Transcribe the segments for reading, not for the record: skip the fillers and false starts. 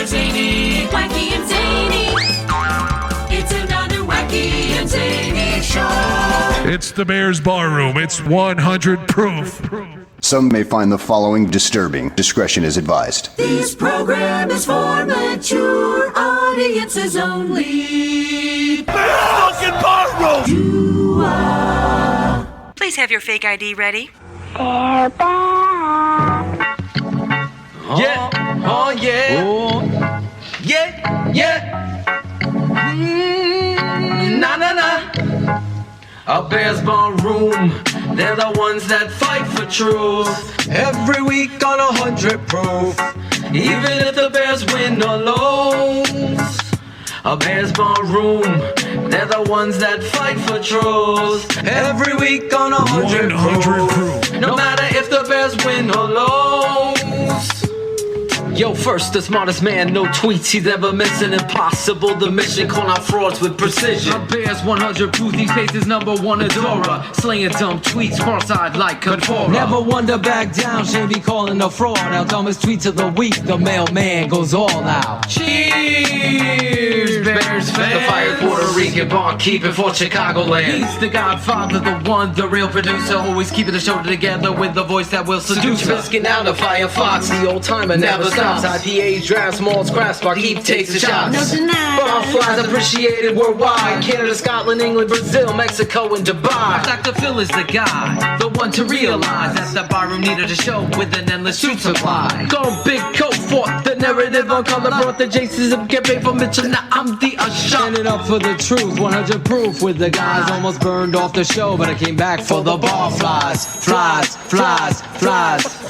another zany, wacky and zany. It's another wacky and zany show. It's the Bears Barroom. It's 100 proof. Some may find the following disturbing. Discretion is advised. This program is for mature audiences only. Bears fucking Barroom! Please have your fake ID ready. Yeah, oh yeah, ooh. Yeah. Nah. A Bears Barroom, they're the ones that fight for truth. Every week on 100 proof, even if the Bears win or lose. A Bears Barroom, they're the ones that fight for truth. Every week on 100 proof, no matter if the Bears win or lose. Yo, first, the smartest man, no tweets he's ever missing. Impossible, the mission, call out frauds with precision. A Bears 100 proof, these faces number one adorer. Slaying dumb tweets, cross-eyed like Contora. Never one to back down, shame be calling a fraud. Our dumbest tweets of the week, the mailman goes all out. Cheers, Bears fans. The fire Puerto Rican barkeeping for Chicagoland. He's the godfather, the one, the real producer. Always keeping the show together with the voice that will seduce us. Biscuit out of Firefox, the old timer never stops. IPAs, drafts, malts, crafts, barkeep takes the shots. No deny. Barflies appreciated worldwide. Canada, Scotland, England, Brazil, Mexico, and Dubai. Dr. Phil is the guy, the one to realize that the barroom needed a show with an endless truth supply. Go big coat, fought the narrative on color, brought the Jasons up, get paid for Mitchell. Now I'm the usher. Standing up for the truth, 100 proof with the guys. Almost burned off the show, but I came back for the barflies. Flies.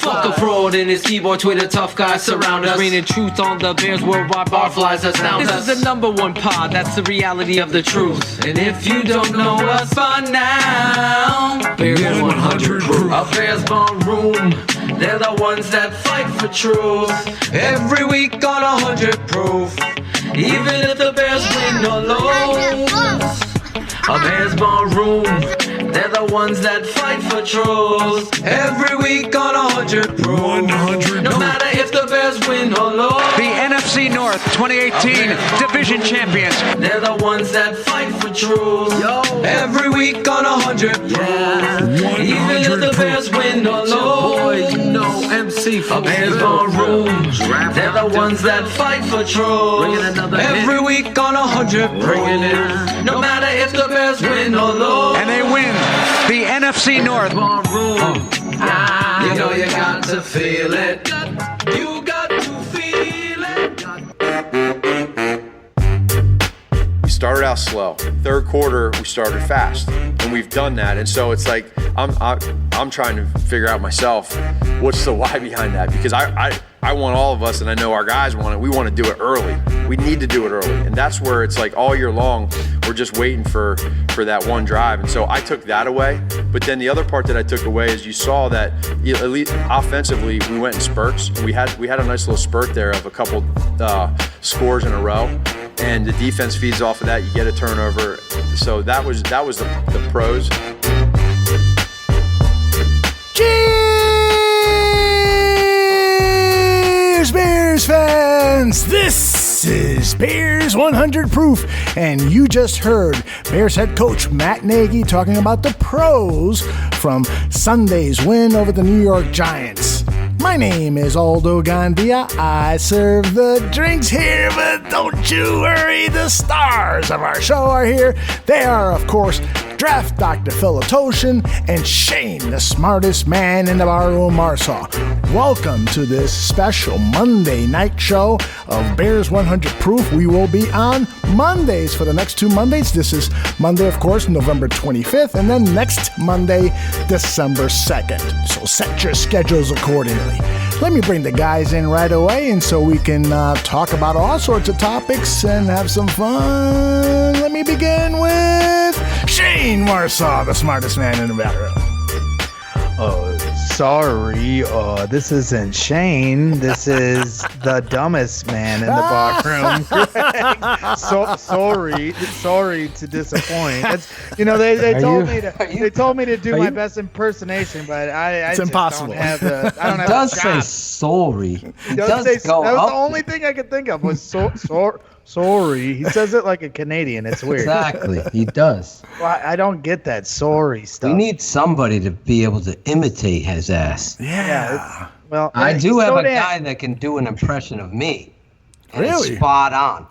Fuck a fraud and his keyboard, Twitter tough guys surround us. Raining truth on the Bears worldwide, barflies astound us. This is the number one pod, that's the reality of the truth. And if you don't know us by now, Bears 100 proof. A Bears Barroom, they're the ones that fight for truth. Every week on 100 proof, even if the Bears win or lose. A Bears Barroom, they're the ones that fight for truth. Every week on 100 proof, 100 no matter if the Bears win or lose. The NFC North 2018 Division Champions. They're the ones that fight for truth. Yo. Every week on 100 proof, even if the Bears win or lose. MC for a Bears Barroom, they're the ones that fight for truth. Every week on 100 proof, no matter if the Bears win or lose. And they win the NFC North. You know you got to feel it. You got to feel it. We started out slow. Third quarter, we started fast, and we've done that. And so it's like I'm trying to figure out myself what's the why behind that, because I want all of us, and I know our guys want it. We want to do it early. We need to do it early, and that's where it's like all year long we're just waiting for that one drive. And so I took that away. But then the other part that I took away is you saw that at least offensively we went in spurts. We had a nice little spurt there of a couple scores in a row, and the defense feeds off of that. You get a turnover. So that was the pros. Cheers, Bears fans! This is Bears 100 Proof, and you just heard Bears head coach Matt Nagy talking about the pros from Sunday's win over the New York Giants. My name is Aldo Gandia. I serve the drinks here, but don't you worry, the stars of our show are here. They are, of course, Draft Dr. Philotoshin and Shane, the smartest man in the barroom, Marsaw. Welcome to this special Monday night show of Bears 100 Proof. We will be on Mondays for the next 2 Mondays. This is Monday, of course, November 25th, and then next Monday, December 2nd. So set your schedules accordingly. Let me bring the guys in right away, and so we can talk about all sorts of topics and have some fun. Let me begin with Shane Marsaw, the smartest man in the barroom. Oh, sorry. This isn't Shane. This is the dumbest man in the bar room. Sorry to disappoint. They told me to do my best impersonation, but I just impossible. Don't have the. I don't have does the say chops. sorry. He does say go that was up. the only thing I could think of was sorry. He says it like a Canadian. It's weird. Exactly, he does. Well, I don't get that sorry stuff. We need somebody to be able to imitate his ass. Yeah. Well, I do have a damn- guy that can do an impression of me. And Really? It's spot on.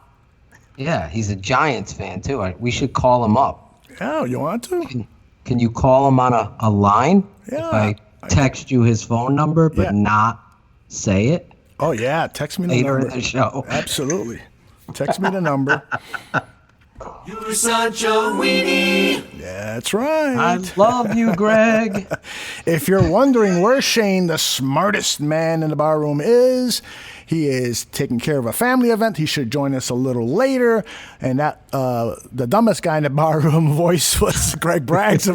Yeah, he's a Giants fan too. We should call him up. Oh, you want to? Can you call him on a line? Yeah. If I text you his phone number, but Yeah. not say it Oh, yeah. Text me the later number. in the show. Absolutely. Text me the number. You're such a weenie. That's right. I love you, Greg. If you're wondering where Shane, the smartest man in the bar room, is, he is taking care of a family event. He should join us a little later. And that the dumbest guy in the bar room voice was Greg Braggs,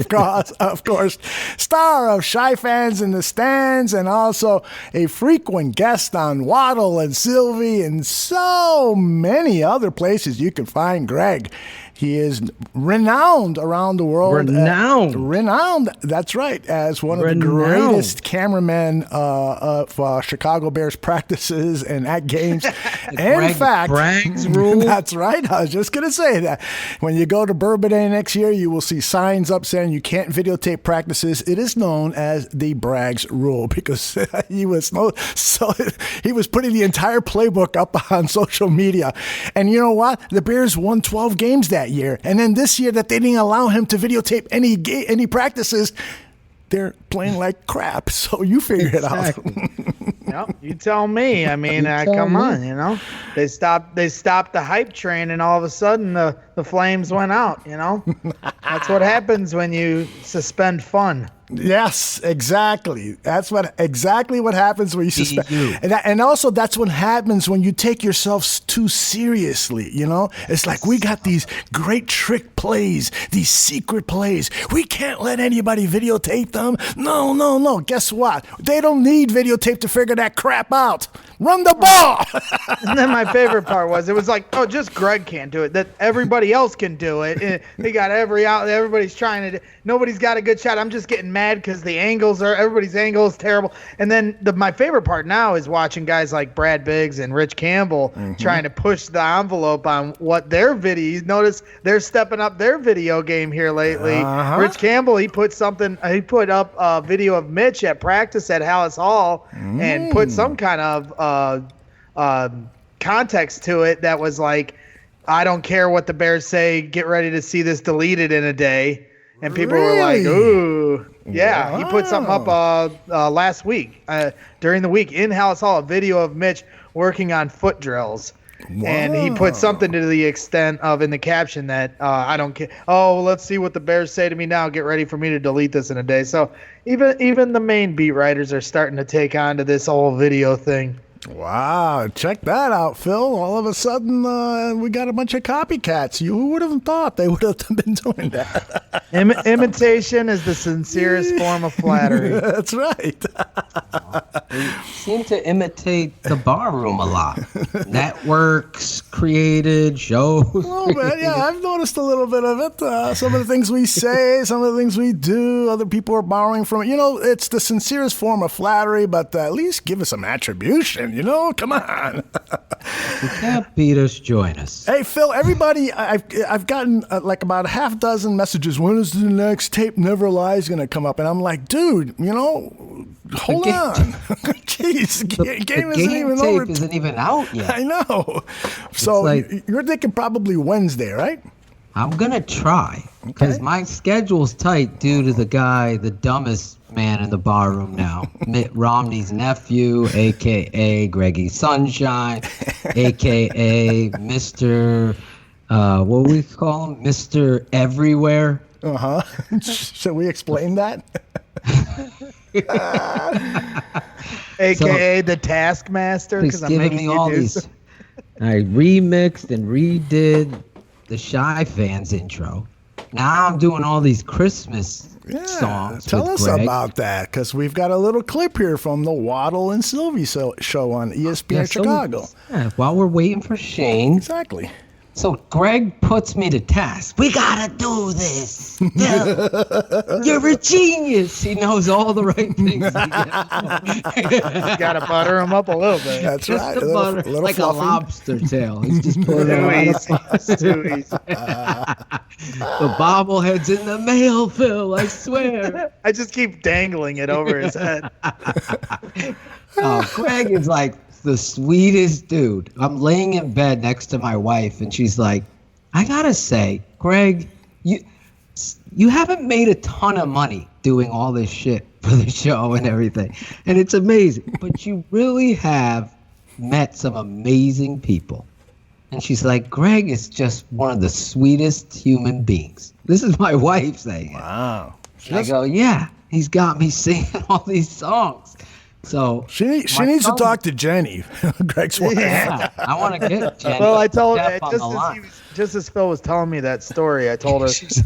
of course, star of Shy Fans in the Stands, and also a frequent guest on Waddle and Sylvie and so many other places you can find Greg. He is renowned around the world. Renowned, that's right, as one of the greatest cameramen of Chicago Bears practices and at games. In fact, Braggs rule. That's right. I was just going to say that. When you go to Bourbon Day next year, you will see signs up saying you can't videotape practices. It is known as the Braggs rule because he was putting the entire playbook up on social media. And you know what? The Bears won 12 games that year. And then this year that they didn't allow him to videotape any practices, they're playing like crap. So you figure it out. Yep, you tell me. I mean, come on, you know. They stopped the hype train, and all of a sudden the flames went out. You know, that's what happens when you suspend fun. Yes, exactly. That's exactly what happens when you suspend. And also that's what happens when you take yourself too seriously, you know? It's like we got these great trick plays, these secret plays. We can't let anybody videotape them. No. Guess what? They don't need videotape to figure that crap out. Run the ball. And then my favorite part was, it was like, oh, just Greg can't do it. That everybody else can do it. And they got everybody's trying to. Nobody's got a good shot. I'm just getting mad because everybody's angle is terrible. And then my favorite part now is watching guys like Brad Biggs and Rich Campbell trying to push the envelope on what their video. You notice they're stepping up their video game here lately. Rich Campbell, he put up a video of Mitch at practice at Hallis Hall and put some kind of context to it that was like, I don't care what the Bears say, get ready to see this deleted in a day. And people were like, ooh. Yeah, Wow. he put something up last week, during the week in Hallis Hall, a video of Mitch working on foot drills. Wow. And he put something to the extent of in the caption that I don't care. Oh, let's see what the Bears say to me now. Get ready for me to delete this in a day. So even the main beat writers are starting to take on to this whole video thing. Wow, check that out, Phil. All of a sudden, we got a bunch of copycats. Who would have thought they would have been doing that? Imitation is the sincerest form of flattery. That's right. They seem to imitate the bar room a lot. Networks created, shows. Well, man, yeah, I've noticed a little bit of it. Some of the things we say, some of the things we do, other people are borrowing from it. You know, it's the sincerest form of flattery, but at least give us some attribution. You know, come on. You can't beat us, join us. Hey, Phil, everybody, I've gotten like about a half dozen messages. When is the next Tape Never Lies going to come up? And I'm like, dude, you know, hold on. Jeez, the game isn't even tape over. Isn't even out yet. I know. So like, you're thinking probably Wednesday, right? I'm going to try because my schedule's tight due to the dumbest man in the bar room now, Mitt Romney's nephew, a.k.a. Greggy Sunshine, a.k.a. Mr. What we call him? Mr. Everywhere. Should we explain that? A.k.a. the Taskmaster. He's giving me all these. I remixed and redid the Shy Fans intro. Now I'm doing all these Christmas songs. Tell with us Greg. about that, because we've got a little clip here from the Waddle and Sylvie show on ESPN Chicago. While we're waiting for Shane. Exactly. So Greg puts me to task. We gotta do this. Yeah. You're a genius. He knows all the right things. You gotta butter him up a little bit. That's Just right. the butter, little like fluffy. a lobster tail. He's just putting it Too on. easy. It's too easy. The bobblehead's in the mail, Phil. I swear. I just keep dangling it over his head. Oh, Greg is like the sweetest dude. I'm laying in bed next to my wife, and she's like, I gotta say, Greg, you haven't made a ton of money doing all this shit for the show and everything. And it's amazing. But you really have met some amazing people. And she's like, Greg is just one of the sweetest human beings. This is my wife saying it. Wow. And I go, yeah, he's got me singing all these songs. So She needs to talk to Jenny, Greg's wife. Yeah, I want to get Jenny. Well, I told Jeff on the line. just as Phil was telling me that story, I told he him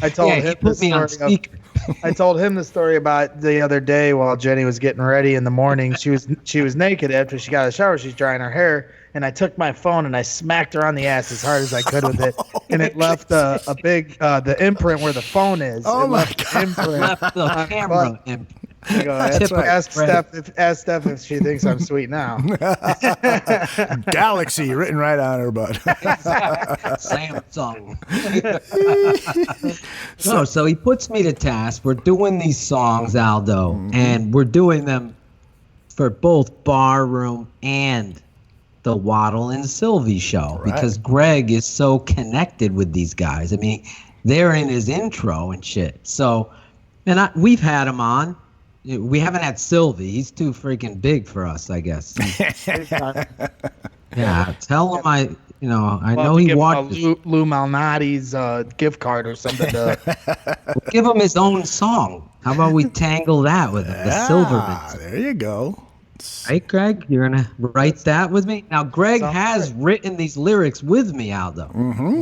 put the me on story speaker. I told him the story about the other day while Jenny was getting ready in the morning. She was naked after she got out of the shower. She's drying her hair, and I took my phone and I smacked her on the ass as hard as I could with it, and it left a big the imprint where the phone is. Oh it my left the imprint. Left the camera imprint. I go, That's right. ask Steph if she thinks I'm sweet now. Galaxy written right on her butt. Samsung. So he puts me to task. We're doing these songs, Aldo, and we're doing them for both Barroom and the Waddle and Sylvie show because Greg is so connected with these guys. I mean, they're in his intro and shit. So, we've had him on. We haven't had Sylvie. He's too freaking big for us, I guess. Yeah, tell him I know he watches. Lou Malnati's gift card or something. We'll give him his own song. How about we tangle that with him? The Silvermans. There you go. Right, Greg? You're going to write that with me? Now, Greg has written these lyrics with me, Aldo,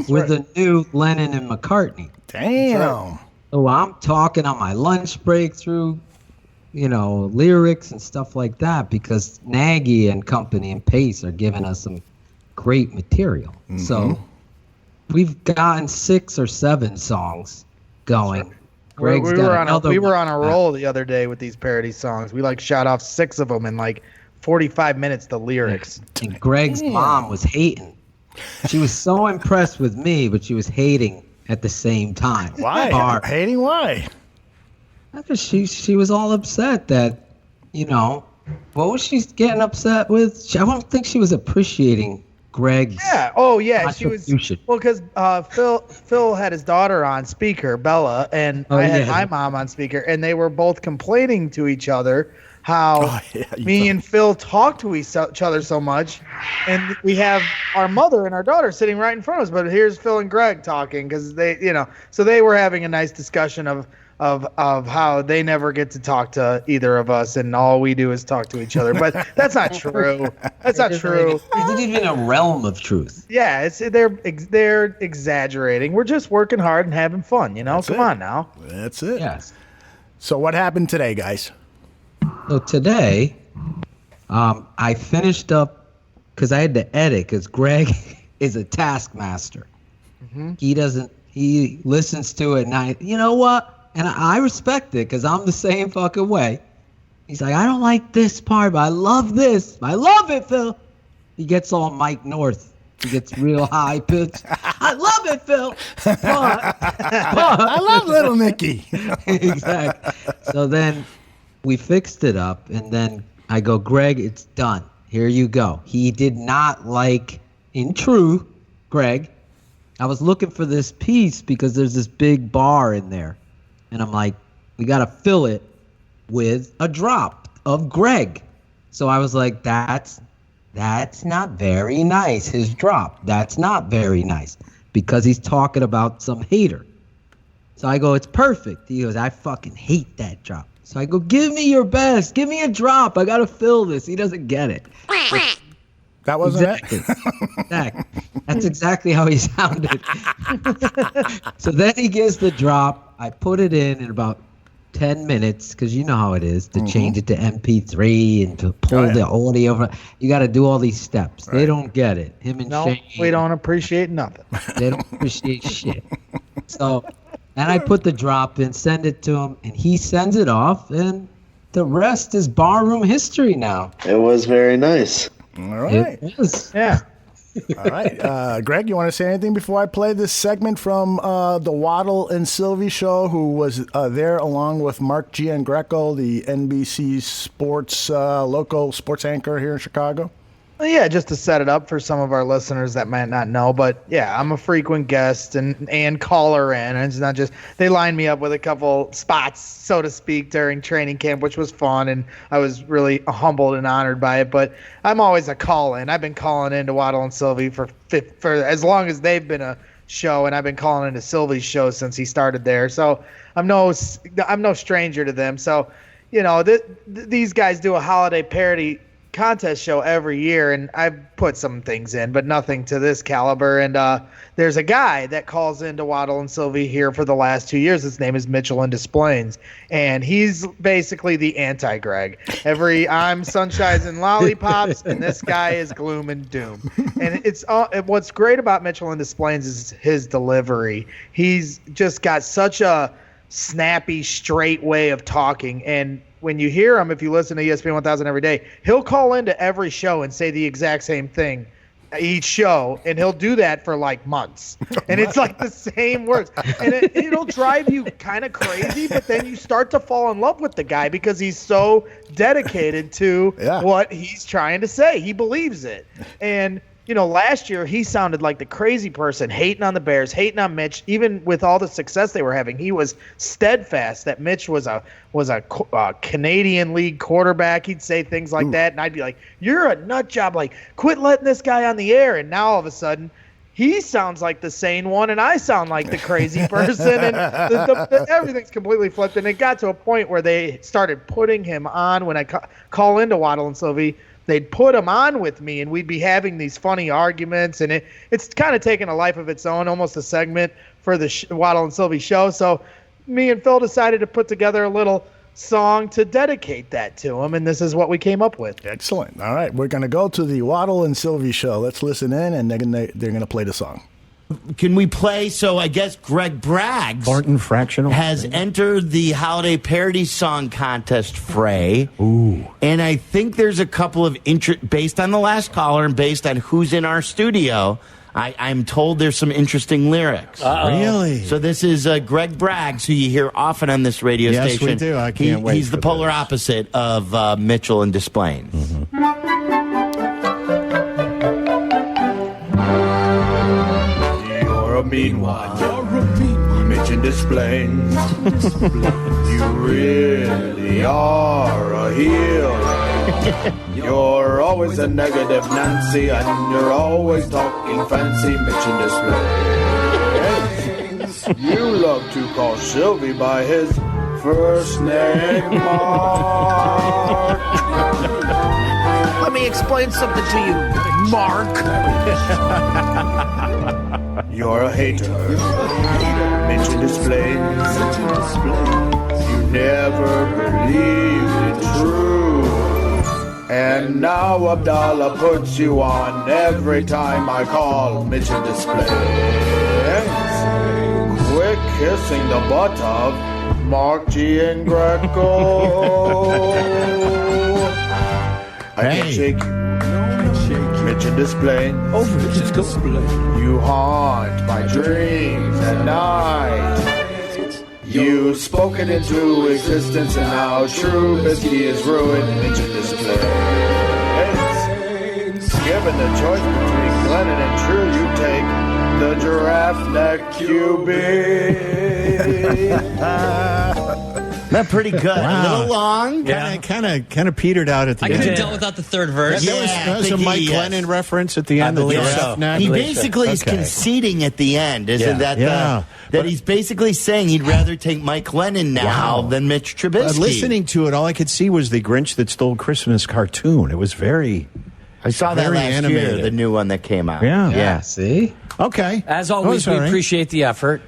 with the new Lennon and McCartney. Damn. So I'm talking on my lunch break through, lyrics and stuff like that because Nagy and company and Pace are giving us some great material. So we've gotten 6 or 7 songs going. Greg's we were on a roll the other day with these parody songs. We shot off 6 of them in 45 minutes. The lyrics. And Greg's mom was hating. She was so impressed with me, but she was hating at the same time. Why? Hating why? Because she was all upset that, what was she getting upset with? I don't think she was appreciating Greg's. Yeah. Oh, yeah. She was. contribution. Well, because Phil had his daughter on speaker, Bella, and I had my mom on speaker, and they were both complaining to each other how me and Phil talk to each other so much, and we have our mother and our daughter sitting right in front of us, but here's Phil and Greg talking because they, so they were having a nice discussion of how they never get to talk to either of us, and all we do is talk to each other. But that's not true. That's not true. It's even a realm of truth. Yeah, they're exaggerating. We're just working hard and having fun. Come on now. That's it. Yes. So what happened today, guys? So today, I finished up because I had to edit because Greg is a taskmaster. He listens to it, and you know what? And I respect it because I'm the same fucking way. He's like, I don't like this part, but I love this. I love it, Phil. He gets all Mike North. He gets real high pitched. I love it, Phil. But I love Little Nicky. Exactly. So then we fixed it up, and then I go, Greg, it's done. Here you go. He did not like, in true, Greg, I was looking for this piece because there's this big bar in there. And I'm like, we got to fill it with a drop of Greg. So I was like, that's not very nice, his drop. That's not very nice because he's talking about some hater. So I go, it's perfect. He goes, I fucking hate that drop. So I go, give me your best. Give me a drop. I got to fill this. He doesn't get it. That wasn't it? Exactly. That's exactly how he sounded. So then he gives the drop. I put it in about 10 minutes, because you know how it is, to change it to MP3 and to pull the audio. You got to do all these steps. They don't get it. Him and Shane. We don't appreciate nothing. They don't appreciate shit. So, and I put the drop in, send it to him, and he sends it off, and the rest is barroom history now. It was very nice. All right. It was. Yeah. All right. Greg, you want to say anything before I play this segment from the Waddle and Sylvie show, who was there along with Mark Giangreco, the NBC Sports local sports anchor here in Chicago? Yeah, just to set it up for some of our listeners that might not know. But yeah, I'm a frequent guest and caller in. And it's not just, they lined me up with a couple spots, so to speak, during training camp, which was fun. And I was really humbled and honored by it. But I'm always a call-in. I've been calling in to Waddle and Sylvie for as long as they've been a show. And I've been calling into Sylvie's show since he started there. So I'm no stranger to them. So, you know, these guys do a holiday parody contest show every year, and I've put some things in, but nothing to this caliber. And there's a guy that calls into Waddle and Sylvie here for the last 2 years. His name is Mitchell and Displains, and he's basically the anti-Greg. I'm sunshines and lollipops, and this guy is gloom and doom. And it's what's great about Mitchell and Displains is his delivery. He's just got such a snappy, straight way of talking, and when you hear him, if you listen to ESPN 1000 every day, he'll call into every show and say the exact same thing each show, and he'll do that for like months. And it's like the same words. And it'll drive you kind of crazy, but then you start to fall in love with the guy because he's so dedicated to what he's trying to say. He believes it. And you know, last year he sounded like the crazy person, hating on the Bears, hating on Mitch. Even with all the success they were having, he was steadfast that Mitch was a Canadian League quarterback. He'd say things like that, and I'd be like, "You're a nut job! Like, quit letting this guy on the air." And now all of a sudden, he sounds like the sane one, and I sound like the crazy person, and everything's completely flipped. And it got to a point where they started putting him on when I call into Waddle and Sylvie. They'd put him on with me, and we'd be having these funny arguments, and it's kind of taken a life of its own, almost a segment for the Waddle and Sylvie show. So me and Phil decided to put together a little song to dedicate that to him, and this is what we came up with. Excellent. All right, we're going to go to the Waddle and Sylvie show. Let's listen in, and they're going to play the song. Can we play? So I guess Greg Braggs Barton Fractional has entered the holiday parody song contest fray. Ooh. And I think there's a couple of based on the last caller and based on who's in our studio, I'm told there's some interesting lyrics. Uh-oh. Really? So this is Greg Braggs, who you hear often on this radio station. Yes, we do. I can't wait. He's the polar opposite of Mitchell and Displains. Mm-hmm. A mean one. You're a mean one. Mitch and Displains. You really are a heel. You're always a negative Nancy, and you're always talking fancy, Mitch and Displains. You love to call Sylvie by his first name, Mark. Let me explain something to you, Mark. You're a hater. Mitch and Displains. You never believed in truth. And now Abdallah puts you on every time I call Mitch and Displains. Quit kissing the butt of Mark G and Greco. I can't shake you. Mitch and Displains. Oh, Mitch and Displains. You haunt my dreams at night. You've spoken into existence, and now true Biscuit is ruined. Mitch and Displains. Given the choice between Glennon and True, you take the giraffe neck QB. Not pretty good. Wow. A little long. Kind of petered out at the I end. could have dealt without the third verse. That was a Mike Glennon reference at the end. I believe so. He basically is conceding at the end, isn't that? That he's basically saying he'd rather take Mike Glennon now than Mitch Trubisky. Listening to it, all I could see was the Grinch That Stole Christmas cartoon. It was very. I saw that last animated. year, the new one that came out. Yeah. See? Okay. As always, we appreciate the effort.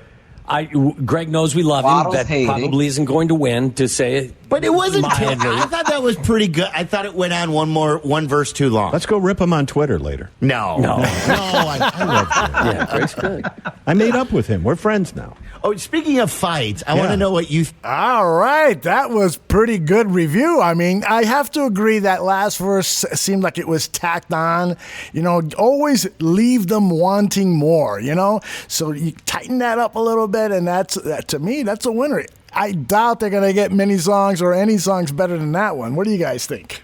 Greg knows we love him. Waddle's That hating. probably isn't going to win, to say it. But it wasn't. mildly. I thought that was pretty good. I thought it went on one verse too long. Let's go rip him on Twitter later. No. I love him. Yeah, Greg's good. I made up with him. We're friends now. Oh, speaking of fights, I want to know what you. All right, that was pretty good review. I mean, I have to agree that last verse seemed like it was tacked on. You know, always leave them wanting more. You know, so you tighten that up a little bit, and that to me, that's a winner. I doubt they're gonna get many songs or any songs better than that one. What do you guys think?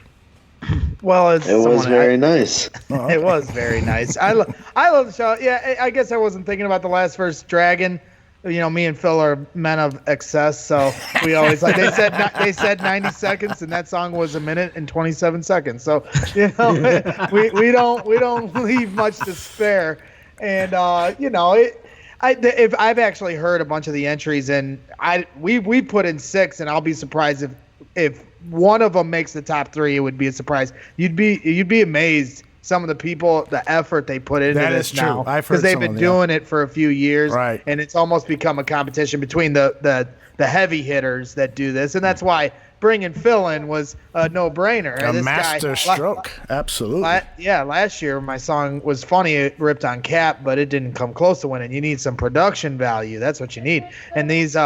Well, it was very nice. Oh, It was very nice. I love the show. Yeah, I guess I wasn't thinking about the last verse, Dragon. You know, me and Phil are men of excess, so we always like they said 90 seconds, and that song was 1 minute and 27 seconds. So you know, we don't leave much to spare, and you know, if I've actually heard a bunch of the entries, and we put in 6, and I'll be surprised if one of them makes the top 3. It would be a surprise. You'd be amazed. Some of the people, the effort they put into this now, because they've been doing it for a few years, right? And it's almost become a competition between the heavy hitters that do this, and that's why bringing Phil in was a no-brainer. A master stroke, absolutely. Last year my song was funny. It ripped on Cap, but it didn't come close to winning. You need some production value. That's what you need. And these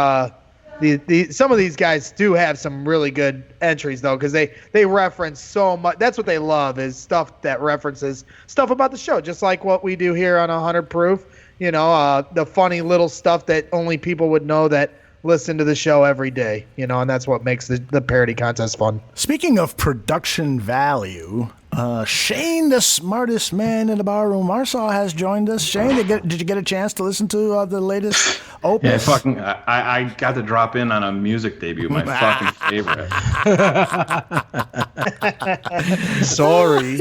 some of these guys do have some really good entries, though, because they reference so much. That's what they love, is stuff that references stuff about the show, just like what we do here on 100 Proof. You know, the funny little stuff that only people would know that listen to the show every day. You know, and that's what makes the parody contest fun. Speaking of production value, Shane, the smartest man in the barroom, Marsaw, has joined us. Shane, did you get a chance to listen to the latest opus? Yeah, I got to drop in on a music debut, my fucking favorite. Sorry.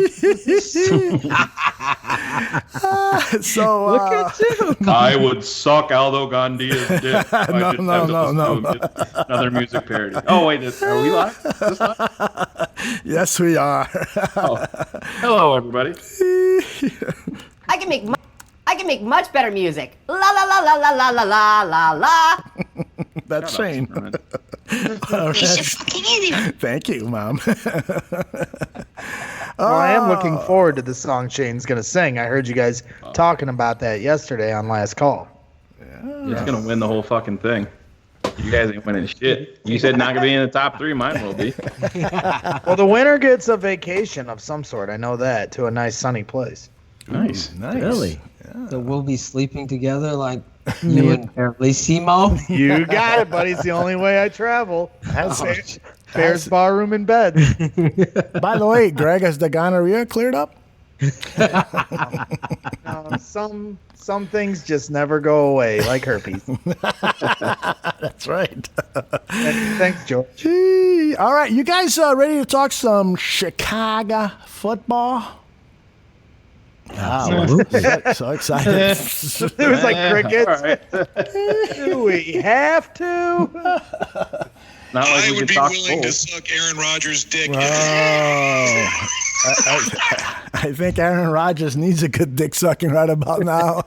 So look at you. I would suck Aldo Gandia's dick. If I didn't have to listen no. to another music parody. Oh wait, are we live? Is this live? Yes, we are. Oh. Hello, everybody. I can make much better music. La la la la la la la la la. That's Shane. Thank you, Mom. Well, I am looking forward to the song Shane's going to sing. I heard you guys talking about that yesterday on Last Call. He's going to win the whole fucking thing. You guys ain't winning shit. You said not going to be in the top 3. Mine will be. Well, the winner gets a vacation of some sort. I know that, to a nice sunny place. Nice. Really? Yeah. So we'll be sleeping together like you and Simo? You got it, buddy. It's the only way I travel. Bears barroom in bed. By the way, Greg, has the gonorrhea cleared up? Some things just never go away, like herpes. That's right. Thanks, George. Gee. All right, you guys ready to talk some Chicago football? Wow, so excited. It was like crickets. Right. Do we have to? Not like I we would be talk willing full. to suck Aaron Rodgers' dick. I think Aaron Rodgers needs a good dick sucking right about now.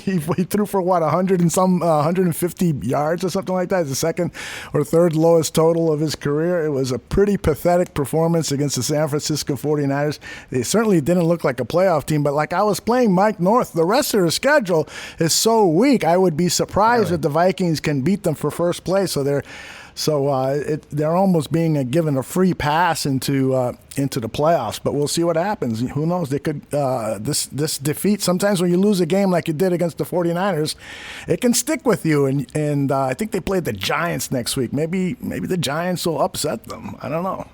he threw for 150 yards or something like that. It's the second or third lowest total of his career. It was a pretty pathetic performance against the San Francisco 49ers. They certainly didn't look like a playoff team, but like I was playing Mike North, the rest of their schedule is so weak. I would be surprised if the Vikings can beat them for first place. So they're almost being given a free pass into the playoffs, but we'll see what happens. Who knows? They could this defeat. Sometimes when you lose a game like you did against the 49ers, it can stick with you. And I think they play the Giants next week. Maybe the Giants will upset them. I don't know.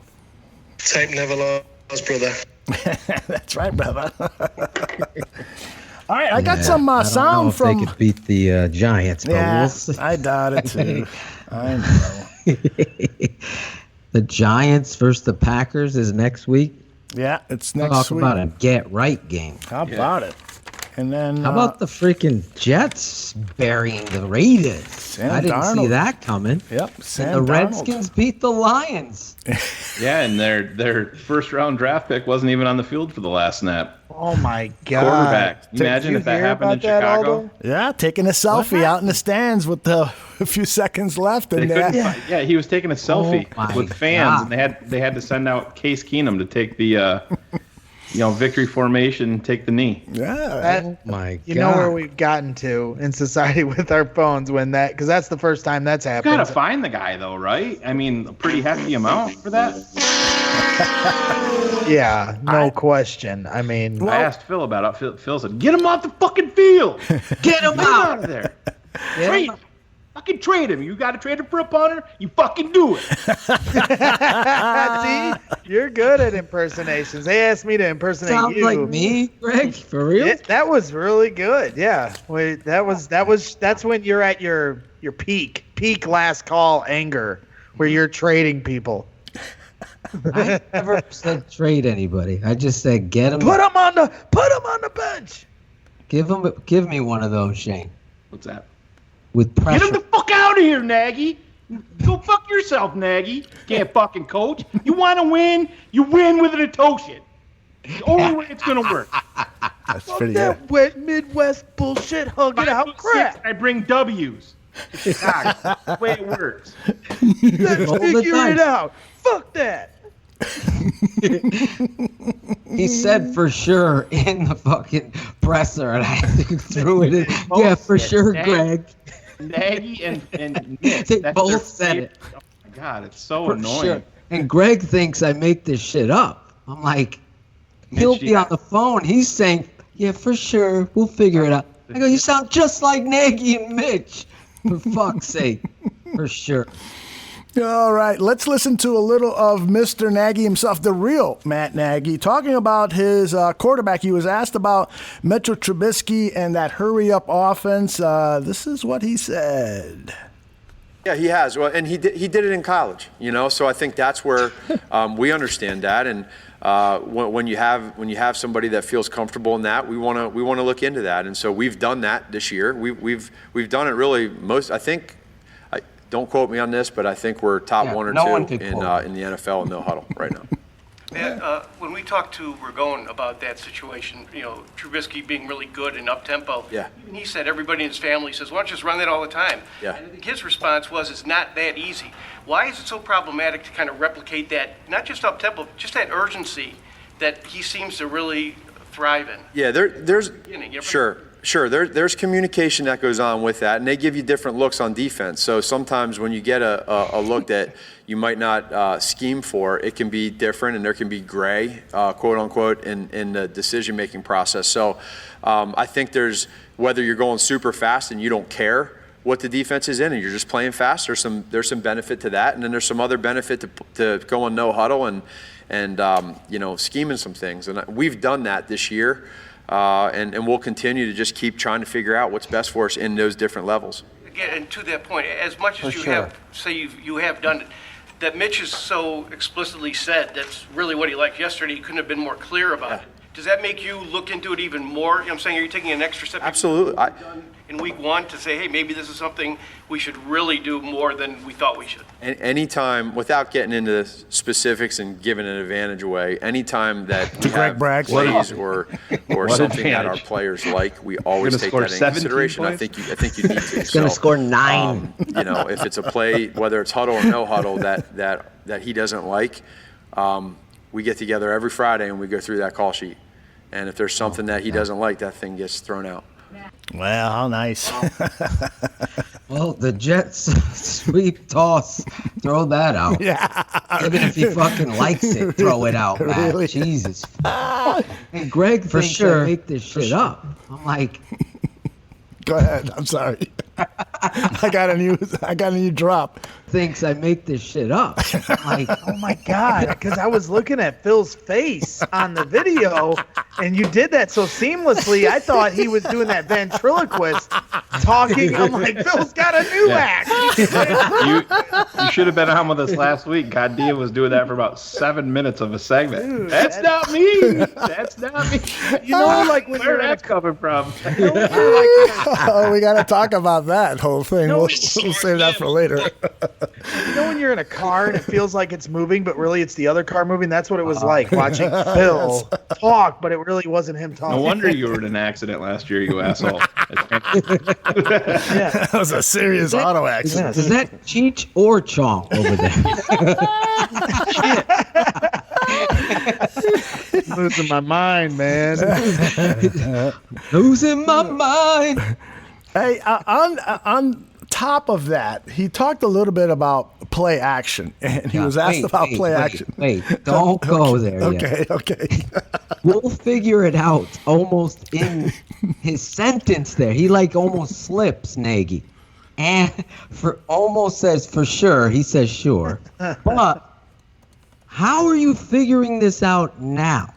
Type never lost, brother. That's right, brother. All right, I got some sound from. They could beat the Giants, but yeah, we'll see. I doubt it too. I know. The Giants versus the Packers is next week. Yeah, it's next Talk week. about a get right game. How about it? And then How about the freaking Jets burying the Raiders? I didn't see that coming. Yep. And the Redskins beat the Lions. Yeah, and their first round draft pick wasn't even on the field for the last snap. Oh my God! Quarterback. Imagine if that happened in Chicago. Yeah, taking a selfie out in the stands with a few seconds left. And Yeah, he was taking a selfie with fans, and they had to send out Case Keenum to take the victory formation, take the knee. Yeah. You know where we've gotten to in society with our phones because that's the first time that's happened. You gotta find the guy though, right? I mean, a pretty hefty amount for that. Yeah, no question. I mean, I asked Phil about it. Phil said, "Get him off the fucking field. Get him out of there. Trade him. Fucking trade him. You got to trade him for a punter. You fucking do it." See, you're good at impersonations. They asked me to impersonate Sounds you. like me, Greg, for real. That was really good. Yeah, that's when you're at your peak last call anger, where you're trading people. I never said trade anybody. I just said get him. Put him on the bench. Give me one of those, Shane. What's that? With pressure. Get him the fuck out of here, Nagy. Go fuck yourself, Nagy. Can't fucking coach. You want to win? You win with an Etotion. The only way it's gonna work. That's Fuck pretty that wet Midwest bullshit. Hug it out, crap. I bring W's. That's the way it works. Let's figure it out. Fuck that. He said for sure in the fucking presser, and I threw it in. Yeah, for sure, Greg. Nagy and Mitch, They that's both their said it. Oh my God, it's so For annoying. sure. And Greg thinks I make this shit up. I'm like, he'll be on the phone. He's saying, yeah, for sure. We'll figure it out. I go, you sound just like Nagy and Mitch. For fuck's sake. For sure. All right, let's listen to a little of Mr. Nagy himself, the real Matt Nagy, talking about his quarterback. He was asked about Mitchell Trubisky and that hurry-up offense. This is what he said. Yeah, he has. Well, and he did it in college, So I think that's where we understand that. And when you have somebody that feels comfortable in that, we want to look into that. And so we've done that this year. We've done it really most. I think. Don't quote me on this, but I think we're top one or two in the NFL in no huddle right now. Matt, when we talked to Ragone about that situation, Trubisky being really good and up-tempo, even he said everybody in his family says, why don't you just run that all the time? Yeah. And I think his response was, it's not that easy. Why is it so problematic to kind of replicate that, not just up-tempo, just that urgency that he seems to really thrive in? Yeah, there's Sure. There's communication that goes on with that, and they give you different looks on defense. So sometimes when you get a look that you might not scheme for, it can be different, and there can be gray, quote unquote, in the decision-making process. So I think whether you're going super fast and you don't care what the defense is in, and you're just playing fast, there's some benefit to that, and then there's some other benefit to going no huddle and scheming some things. And we've done that this year. And we'll continue to just keep trying to figure out what's best for us in those different levels. Again, and to that point, as much as you have done it, that Mitch has so explicitly said that's really what he liked yesterday, he couldn't have been more clear about it. Does that make you look into it even more? You know what I'm saying? Are you taking an extra step? Absolutely. In week one to say, hey, maybe this is something we should really do more than we thought we should. Anytime, without getting into the specifics and giving an advantage away, anytime that we have Bragg plays or something that our players like, we always take that into consideration. I think you need to. He's going to score 9. If it's a play, whether it's huddle or no huddle, that he doesn't like, we get together every Friday and we go through that call sheet. And if there's something that he doesn't like, that thing gets thrown out. Well, how nice. Well, the Jets sweep, toss, throw that out. Yeah. Even if he fucking likes it, throw it out, man. Really? Jesus. And Greg thinks I make this shit up. I'm like, go ahead. I'm sorry. I got a new drop. Thinks I make this shit up. I'm like, oh my God, because I was looking at Phil's face on the video, and you did that so seamlessly. I thought he was doing that ventriloquist talking. I'm like, Phil's got a new act. You should have been on with us last week. God, Dia was doing that for about 7 minutes of a segment. Dude, that's not me. That's not me. You know, like when where that's coming from. Oh, we got to talk about that whole thing. We'll save that for later. You know when you're in a car and it feels like it's moving, but really it's the other car moving? That's what it was like watching Phil talk, but it really wasn't him talking. No wonder you were in an accident last year, you asshole. That was a serious auto accident. Is that Cheech or Chong over there? Losing my mind, man. Losing my mind. Hey, on top of that, he talked a little bit about play action, and he was asked about play action. Wait, don't go there yet. Okay. We'll figure it out almost in his sentence there. He almost slips, Nagy. And almost says for sure, he says sure. But how are you figuring this out now?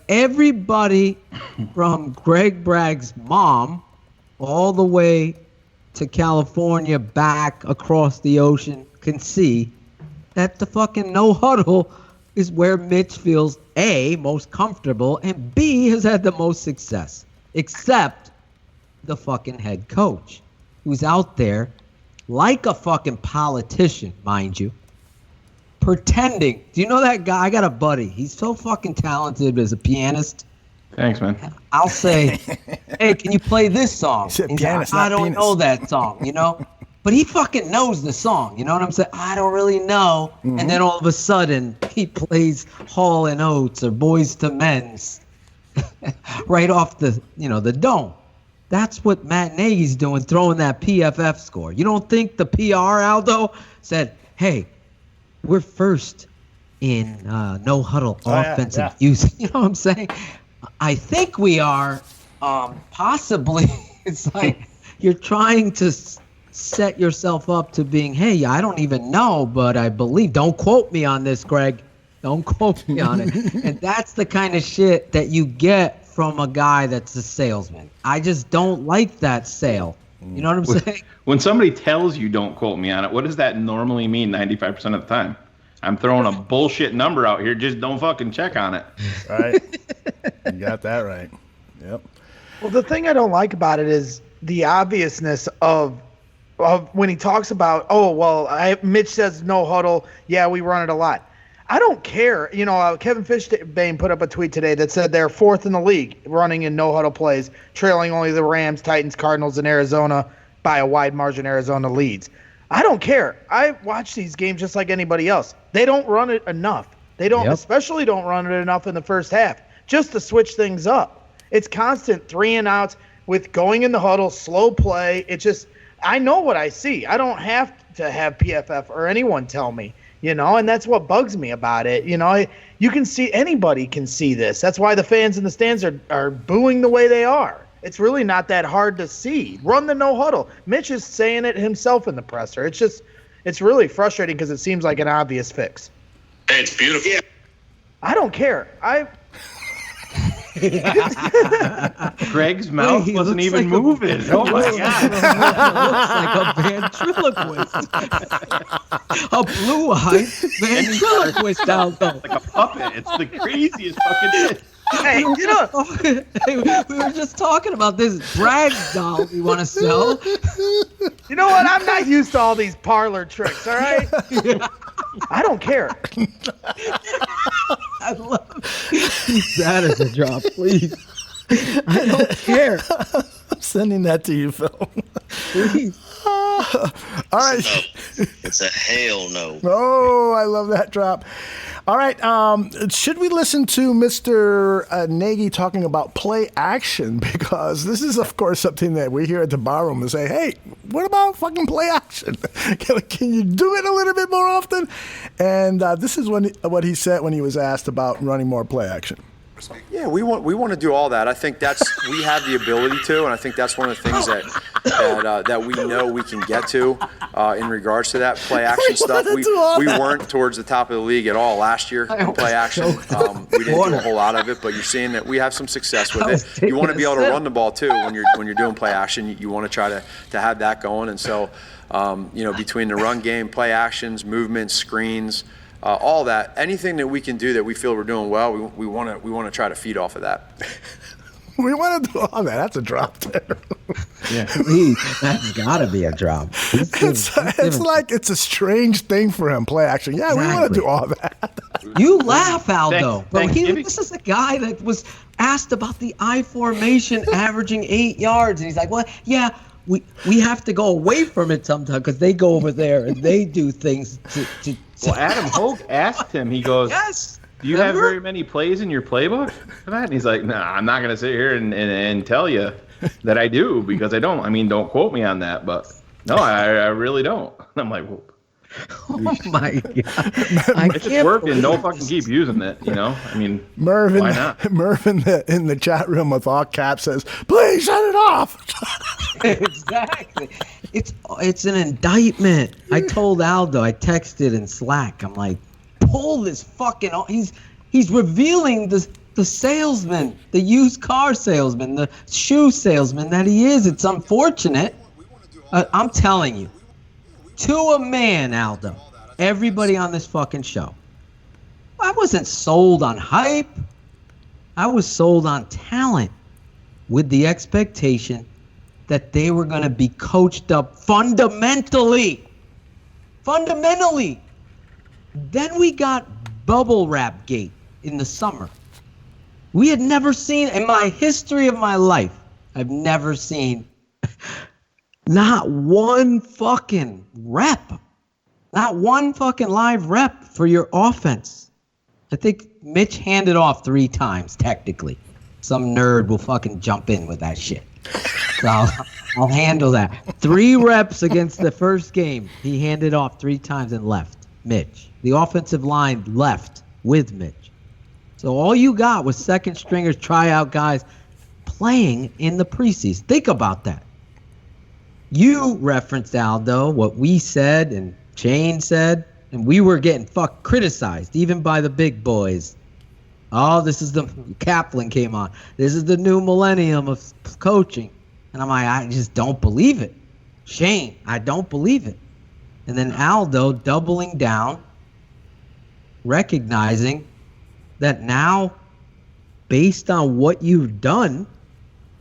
Everybody from Greg Bragg's mom all the way to California, back across the ocean, can see that the fucking no huddle is where Mitch feels A, most comfortable, and B, has had the most success. Except the fucking head coach, who's out there like a fucking politician, mind you, pretending. Do you know that guy? I got a buddy. He's so fucking talented as a pianist. Thanks, man. I'll say, hey, can you play this song? He's pianist, like, I not don't penis. know that song, But he fucking knows the song, you know what I'm saying? I don't really know. Mm-hmm. And then all of a sudden, he plays Hall & Oates or Boys to Men's right off the dome. That's what Matt Nagy's doing, throwing that PFF score. You don't think the PR, Aldo, said, hey, we're first in no huddle offensive use. You know what I'm saying? I think we are. Possibly. It's like you're trying to set yourself up to being, hey, I don't even know, but I believe. Don't quote me on this, Greg. Don't quote me on it. And that's the kind of shit that you get from a guy that's a salesman. I just don't like that sale. You know what I'm saying? When somebody tells you don't quote me on it, what does that normally mean 95% of the time? I'm throwing a bullshit number out here. Just don't fucking check on it. Right. You got that right. Yep. Well, the thing I don't like about it is the obviousness of when he talks about, Mitch says no huddle. Yeah, we run it a lot. I don't care. Kevin Fishbane put up a tweet today that said they're fourth in the league running in no huddle plays, trailing only the Rams, Titans, Cardinals, and Arizona by a wide margin. Arizona leads. I don't care. I watch these games just like anybody else. They don't run it enough. They don't, especially don't run it enough in the first half, just to switch things up. It's constant 3 and outs with going in the huddle, slow play. It's just, I know what I see. I don't have to have PFF or anyone tell me, and that's what bugs me about it. You can see, anybody can see this. That's why the fans in the stands are booing the way they are. It's really not that hard to see. Run the no huddle. Mitch is saying it himself in the presser. It's really frustrating because it seems like an obvious fix. Hey, it's beautiful. Yeah. I don't care. Greg's mouth wasn't even moving. Oh my God. Looks like a ventriloquist. A blue-eyed ventriloquist out there. Like a puppet. It's the craziest fucking shit. Hey, we were just talking about this Bragg doll we want to sell. You know what? I'm not used to all these parlor tricks, all right? I don't care. I love keep that as a drop, please. I don't care. I'm sending that to you, Phil. Please. All right. It's a hell no. Oh, I love that drop. All right. Should we listen to Mr. Nagy talking about play action? Because this is, of course, something that we here at the barroom and say, hey, what about fucking play action? Can you do it a little bit more often? And this is what he said when he was asked about running more play action. Yeah, we want to do all that. I think we have the ability to, and I think that's one of the things that that we know we can get to in regards to that play action stuff. We weren't towards the top of the league at all last year in play action. We didn't do a whole lot of it, but you're seeing that we have some success with it. You want to be able to run the ball too when you're doing play action. You want to try to have that going, and so between the run game, play actions, movements, screens, all that, anything that we can do that we feel we're doing well, we want to try to feed off of that. We want to do all that. That's a drop there. Yeah, that's got to be a drop. It's like it's a strange thing for him, play action. Yeah, we want to do all that. You laugh, Aldo, but this is a guy that was asked about the I formation averaging 8 yards, and he's like, well, yeah, we have to go away from it sometimes because they go over there and they do things to Well, Adam Hoke asked him, he goes, yes. Do you have very many plays in your playbook for that? And he's like, nah, I'm not going to sit here and tell you that I do because I don't. I mean, don't quote me on that, but no, I really don't. And I'm like, well, oh my God. If it's working, don't fucking keep using it, I mean, Mervin, why not? Mervin in the chat room with all caps says, please shut it off. Exactly. It's an indictment. I told Aldo, I texted in Slack, I'm like, pull this fucking, he's revealing the salesman, the used car salesman, the shoe salesman that he is. It's unfortunate. I'm telling you, to a man, Aldo, everybody on this fucking show, I wasn't sold on hype. I was sold on talent with the expectation that they were going to be coached up fundamentally. Then we got bubble wrap gate in the summer. We had never seen, in my history of my life, I've never seen not one fucking rep, not one fucking live rep for your offense. I think Mitch handed off 3 times, technically. Some nerd will fucking jump in with that shit. So I'll handle that. 3 reps against the first game. He handed off 3 times and left. Mitch. The offensive line left with Mitch. So all you got was second stringers, tryout guys playing in the preseason. Think about that. You referenced, Aldo, what we said and Shane said, and we were getting criticized even by the big boys. Oh, this is Kaplan came on. This is the new millennium of coaching. And I'm like, I just don't believe it. Shane, I don't believe it. And then Aldo doubling down, recognizing that now, based on what you've done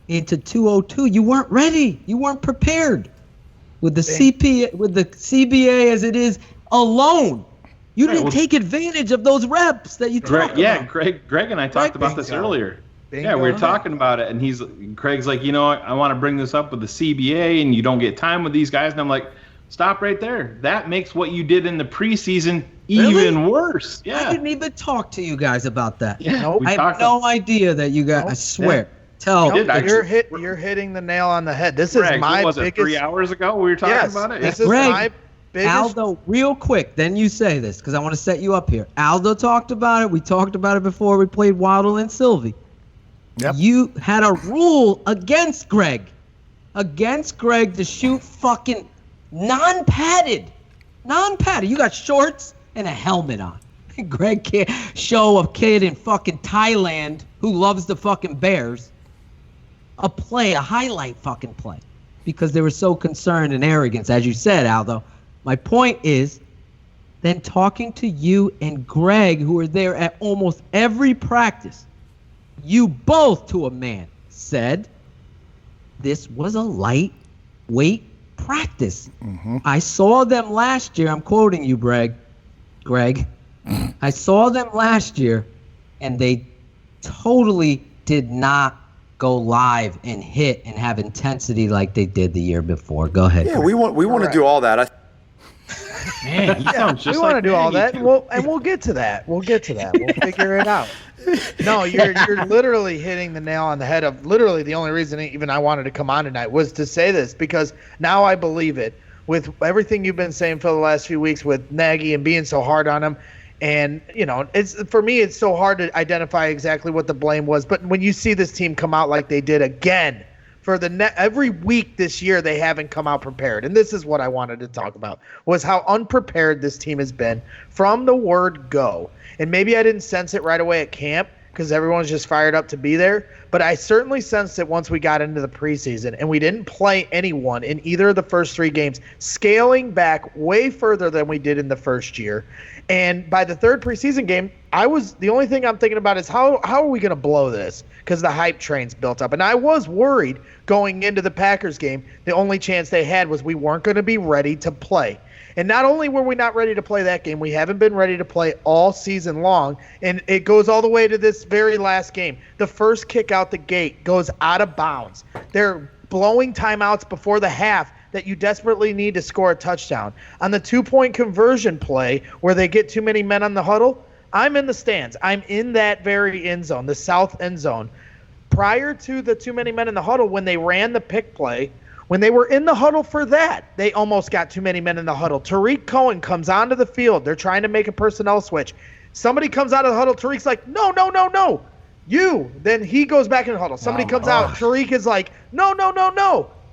into 202, you weren't ready. You weren't prepared with the CBA as it is alone. You didn't take advantage of those reps that you talked about. Yeah, Greg and I talked about this earlier. Yeah, we were talking about it, and Craig's like, I want to bring this up with the CBA, and you don't get time with these guys. And I'm like, stop right there. That makes what you did in the preseason even worse. Yeah. I didn't even talk to you guys about that. Yeah, I have no idea that you guys, I swear. You're hitting the nail on the head. This Greg, is my what was biggest. It 3 hours ago we were talking about it? This is Greg, my biggest. Aldo, real quick, then you say this because I want to set you up here. Aldo talked about it. We talked about it before we played Waddle and Sylvie. Yep. You had a rule against Greg to shoot fucking non-padded. You got shorts and a helmet on. Greg can't show a kid in fucking Thailand who loves the fucking Bears a highlight fucking play, because they were so concerned and arrogant, as you said, Aldo. My point is, then talking to you and Greg, who were there at almost every practice, you both, to a man, said this was a lightweight practice. Mm-hmm. I saw them last year. I'm quoting you, Greg. I saw them last year, and they totally did not go live and hit and have intensity like they did the year before. Go ahead. Yeah, we want to do all that. Man, he sounds just we want to do all that, too. we'll get to that. We'll figure it out. No, you're literally hitting the nail on the head of literally the only reason even I wanted to come on tonight was to say this, because now I believe it with everything you've been saying for the last few weeks with Nagy and being so hard on him. And, it's for me, it's so hard to identify exactly what the blame was. But when you see this team come out like they did again for every week this year they haven't come out prepared. And this is what I wanted to talk about, was how unprepared this team has been from the word go. And maybe I didn't sense it right away at camp because everyone's just fired up to be there, but I certainly sensed it once we got into the preseason and we didn't play anyone in either of the first 3 games, scaling back way further than we did in the first year. And by the third preseason game, the only thing I'm thinking about is how are we going to blow this? Because the hype train's built up. And I was worried going into the Packers game, the only chance they had was we weren't going to be ready to play. And not only were we not ready to play that game, we haven't been ready to play all season long. And it goes all the way to this very last game. The first kick out the gate goes out of bounds. They're blowing timeouts before the half that you desperately need to score a touchdown. On the 2-point conversion play where they get too many men on the huddle, I'm in the stands. I'm in that very end zone, the south end zone. Prior to the too many men in the huddle, when they ran the pick play, when they were in the huddle for that, they almost got too many men in the huddle. Tariq Cohen comes onto the field. They're trying to make a personnel switch. Somebody comes out of the huddle. Tariq's like, no. You. Then he goes back in the huddle. Somebody comes out. Tariq is like, no.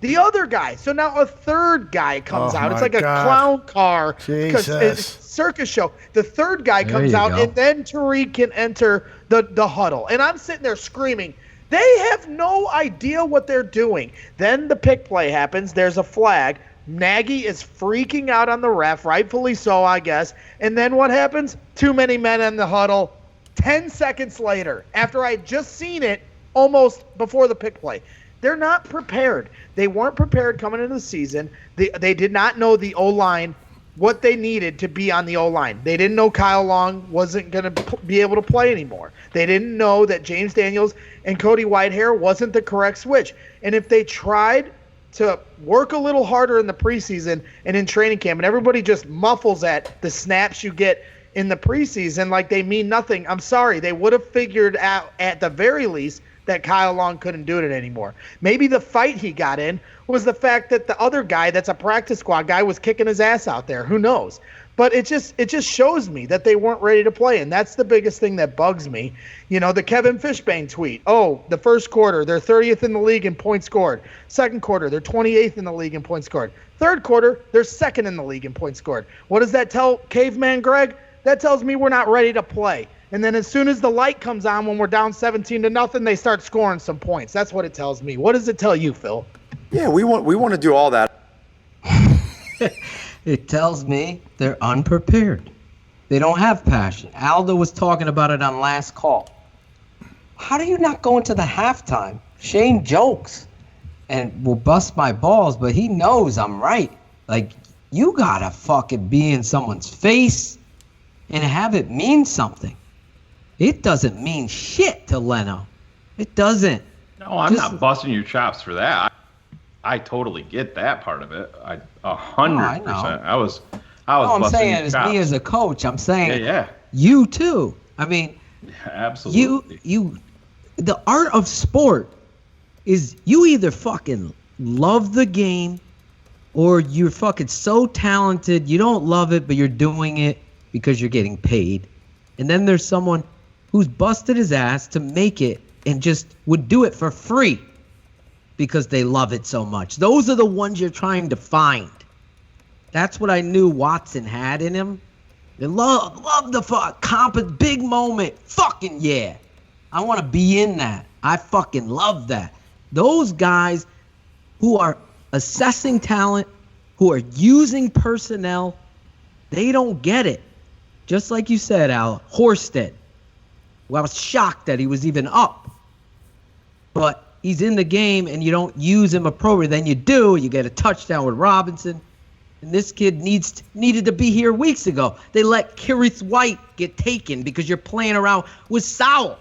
The other guy. So now a third guy comes out. It's like a clown car. Because it's circus show. The third guy comes out, and then Tariq can enter the huddle. And I'm sitting there screaming, they have no idea what they're doing. Then the pick play happens. There's a flag. Nagy is freaking out on the ref, rightfully so, I guess. And then what happens? Too many men in the huddle. 10 seconds later, after I had just seen it, almost before the pick play. They're not prepared. They weren't prepared coming into the season. They did not know the O-line, what they needed to be on the O-line. They didn't know Kyle Long wasn't going to be able to play anymore. They didn't know that James Daniels and Cody Whitehair wasn't the correct switch. And if they tried to work a little harder in the preseason and in training camp, and everybody just muffles at the snaps you get in the preseason like they mean nothing, I'm sorry, they would have figured out at the very least that Kyle Long couldn't do it anymore. Maybe the fight he got in was the fact that the other guy that's a practice squad guy was kicking his ass out there. Who knows? But it just shows me that they weren't ready to play, and that's the biggest thing that bugs me. You know, the Kevin Fishbane tweet, the first quarter, they're 30th in the league in points scored. Second quarter, they're 28th in the league in points scored. Third quarter, they're second in the league in points scored. What does that tell Caveman Greg? That tells me we're not ready to play. And then as soon as the light comes on when we're down 17-0, they start scoring some points. That's what it tells me. What does it tell you, Phil? Yeah, we want to do all that. It tells me they're unprepared. They don't have passion. Aldo was talking about it on last call. How do you not go into the halftime? Shane jokes and will bust my balls, but he knows I'm right. Like, you gotta fucking be in someone's face and have it mean something. It doesn't mean shit to Leno. It doesn't. No, I'm not busting your chops for that. I totally get that part of it. 100%. I was I'm busting saying your as chops. me as a coach. I'm saying Yeah. you too. I mean, absolutely. You the art of sport is you either fucking love the game or you're fucking so talented you don't love it but you're doing it because you're getting paid. And then there's someone who's busted his ass to make it and just would do it for free because they love it so much. Those are the ones you're trying to find. That's what I knew Watson had in him. They love the big moment. Fucking yeah. I want to be in that. I fucking love that. Those guys who are assessing talent, who are using personnel, they don't get it. Just like you said, Al, Horsted. Well, I was shocked that he was even up. But he's in the game and you don't use him appropriately. Then you do. You get a touchdown with Robinson. And this kid needed to be here weeks ago. They let Kyrith White get taken because you're playing around with Sowell.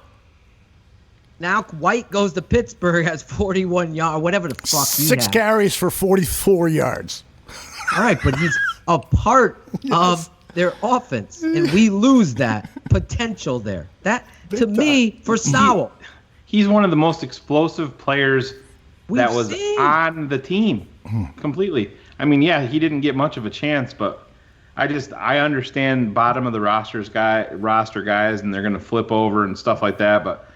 Now White goes to Pittsburgh, has 41 yards, whatever the fuck you have. 6 carries for 44 yards. All right, but he's a part of their offense, and we lose that potential there. That, to me, for Sowell. He's one of the most explosive players that was on the team completely. I mean, yeah, he didn't get much of a chance, but I understand bottom of the roster guys, and they're going to flip over and stuff like that, but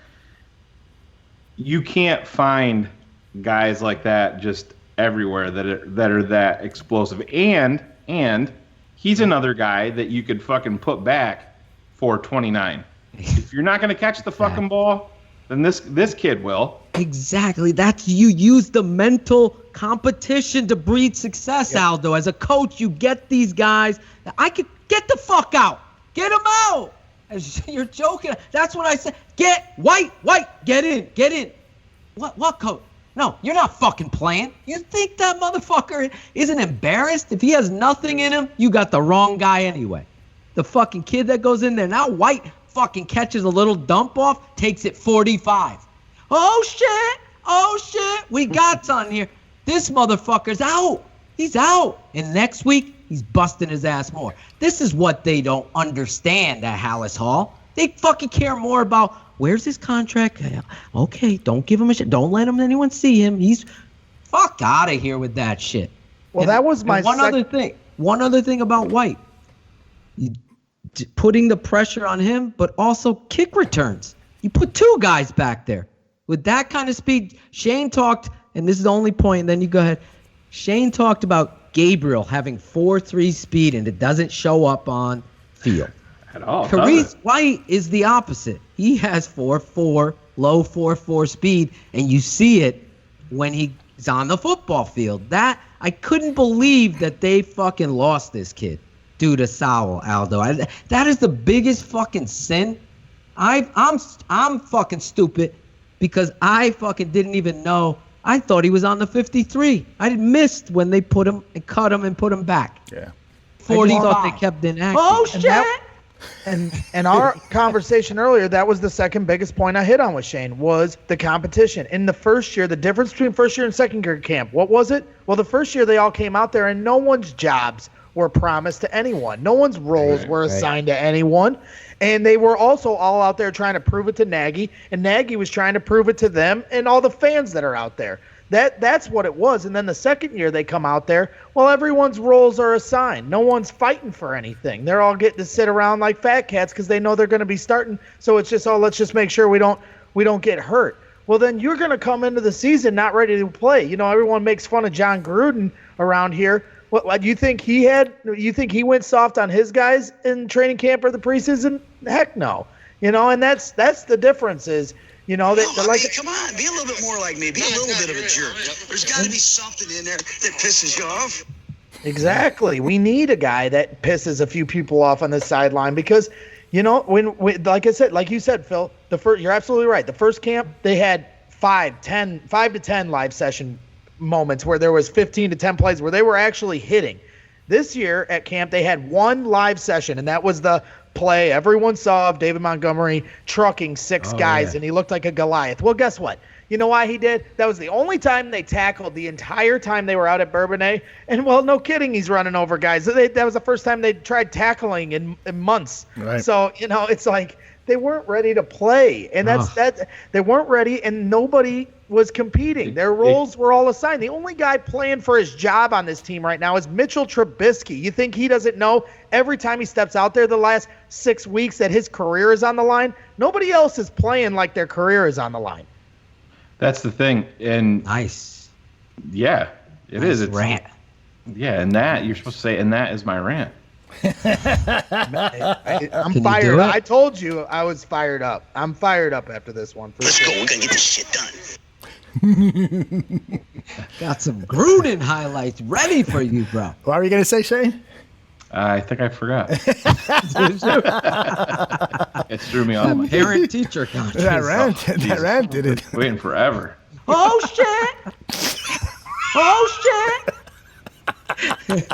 you can't find guys like that just everywhere that are that explosive. And he's another guy that you could fucking put back for 29. If you're not going to catch the fucking ball, then this kid will. Exactly. That's you use the mental competition to breed success, Aldo. As a coach, you get these guys. I could get the fuck out. Get them out. You're joking. That's what I said. Get White. Get in. What coach? No, you're not fucking playing. You think that motherfucker isn't embarrassed? If he has nothing in him, you got the wrong guy anyway. The fucking kid that goes in there now, White fucking catches a little dump off, takes it 45. Oh shit, we got something here. This motherfucker's out. He's out. And next week, he's busting his ass more. This is what they don't understand at Hallis Hall. They fucking care more about where's his contract. Okay, don't give him a shit. Don't let anyone see him. He's fuck out of here with that shit. Well, that was my one other thing about White. Putting the pressure on him, but also kick returns. You put two guys back there with that kind of speed. Shane talked, and this is the only point, and then you go ahead. Shane talked about Gabriel having 4.3 speed, and it doesn't show up on field. At all. Carice White is the opposite. He has 4.4, low 4.4 speed, and you see it when he's on the football field. That I couldn't believe that they fucking lost this kid due to Sowell, Aldo. That is the biggest fucking sin. I'm fucking stupid because I fucking didn't even know. I thought he was on the 53. I missed when they put him and cut him and put him back. Yeah. 40 thought they kept inactive. Oh shit! And our conversation earlier, that was the second biggest point I hit on with Shane, was the competition. In the first year, the difference between first year and second year camp, what was it? Well, the first year they all came out there and no one's jobs were promised to anyone. No one's roles were assigned to anyone. And they were also all out there trying to prove it to Nagy, and Nagy was trying to prove it to them and all the fans that are out there. That's what it was. And then the second year they come out there, well, everyone's roles are assigned. No one's fighting for anything. They're all getting to sit around like fat cats because they know they're going to be starting. So it's just, let's just make sure we don't get hurt. Well, then you're going to come into the season not ready to play. You know, everyone makes fun of John Gruden around here. What you think he had? You think he went soft on his guys in training camp or the preseason? Heck no. You know, and that's the difference is, you know, that I mean, come on, be a little bit more like me. Be a little bit of a jerk. There's got to be something in there that pisses you off. Exactly. We need a guy that pisses a few people off on the sideline because, you know, when like I said, like you said, Phil, you're absolutely right. The first camp they had 5 to 10 live session moments where there was 15 to 10 plays where they were actually hitting. This year at camp they had one live session, and that was the play everyone saw of David Montgomery trucking six guys, and he looked like a Goliath. Well, guess what? You know why he did? That was the only time they tackled the entire time they were out at Bourbonnais. And, well, no kidding, he's running over guys. That was the first time they tried tackling in months. Right. So, you know, it's like they weren't ready to play. And that they weren't ready, and nobody was competing. Their roles were all assigned. The only guy playing for his job on this team right now is Mitchell Trubisky. You think he doesn't know every time he steps out there the last 6 weeks that his career is on the line? Nobody else is playing like their career is on the line. That's the thing. And nice. Yeah, it is. It's rant. Yeah, and that you're supposed to say, and that is my rant. I'm fired up. I told you I was fired up. I'm fired up after this one. Let's go. We're gonna get this shit done. Got some Gruden highlights ready for you, bro. What are you gonna say, Shane? I think I forgot. It threw me off. Parent-teacher contest. That rant did it. Waiting forever. Oh shit! Oh shit!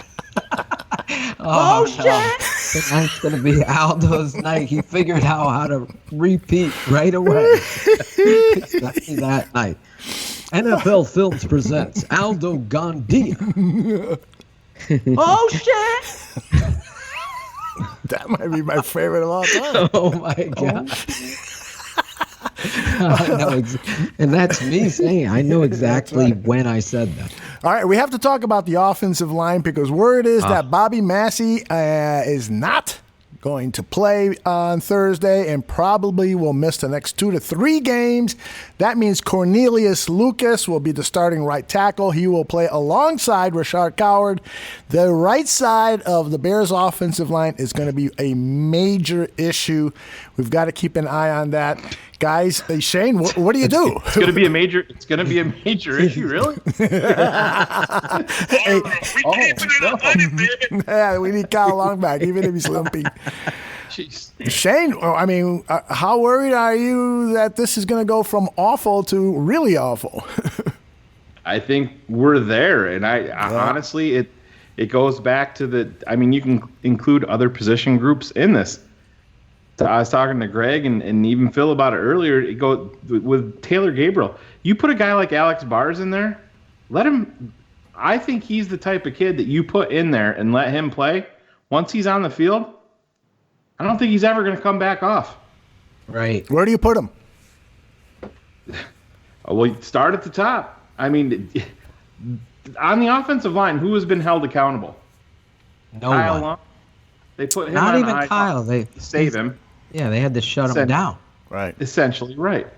Oh shit! Tonight's gonna be Aldo's night. He figured out how to repeat right away. Exactly that night. NFL Films presents Aldo Gandia. Oh shit! That might be my favorite of all time. Oh my god! I know and that's me saying I know exactly when I said that. All right, we have to talk about the offensive line because word is that Bobby Massey is not going to play on Thursday and probably will miss the next 2 to 3 games. That means Cornelius Lucas will be the starting right tackle. He will play alongside Rashard Coward. The right side of the Bears offensive line is going to be a major issue. We've got to keep an eye on that. Guys, Shane, what do you do? It's going to be a major issue, really? Yeah, we need Kyle Longback, even if he's lumpy. Shane, I mean, how worried are you that this is going to go from awful to really awful? I think we're there, and I honestly, it goes back to I mean, you can include other position groups in this. I was talking to Greg and even Phil about it earlier. It go with Taylor Gabriel. You put a guy like Alex Bars in there, let him. I think he's the type of kid that you put in there and let him play. Once he's on the field, I don't think he's ever going to come back off. Right. Where do you put him? Well, start at the top. I mean, on the offensive line, who has been held accountable? No Kyle one. Long. They put him Not on even Kyle. They save him. Yeah, they had to shut him down. Right. Essentially, right.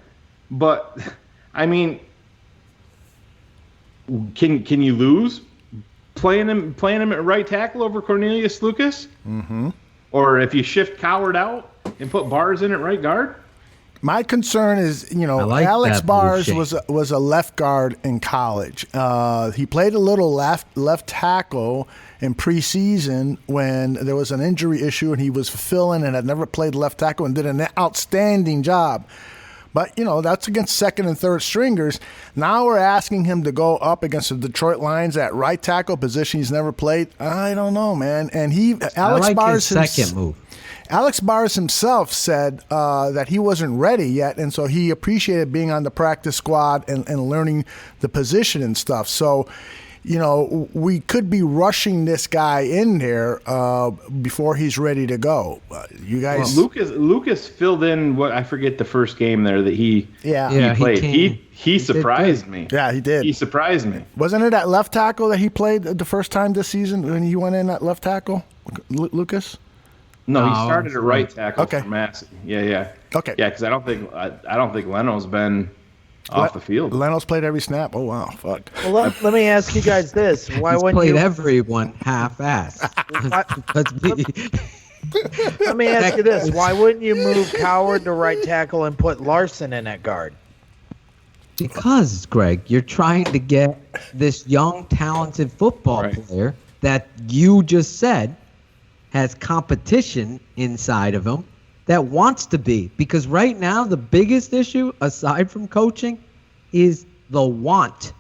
But I mean, can you lose playing him at right tackle over Cornelius Lucas? Mm-hmm. Or if you shift Coward out and put Bars in at right guard? My concern is, Alex Bars was a left guard in college. He played a little left tackle in preseason when there was an injury issue and he was filling and had never played left tackle and did an outstanding job. But, that's against second and third stringers. Now we're asking him to go up against the Detroit Lions at right tackle position he's never played. I don't know, man. And Alex Bars his second move. Alex Bars himself said that he wasn't ready yet, and so he appreciated being on the practice squad and learning the position and stuff. So, we could be rushing this guy in there before he's ready to go. You guys, well, Lucas filled in what I forget the first game there that he played. He surprised me. Yeah, he did. He surprised me. Wasn't it at left tackle that he played the first time this season when he went in at left tackle, Lucas? No, he started at right tackle for Massey. Yeah. Okay. Yeah, because I don't think Leno's been off the field. Leno's played every snap. Oh wow, fuck. Well, let me ask you guys this: Why He's wouldn't played you? everyone half-assed. Let me ask you this: Why wouldn't you move Coward to right tackle and put Larson in at guard? Because, Greg, you're trying to get this young, talented football player that you just said has competition inside of him that wants to be. Because right now, the biggest issue, aside from coaching, is the want.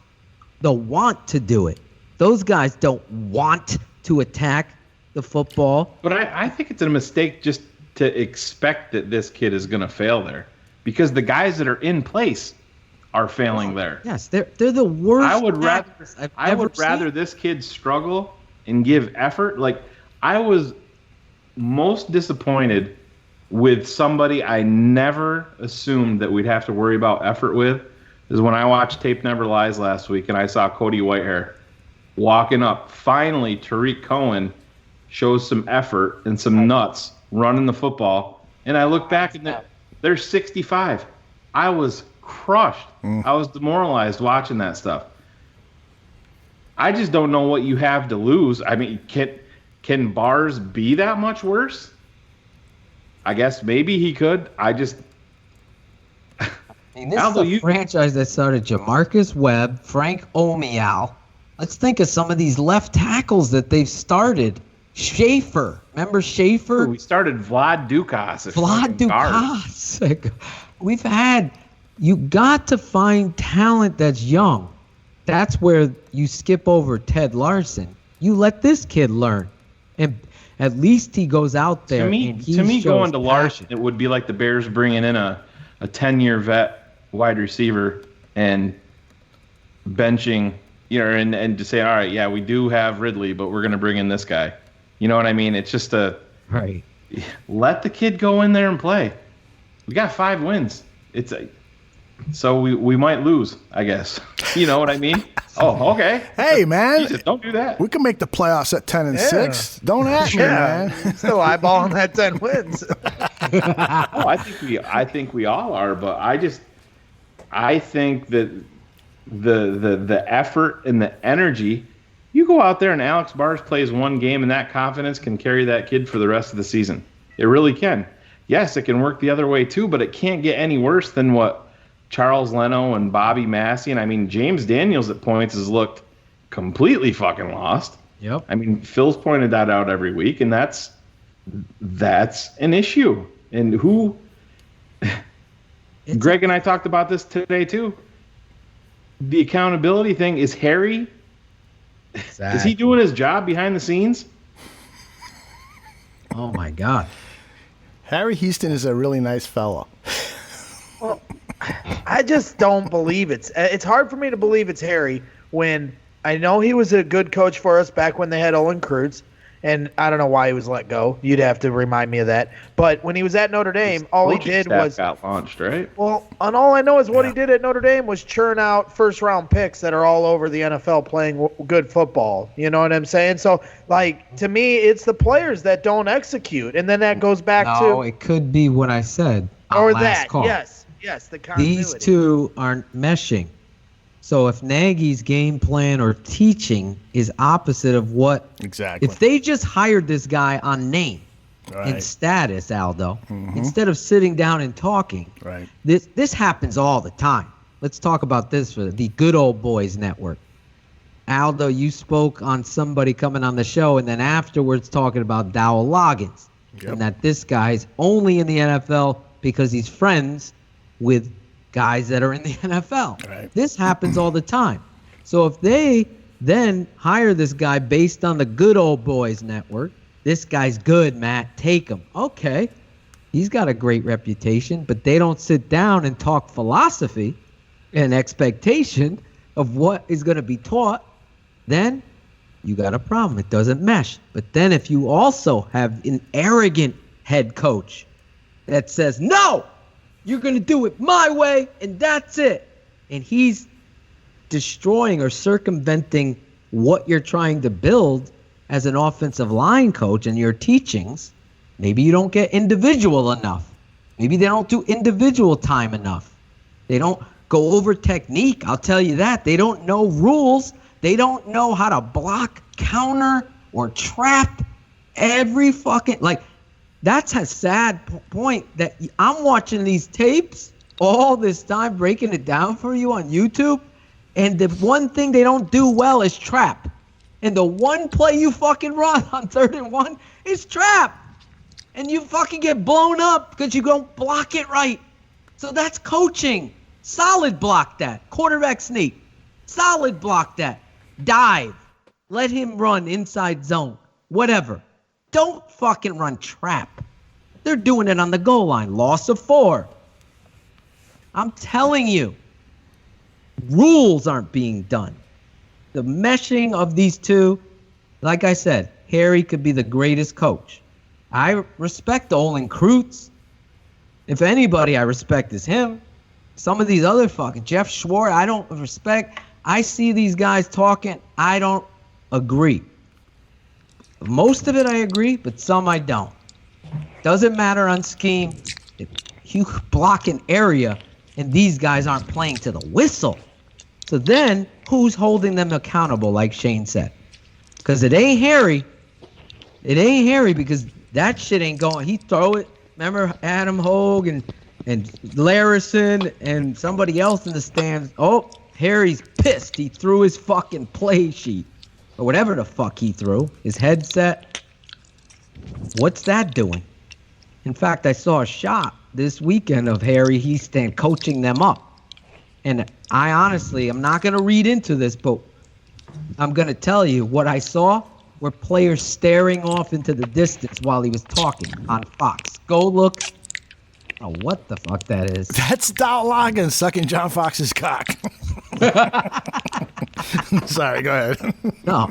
The want to do it. Those guys don't want to attack the football. But I think it's a mistake just to expect that this kid is going to fail there. Because the guys that are in place are failing there. Yes, they're the worst. I would rather this kid struggle and give effort. Like, I was most disappointed with somebody I never assumed that we'd have to worry about effort with is when I watched Tape Never Lies last week and I saw Cody Whitehair walking up. Finally, Tariq Cohen shows some effort and some nuts running the football. And I look back and they're 65. I was crushed. I was demoralized watching that stuff. I just don't know what you have to lose. I mean, can Bars be that much worse? I guess maybe he could. This is a franchise that started Jamarcus Webb, Frank Omial. Let's think of some of these left tackles that they've started. Schaefer. Remember Schaefer? We started Vlad Dukas. We've had... You got to find talent that's young. That's where you skip over Ted Larson. You let this kid learn. And at least he goes out there. To me, going to Larson, it would be like the Bears bringing in a 10-year vet wide receiver and benching, and to say, all right, yeah, we do have Ridley, but we're going to bring in this guy. You know what I mean? It's just right. Let the kid go in there and play. We got 5 wins. So we might lose, I guess. You know what I mean? Oh, okay. Hey, man. Jesus, don't do that. We can make the playoffs at 10-6. Don't at me, man. Still eyeballing that 10 wins. Oh, I think we all are, but I think that the effort and the energy, you go out there and Alex Bars plays one game and that confidence can carry that kid for the rest of the season. It really can. Yes, it can work the other way too, but it can't get any worse than what Charles Leno and Bobby Massey, and I mean James Daniels at points has looked completely fucking lost. Yep. I mean Phil's pointed that out every week, and that's an issue. And who? Greg and I talked about this today too. The accountability thing is Harry. Exactly. Is he doing his job behind the scenes? Oh my God. Harry Houston is a really nice fellow. Well, I just don't believe it's hard for me to believe it's Harry when I know he was a good coach for us back when they had Olin Kreutz, and I don't know why he was let go. You'd have to remind me of that. But when he was at Notre Dame, all he did was got launched, right? Well, and all I know is what he did at Notre Dame was churn out first-round picks that are all over the NFL playing good football. You know what I'm saying? So, like, to me, it's the players that don't execute, and then that goes back to... No, it could be what I said on or last that, call. yes, the continuity. These two aren't meshing. So if Nagy's game plan or teaching is opposite of what... Exactly. If they just hired this guy on name and status, Aldo, instead of sitting down and talking, this happens all the time. Let's talk about this for the Good Old Boys Network. Aldo, you spoke on somebody coming on the show and then afterwards talking about Dowell Loggins and that this guy's only in the NFL because he's friends with guys that are in the NFL. Right. This happens all the time. So if they then hire this guy based on the Good Old Boys Network, this guy's good, Matt, take him. Okay, he's got a great reputation, but they don't sit down and talk philosophy and expectation of what is going to be taught, then you got a problem. It doesn't mesh. But then if you also have an arrogant head coach that says, no, you're going to do it my way, and that's it. And he's destroying or circumventing what you're trying to build as an offensive line coach and your teachings. Maybe you don't get individual enough. Maybe they don't do individual time enough. They don't go over technique. I'll tell you that. They don't know rules. They don't know how to block, counter, or trap every fucking... Like, that's a sad point that I'm watching these tapes all this time, breaking it down for you on YouTube, and the one thing they don't do well is trap. And the one play you fucking run on 3rd and 1 is trap. And you fucking get blown up because you don't block it right. So that's coaching. Solid block that. Quarterback sneak. Solid block that. Dive. Let him run inside zone. Whatever. Don't fucking run trap. They're doing it on the goal line. Loss of 4. I'm telling you, rules aren't being done. The meshing of these two, like I said, Harry could be the greatest coach. I respect Olin Kreutz. If anybody I respect is him. Some of these other fucking Jeff Schwartz, I don't respect. I see these guys talking. I don't agree. Most of it I agree, but some I don't. Doesn't matter on scheme. If you block an area and these guys aren't playing to the whistle. So then who's holding them accountable, like Shane said? Because it ain't Harry. It ain't Harry because that shit ain't going. He throw it. Remember Adam Hogue and Larison and somebody else in the stands. Oh, Harry's pissed. He threw his fucking play sheet. Or whatever the fuck he threw. His headset. What's that doing? In fact, I saw a shot this weekend of Harry Houston coaching them up. And I honestly, I'm not going to read into this, but I'm going to tell you what I saw were players staring off into the distance while he was talking on Fox. Go look. Oh, what the fuck that is. That's Dowell Loggins sucking John Fox's cock. Sorry, go ahead. No,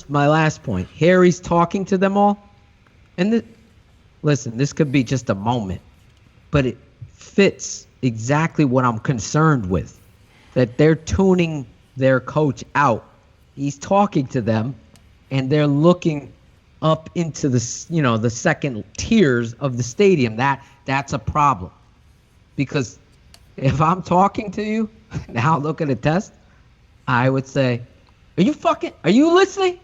my last point. Harry's talking to them all. And listen, this could be just a moment, but it fits exactly what I'm concerned with. That they're tuning their coach out. He's talking to them, and they're looking up into the second tiers of the stadium. That's a problem. Because if I'm talking to you, now look at a test, I would say, are you listening?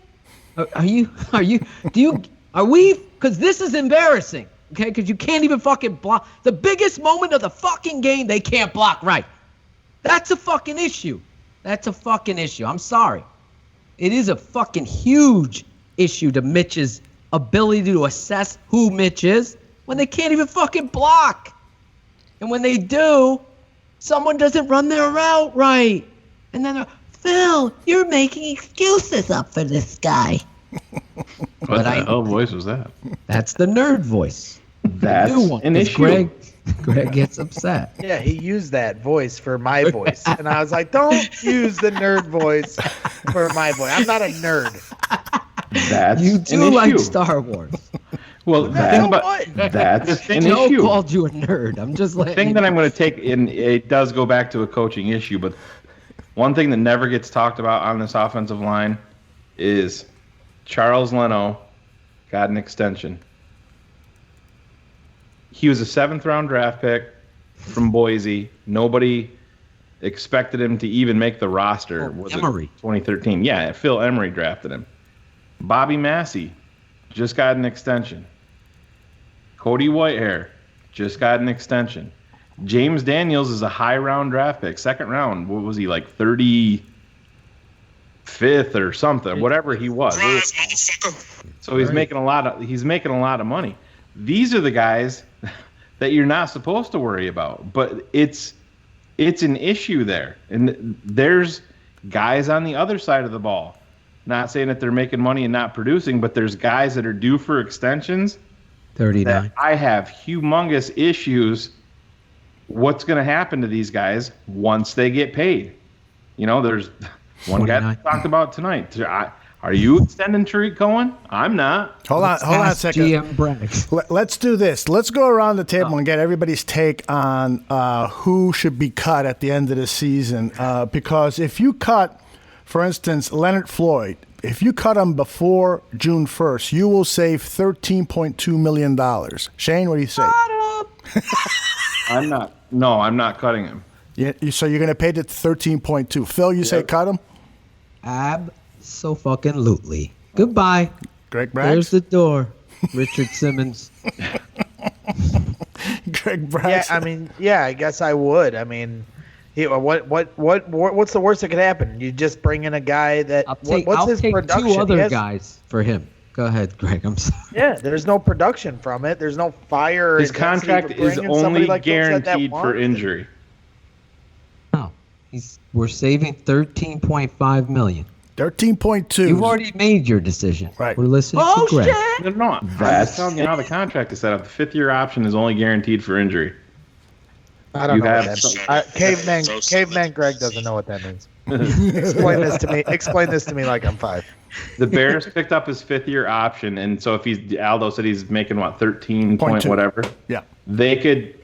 Are we, because this is embarrassing, okay? Because you can't even fucking block. The biggest moment of the fucking game, they can't block right. That's a fucking issue. I'm sorry. It is a fucking huge issue to Mitch's ability to assess who Mitch is when they can't even fucking block. And when they do, someone doesn't run their route right. And then, Phil, you're making excuses up for this guy. What the hell voice was that? That's the nerd voice. That's an issue. Greg gets upset. Yeah, he used that voice for my voice. And I was like, don't use the nerd voice for my voice. I'm not a nerd. That's you do an like issue. Star Wars. Well, that's an Joe issue. called you a nerd. I'm just letting The thing that I'm going to take in, it does go back to a coaching issue, but one thing that never gets talked about on this offensive line is Charles Leno got an extension. He was a 7th-round draft pick from Boise. Nobody expected him to even make the roster. Was Emery. 2013. Yeah, Phil Emery drafted him. Bobby Massey just got an extension. Cody Whitehair just got an extension. James Daniels is a high-round draft pick, 2nd round. What was he, like 35th or something? Whatever he was. So he's making a lot of money. These are the guys that you're not supposed to worry about, but it's an issue there. And there's guys on the other side of the ball. Not saying that they're making money and not producing, but there's guys that are due for extensions. 39. I have humongous issues. What's going to happen to these guys once they get paid? There's one guy that talked about tonight. Are you extending Tariq Cohen? I'm not. Hold on a second. GM Bragg. Let's do this. Let's go around the table and get everybody's take on who should be cut at the end of the season. Because if you cut, for instance, Leonard Floyd, if you cut him before June 1st, you will save $13.2 million. Shane, what do you say? I'm not. No, I'm not cutting him. So you're going to pay the 13.2. Phil, you say cut him? Absolutely. Goodbye. Greg Bragg. There's the door. Richard Simmons. Greg Bragg. Yeah, I guess I would. What's the worst that could happen? You just bring in a guy that I'll what's take his production? 2 other guys for him. Go ahead, Greg. I'm sorry. Yeah, there's no production from it. There's no fire. His contract is only guaranteed for injury. No, we're saving $13.5 million. 13.2. You've already made your decision. Right. We're listening to Greg. No. I'm just telling you how the contract is set up. The 5th-year option is only guaranteed for injury. I don't know what that means. Caveman Greg doesn't know what that means. Explain this to me like I'm 5. The Bears picked up his 5th-year option, and so if Aldo said he's making 13 point whatever. Yeah. They could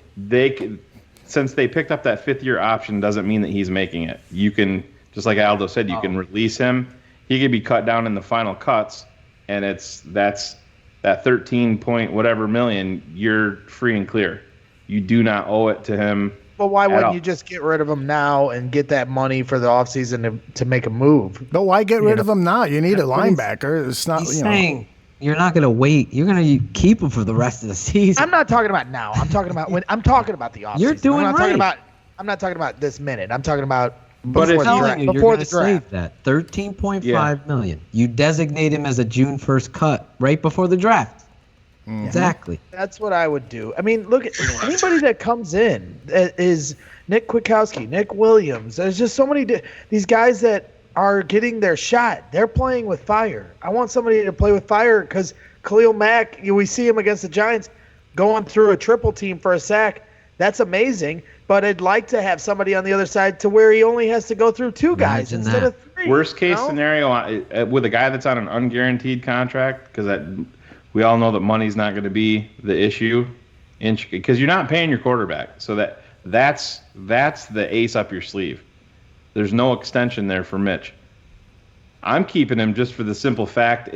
since they picked up that 5th-year option doesn't mean that he's making it. You can, just like Aldo said, you can release him. He could be cut down in the final cuts, and that's that 13 point whatever million. You're free and clear. You do not owe it to him. But why wouldn't you just get rid of him now and get that money for the offseason to make a move? But why get rid of him now? You need a linebacker. It's not. He's saying you're not going to wait. You're going to keep him for the rest of the season. I'm not talking about now. I'm talking about I'm talking about the offseason. You're doing right. I'm not talking about this minute. I'm talking about before the draft. Before the draft. Save that $13.5 million. You designate him as a June 1st cut right before the draft. Mm-hmm. Exactly. That's what I would do. Look at anybody that comes in is Nick Kwiatkowski, Nick Williams. There's just so many these guys that are getting their shot. They're playing with fire. I want somebody to play with fire because Khalil Mack, we see him against the Giants going through a triple team for a sack. That's amazing. But I'd like to have somebody on the other side to where he only has to go through 2 guys instead of 3. Worst case scenario with a guy that's on an unguaranteed contract, because we all know that money's not going to be the issue, because you're not paying your quarterback. So That's the ace up your sleeve. There's no extension there for Mitch. I'm keeping him just for the simple fact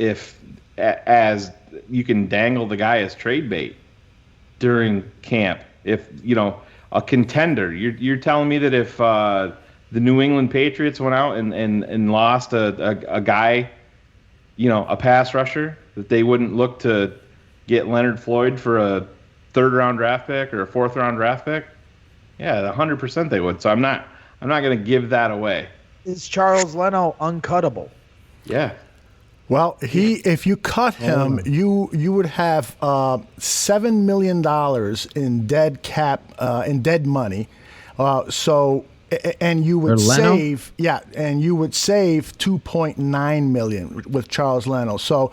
as you can dangle the guy as trade bait during camp. If, a contender, you're telling me that if the New England Patriots went out and lost a guy, a pass rusher, that they wouldn't look to get Leonard Floyd for a 3rd-round draft pick or a 4th-round draft pick? Yeah, 100% they would. So I'm not going to give that away. Is Charles Leno uncuttable? Yeah. Well, if you cut him, you would have $7 million in dead money. And you would save $2.9 million with Charles Leno. So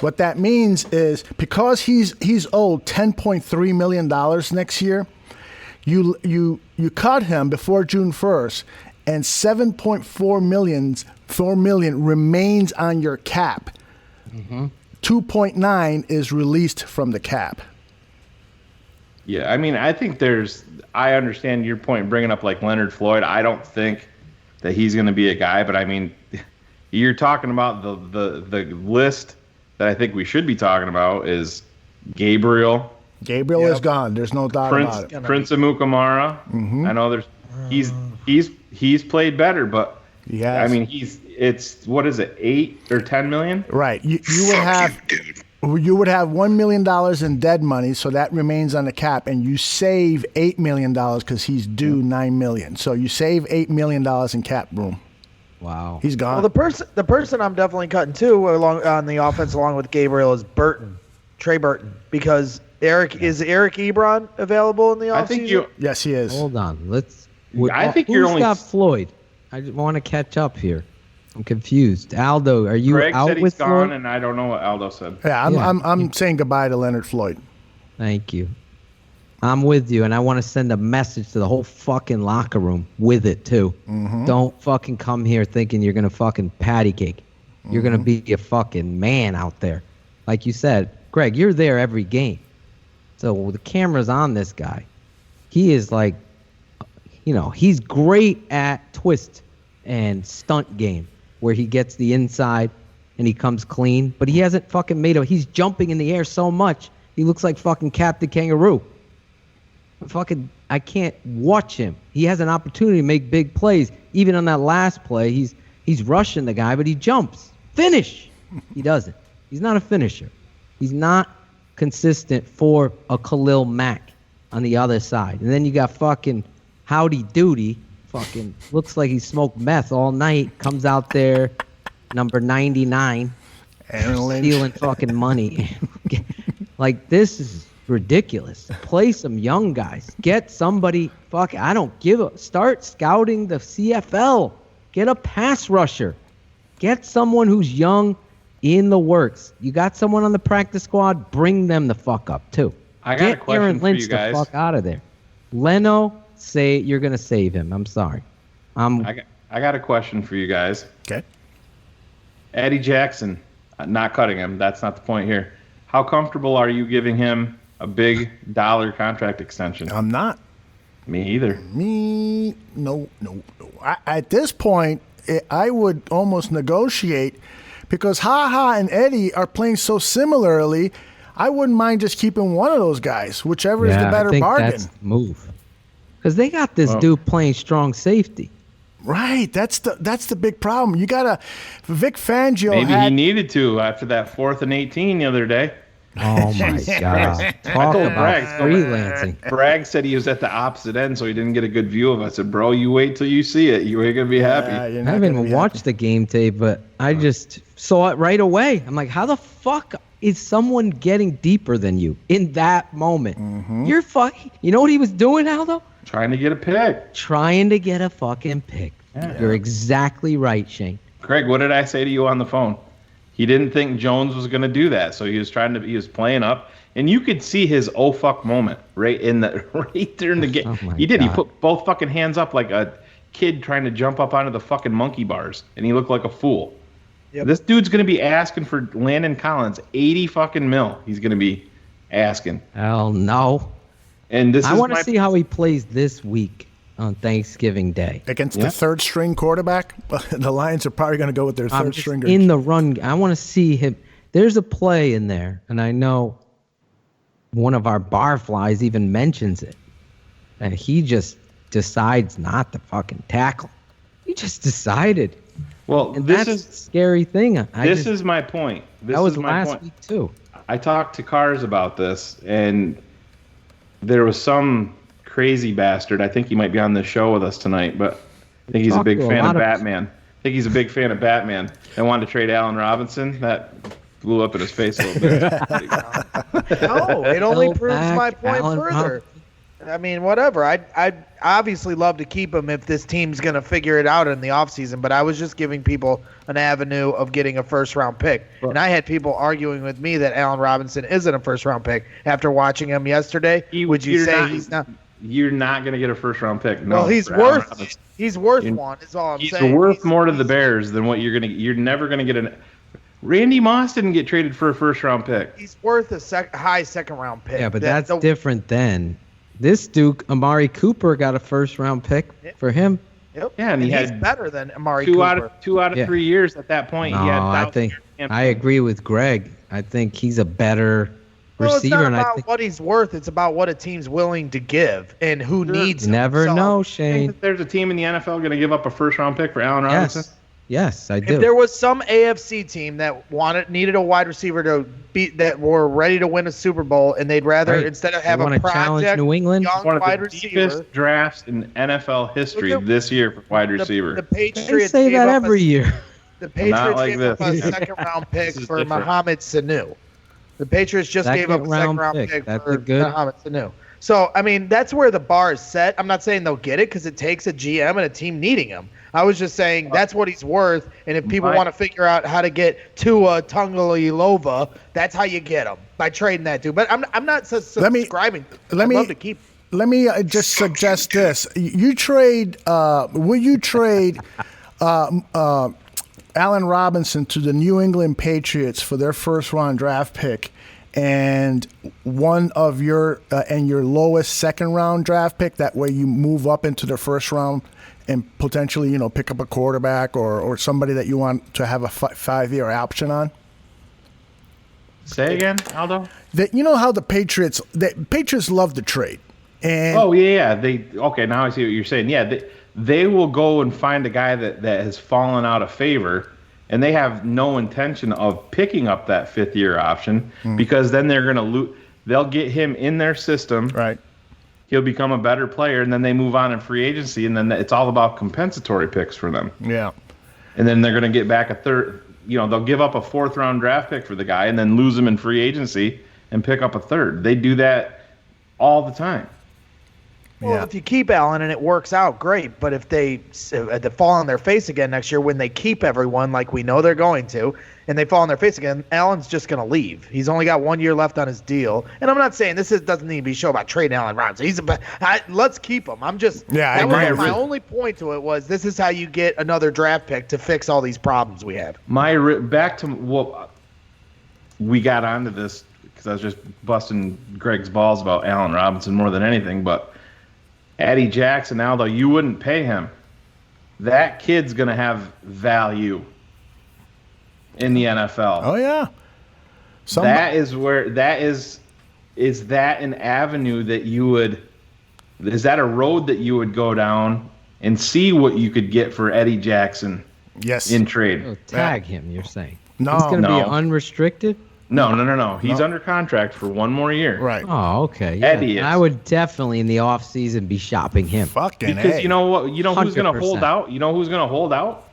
what that means is because he's owed $10.3 million next year, you cut him before June 1st, and $7.4 million remains on your cap. 2.9 is released from the cap. Yeah, I mean, I think I understand your point bringing up like Leonard Floyd. I don't think that he's going to be a guy, but I mean, you're talking about the list that I think we should be talking about is Gabriel. Gabriel is gone. There's no doubt about it. Prince Amukamara. I know he's played better, but I mean, it's what is it, 8 or 10 million? Right. You would have $1 million in dead money, so that remains on the cap, and you save $8 million because he's due $9 million. So you save $8 million in cap room. Wow. He's gone. Well, the person I'm definitely cutting too on the offense along with Gabriel is Trey Burton, because Eric Ebron available in the offseason? Yes, he is. Hold on. Who's got Floyd? I just want to catch up here. I'm confused. Aldo, are you Greg out said with he's gone, Floyd? and I don't know what Aldo said. Yeah, I'm saying goodbye to Leonard Floyd. Thank you. I'm with you, and I want to send a message to the whole fucking locker room with it, too. Don't fucking come here thinking you're going to fucking patty cake. You're going to be a fucking man out there. Like you said, Greg, you're there every game. So the camera's on this guy. He is like, he's great at twist and stunt game where he gets the inside and he comes clean, but he hasn't fucking he's jumping in the air so much, he looks like fucking Captain Kangaroo. I can't watch him. He has an opportunity to make big plays. Even on that last play, he's rushing the guy, but he jumps. Finish! He doesn't. He's not a finisher. He's not consistent for a Khalil Mack on the other side. And then you got fucking Howdy Doody, fucking looks like he smoked meth all night, comes out there, number 99, stealing fucking money. Like, this is ridiculous. Play some young guys. Get somebody, I don't give a, start scouting the CFL. Get a pass rusher. Get someone who's young in the works. You got someone on the practice squad, bring them the fuck up, too. I got a question Aaron for Lynch you guys. The fuck out of there. Leno, say you're going to save him. I'm sorry. I got a question for you guys. Okay. Eddie Jackson, not cutting him. That's not the point here. How comfortable are you giving him a big dollar contract extension? I'm not. Me either. No. At this point, I would almost negotiate because Ha and Eddie are playing so similarly. I wouldn't mind just keeping one of those guys, whichever is the better I think bargain. That's the move. Because they got this dude playing strong safety. Right, that's the big problem. You gotta Vic Fangio. Maybe he needed to after that 4th and 18 the other day. Oh my God! I told Bragg freelancing. Bragg said he was at the opposite end, so he didn't get a good view of it. I said, "Bro, you wait till you see it. You ain't gonna be happy." I haven't even watched the game tape, but I just saw it right away. I'm like, how the fuck is someone getting deeper than you in that moment? You're fucking. You know what he was doing, Aldo? Trying to get a pick. Trying to get a fucking pick. Yeah. You're exactly right, Shane. Craig, what did I say to you on the phone? He didn't think Jones was going to do that, so he was playing up, and you could see his oh fuck moment right during the game. Oh He did. God. He put both fucking hands up like a kid trying to jump up onto the fucking monkey bars, and he looked like a fool. Yep. This dude's going to be asking for Landon Collins $80 fucking mil. He's going to be asking. Hell no. And I want to see how he plays this week on Thanksgiving Day against the third string quarterback. The Lions are probably going to go with their third stringer in the run. I want to see him. There's a play in there, and I know one of our barflies even mentions it, and he just decides not to fucking tackle. He just decided. Well, and this that's is a scary thing. This is my point. This that was is my last point. week too. I talked to Cars about this, and there was some crazy bastard. I think he might be on the show with us tonight, but I think he's a big fan of Batman. I think he's a big fan of Batman and wanted to trade Allen Robinson. That blew up in his face a little bit. No, it only proves my point further. I mean, whatever. I'd obviously love to keep him if this team's going to figure it out in the offseason, but I was just giving people an avenue of getting a first-round pick. And I had people arguing with me that Allen Robinson isn't a first-round pick after watching him yesterday. Would you say he's not? You're not going to get a first-round pick. No, well, he's worth one. Is all I'm saying. He's worth more to the Bears than what you're going to. You're never going to get an. Randy Moss didn't get traded for a first-round pick. He's worth a high second-round pick. Yeah, but that's different than this Duke. Amari Cooper got a first-round pick for him. Yep. Yeah, and he's better than Amari two Cooper. Out of 3 years at that point. No, he had I think I agree with Greg. I think he's a better receiver. It's not and about I think what he's worth. It's about what a team's willing to give and who needs him. Never know, Think Shane. that there's a team in the NFL going to give up a first-round pick for Allen Robinson? Yes, I do. If there was some AFC team that needed a wide receiver to beat that were ready to win a Super Bowl, and they'd rather instead of have a project New England, young one of wide the receiver. deepest drafts in NFL history this year for wide receiver. The Patriots they say gave that up every year. The Patriots like gave up a this. second-round pick This is for different. Mohamed Sanu. The Patriots just gave up a Second-round second-round pick. pick That's for a good- Mohamed Sanu. So, I mean, that's where the bar is set. I'm not saying they'll get it because it takes a GM and a team needing him. I was just saying that's what he's worth, and if people want to figure out how to get Tua Tagovailoa, that's how you get him, by trading that dude. But I'm not subscribing. I'd love to keep. Let me just suggest this: you trade. Will you trade Allen Robinson to the New England Patriots for their first-round draft pick, and one of your lowest second-round draft pick? That way, you move up into the first round and potentially, pick up a quarterback or somebody that you want to have a 5-year option on. Say again, Aldo? That how the Patriots love to trade. And Oh yeah. Now I see what you're saying. Yeah, they will go and find a guy that has fallen out of favor, and they have no intention of picking up that 5th-year option because then they're going to lose. They'll get him in their system. Right. He'll become a better player, and then they move on in free agency, and then it's all about compensatory picks for them. Yeah. And then they're going to get back a third. They'll give up a 4th-round draft pick for the guy and then lose him in free agency and pick up a third. They do that all the time. Well, if you keep Allen and it works out, great. But if they fall on their face again next year when they keep everyone like we know they're going to, and they fall on their face again, Allen's just going to leave. He's only got 1 year left on his deal. And I'm not saying doesn't need to be a show about trading Allen Robinson. Let's keep him. I'm just my only point to it was this is how you get another draft pick to fix all these problems we have. Back to what we got onto this because I was just busting Greg's balls about Allen Robinson more than anything, but Eddie Jackson, Aldo, you wouldn't pay him. That kid's going to have value in the NFL. Oh, yeah. That is where is that an avenue that you would, is that a road that you would go down and see what you could get for Eddie Jackson in trade? Tag him, you're saying? No. He's going to be unrestricted? No. He's under contract for 1 more year. Right. Oh, okay. Yeah. Eddie is. I would definitely in the offseason be shopping him. Fucking Because you know what? You know who's going to 100%. hold out? You know who's going to hold out?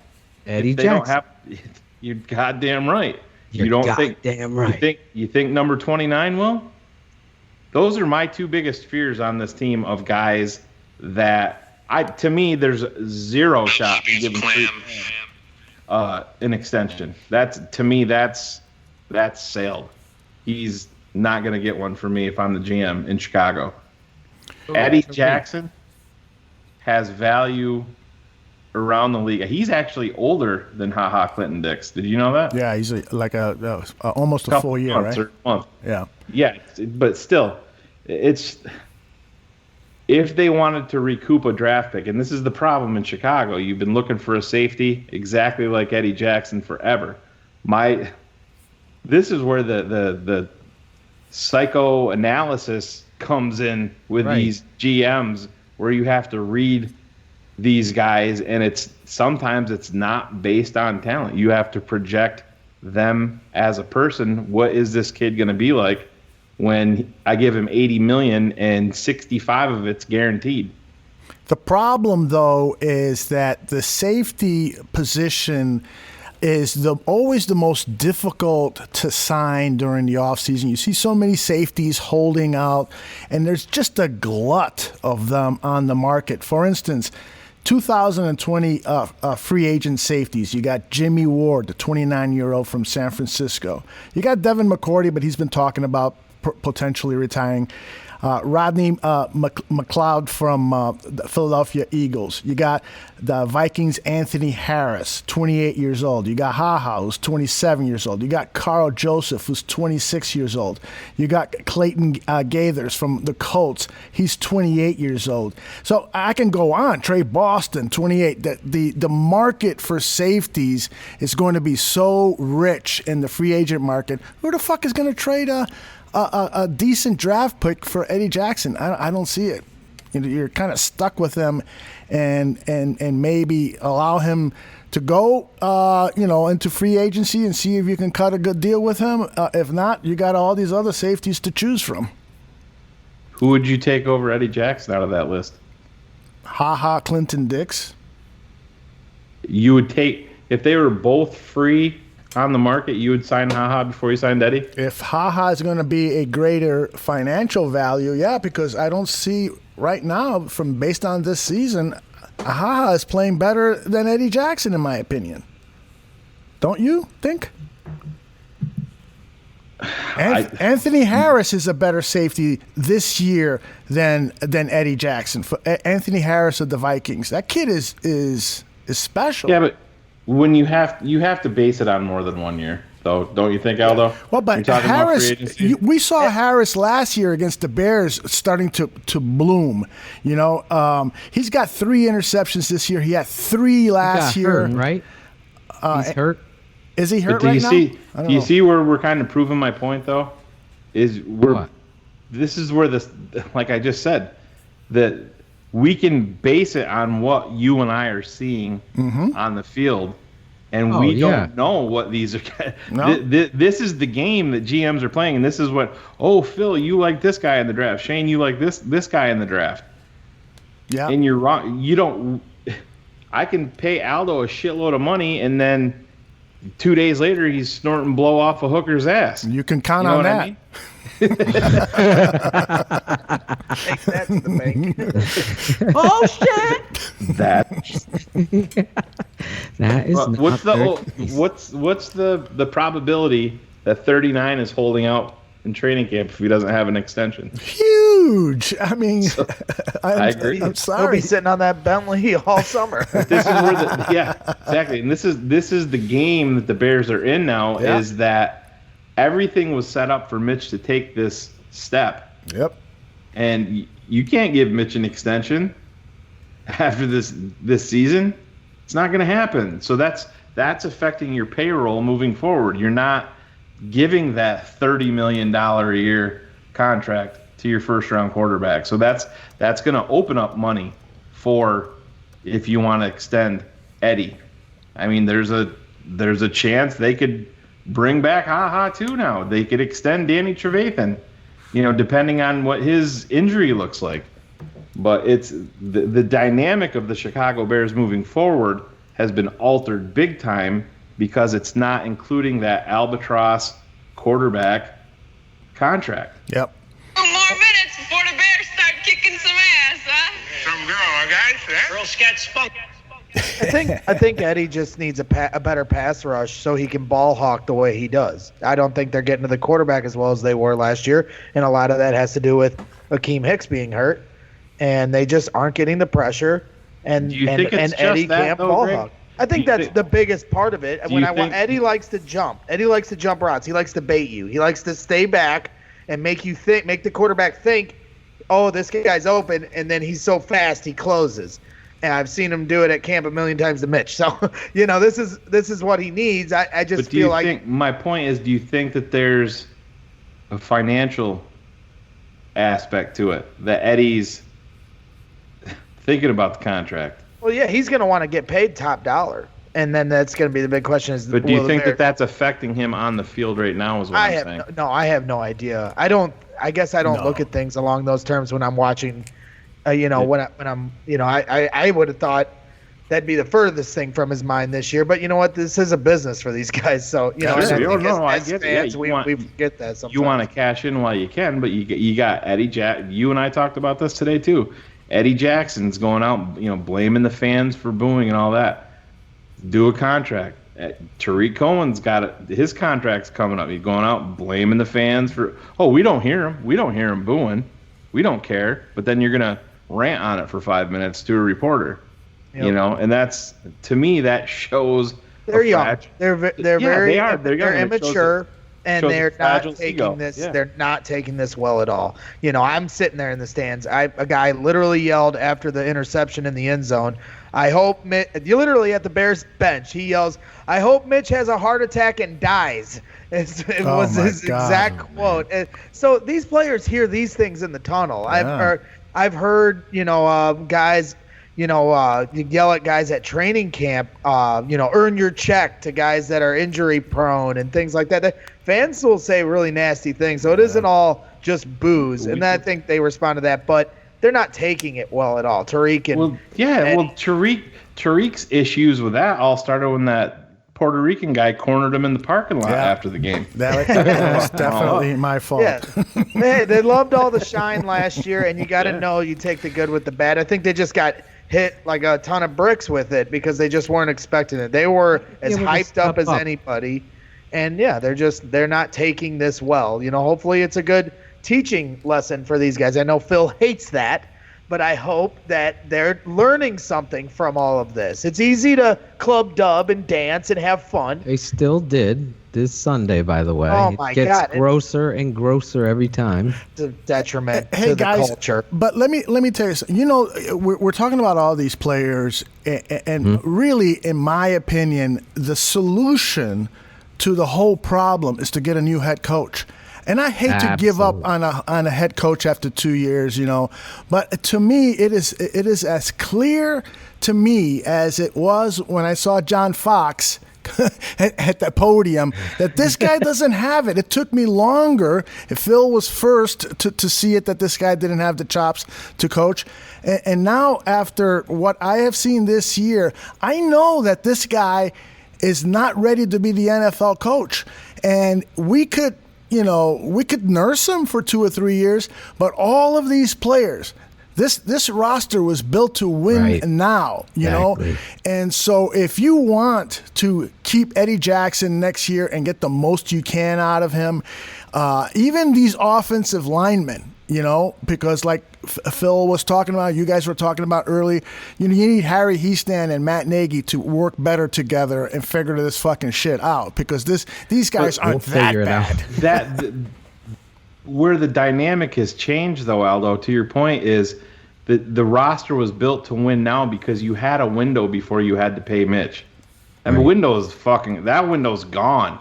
Eddie If they Jackson. don't have, you're goddamn right. You're you don't goddamn right. You think number 29 will? Those are my 2 biggest fears on this team of guys that to me there's 0 shot to give him an extension. That's sailed. He's not going to get one for me if I'm the GM in Chicago. Eddie Jackson has value around the league. He's actually older than Clinton Dix. Did you know that? Yeah, he's almost a full year, right? Or month. Yeah. Yeah, but still, it's if they wanted to recoup a draft pick, and this is the problem in Chicago, you've been looking for a safety exactly like Eddie Jackson forever. This is where the psychoanalysis comes in with these GMs, where you have to read these guys, and sometimes it's not based on talent. You have to project them as a person. What is this kid going to be like when I give him $80 million and 65 of it's guaranteed? The problem, though, is that the safety position is always the most difficult to sign during the offseason. You see so many safeties holding out, and there's just a glut of them on the market. For instance, 2020 free agent safeties. You got Jimmy Ward, the 29-year-old from San Francisco. You got Devin McCourty, but he's been talking about potentially retiring. Rodney McLeod from the Philadelphia Eagles. You got the Vikings' Anthony Harris, 28 years old. You got HaHa, who's 27 years old. You got Carl Joseph, who's 26 years old. You got Clayton Gaithers from the Colts. He's 28 years old. So I can go on. Trey Boston, 28. The market for safeties is going to be so rich in the free agent market. Who the fuck is going to trade a decent draft pick for Eddie Jackson? I don't see it. You're kind of stuck with him, and maybe allow him to go, into free agency and see if you can cut a good deal with him. If not, you got all these other safeties to choose from. Who would you take over Eddie Jackson out of that list? HaHa, Clinton Dix. You would take, if they were both free on the market, you would sign HaHa before you signed Eddie? If HaHa is going to be a greater financial value, yeah, because I don't see right now, based on this season, HaHa is playing better than Eddie Jackson, in my opinion. Don't you think? Anthony Harris is a better safety this year than Eddie Jackson. Anthony Harris of the Vikings. That kid is special. Yeah, but when you have to base it on more than 1 year, though, don't you think, Aldo? Well, but Harris, we saw Harris last year against the Bears starting to bloom. He's got 3 interceptions this year. He had 3 last year. Hurt, right? He's hurt. Is he hurt right now? Do you see where we're kind of proving my point, though? This is where this, like I just said, that we can base it on what you and I are seeing on the field, and we don't know what these are. No. This is the game that GMs are playing, and this is what, Phil, you like this guy in the draft. Shane, you like this guy in the draft. Yeah. And you're wrong. You don't. I can pay Aldo a shitload of money, and then 2 days later he's snorting blow off a hooker's ass. You can count on that. I mean? Take that to the bank. Oh shit! That is what's the probability that 39 is holding out in training camp if he doesn't have an extension? Huge. I mean, I agree. I'm sorry. He'll be sitting on that Bentley all summer. This is where exactly. And this is the game that the Bears are in now. Yeah. Is that everything was set up for Mitch to take this step. Yep. And you can't give Mitch an extension after this season. It's not going to happen. So that's affecting your payroll moving forward. You're not giving that $30 million a year contract to your first-round quarterback. So that's going to open up money for if you want to extend Eddie. I mean, there's a chance they could bring back HaHa too now. They could extend Danny Trevathan, depending on what his injury looks like. But it's the dynamic of the Chicago Bears moving forward has been altered big time because it's not including that albatross quarterback contract. Yep. 2 more minutes before the Bears start kicking some ass, huh? Some girl, guys. Girl Scat Spunk. I think Eddie just needs a better pass rush so he can ball hawk the way he does. I don't think they're getting to the quarterback as well as they were last year, and a lot of that has to do with Akeem Hicks being hurt, and they just aren't getting the pressure. And Eddie can't ball hawk. I think that's the biggest part of it. Eddie likes to jump. Eddie likes to jump routes. He likes to bait you. He likes to stay back and make the quarterback think oh, this guy's open, and then he's so fast he closes. And I've seen him do it at camp a million times to Mitch. So, this is what he needs. I just feel like my point is, do you think that there's a financial aspect to it, that Eddie's thinking about the contract? Well, yeah, he's going to want to get paid top dollar. And then that's going to be the big question is, but do you think that that's affecting him on the field right now is what I'm saying? I have no idea. I guess I don't look at things along those terms when I'm watching, when I'm, I would have thought that'd be the furthest thing from his mind this year. But you know what? This is a business for these guys. So, I get fans, it. we forget that sometimes. You want to cash in while you can, but you got Eddie you and I talked about this today too. Eddie Jackson's going out, blaming the fans for booing and all that. Do a contract. Tariq Cohen's got his contract's coming up. He's going out blaming the fans for, we don't hear him. We don't hear him booing. We don't care. But then you're gonna rant on it for 5 minutes to a reporter. Yep. And that's, to me, that shows they're young. They're immature. And they're not taking this. Yeah. They're not taking this well at all. I'm sitting there in the stands. A guy literally yelled after the interception in the end zone. I hope literally at the Bears bench, he yells, "I hope Mitch has a heart attack and dies." It was his exact quote. And so these players hear these things in the tunnel. Yeah. I've heard guys. You yell at guys at training camp, earn your check to guys that are injury prone and things like that. Fans will say really nasty things. So it isn't all just booze. And I think they respond to that, but they're not taking it well at all. Tariq and Tariq's issues with that all started when that Puerto Rican guy cornered him in the parking lot after the game. That was definitely my fault. Yeah. They loved all the shine last year, and you got to know you take the good with the bad. I think they just got hit like a ton of bricks with it because they just weren't expecting it. They were as hyped up as anybody, and they're not taking this well. Hopefully it's a good teaching lesson for these guys. I know Phil hates that, but I hope that they're learning something from all of this. It's easy to club dub and dance and have fun. They still did this Sunday, by the way. Oh my God! It gets grosser and grosser every time. It's a detriment to the culture. But let me tell you something. We're talking about all these players, and really, in my opinion, the solution to the whole problem is to get a new head coach. And I hate to give up on a head coach after 2 years, but to me it is as clear to me as it was when I saw John Fox at the podium that this guy doesn't have it. It took me longer. Phil was first to see it, that this guy didn't have the chops to coach. And now after what I have seen this year, I know that this guy is not ready to be the NFL coach. And we could nurse him for 2 or 3 years, but all of these players, this roster was built to win now, you know? And so if you want to keep Eddie Jackson next year and get the most you can out of him, even these offensive linemen, because like Phil was talking about, you guys were talking about early, you need Harry Heastan and Matt Nagy to work better together and figure this fucking shit out, because these guys aren't that bad. Where the dynamic has changed, though, Aldo, to your point, is that the roster was built to win now because you had a window before you had to pay Mitch. And the window's that window's gone.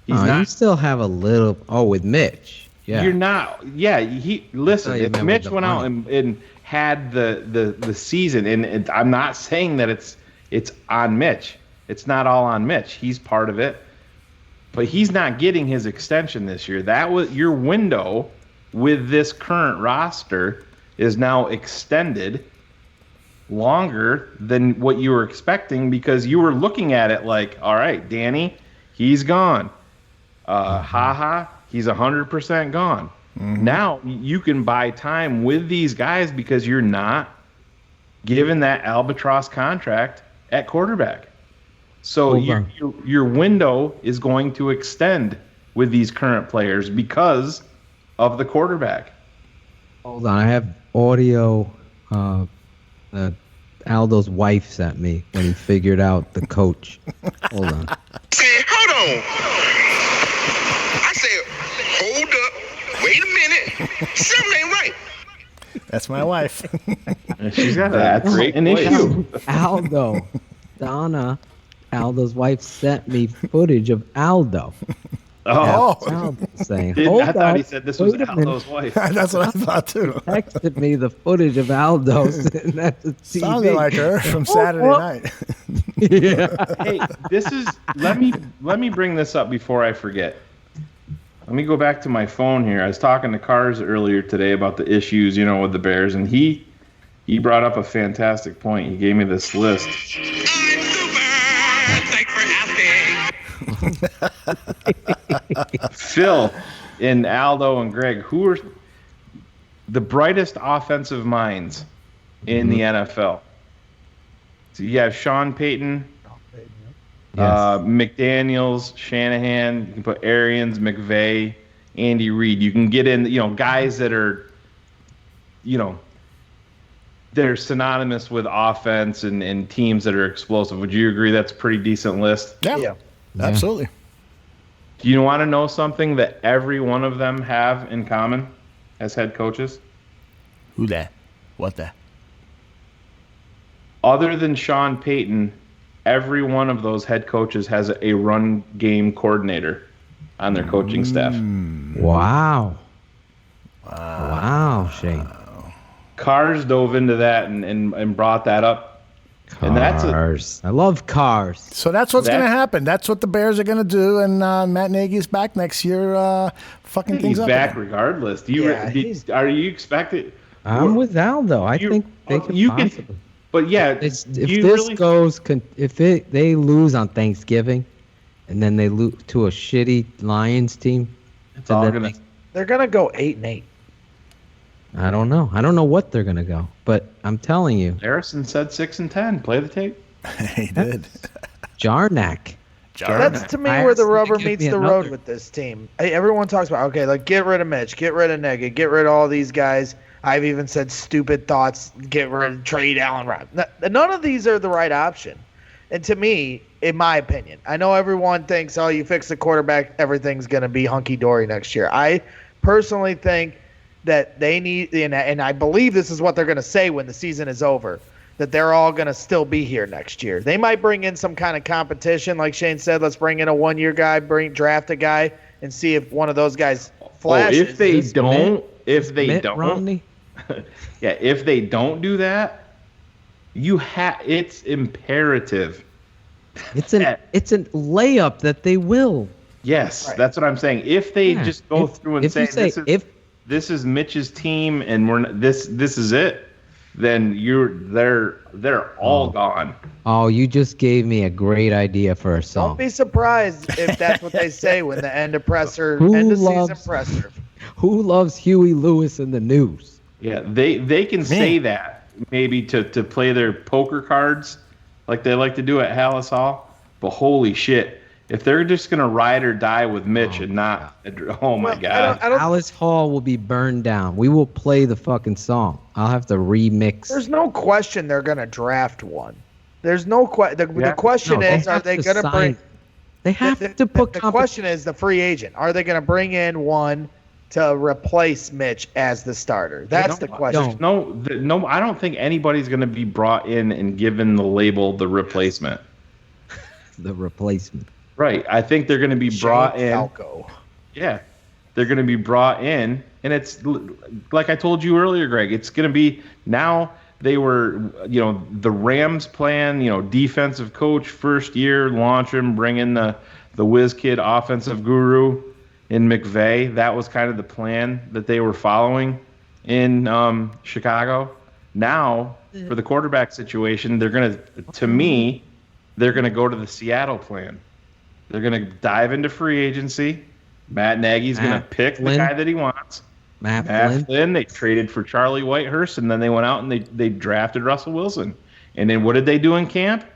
You still have a little, with Mitch. Yeah. You're not. Yeah, listen. If Mitch went out and had the season, and I'm not saying that it's on Mitch. It's not all on Mitch. He's part of it, but he's not getting his extension this year. That was your window with this current roster is now extended longer than what you were expecting, because you were looking at it like, all right, Danny, he's gone. He's 100% gone. Mm-hmm. Now you can buy time with these guys because you're not given that albatross contract at quarterback. So your window is going to extend with these current players because of the quarterback. Hold on, I have audio that Aldo's wife sent me when he figured out the coach. Hold on. Hold on. I said, hold up, wait a minute, something ain't right. That's my wife. She's got an issue. Aldo, Aldo's wife sent me footage of Aldo. Oh, Aldo saying, I thought he said this was Aldo's wife. That's what I thought too. Texted me the footage of Aldo sitting at the TV. Sounded like her from Saturday night. Yeah. Hey, this is. Let me bring this up before I forget. Let me go back to my phone here. I was talking to Cars earlier today about the issues, with the Bears, and he brought up a fantastic point. He gave me this list. Phil and Aldo and Greg, who are the brightest offensive minds in the NFL? So you have Sean Payton, McDaniels, Shanahan. You can put Arians, McVay, Andy Reid. You can get in, guys that are, they're synonymous with offense and teams that are explosive. Would you agree that's a pretty decent list? Yeah. Absolutely. Do you want to know something that every one of them have in common as head coaches? Who that? What that? Other than Sean Payton, every one of those head coaches has a run game coordinator on their coaching staff. Wow, Shane. Cars dove into that and brought that up. Cars. And that's I love Cars. So that's what's going to happen. That's what the Bears are going to do, and Matt Nagy's back next year, fucking things up. He's back regardless. Are you expected? I'm with Aldo. I think they could possibly. But yeah, if they lose on Thanksgiving, and then they lose to a shitty Lions team, they're gonna go 8-8. I don't know. I don't know what they're gonna go, but I'm telling you. Harrison said 6-10. Play the tape. He did. Jarnack. That's to me where the rubber meets the road with this team. Everyone talks about get rid of Mitch, get rid of Nagy, get rid of all these guys. I've even said stupid thoughts, get rid of trade Allen Robb. None of these are the right option. And to me, in my opinion, I know everyone thinks, you fix the quarterback, everything's going to be hunky-dory next year. I personally think that they need, and I believe this is what they're going to say when the season is over, that they're all going to still be here next year. They might bring in some kind of competition. Like Shane said, let's bring in a one-year guy, draft a guy, and see if one of those guys flashes. If they don't, Romney? Yeah, if they don't do that, it's imperative. It's a layup that they will. Yes, That's what I'm saying. If they just go through and say this is Mitch's team and this is it, then they're all gone. Oh, you just gave me a great idea for a song. Don't be surprised if that's what they say when the end of season presser. Who loves Huey Lewis in the news? Yeah, they can say that maybe to play their poker cards like they like to do at Hallis Hall. But holy shit, if they're just gonna ride or die with Mitch and not, my God, Hallis Hall will be burned down. We will play the fucking song. I'll have to remix. There's no question they're gonna draft one. There's no question. The question is, are they gonna bring? They have to put. The question is the free agent. Are they gonna bring in one to replace Mitch as the starter? That's the question. No, I don't think anybody's going to be brought in and given the label the replacement. The replacement. Right. I think they're going to be brought in. Falco. Yeah. They're going to be brought in, and it's like I told you earlier, Greg, it's going to be now they were, the Rams plan, defensive coach, first year, launch him, bring in the whiz kid offensive guru in McVay. That was kind of the plan that they were following in Chicago. Now, for the quarterback situation, they're going to go to the Seattle plan. They're going to dive into free agency. Matt Nagy's going to pick the guy that he wants. Matt Flynn. They traded for Charlie Whitehurst, and then they went out and they drafted Russell Wilson. And then what did they do in camp?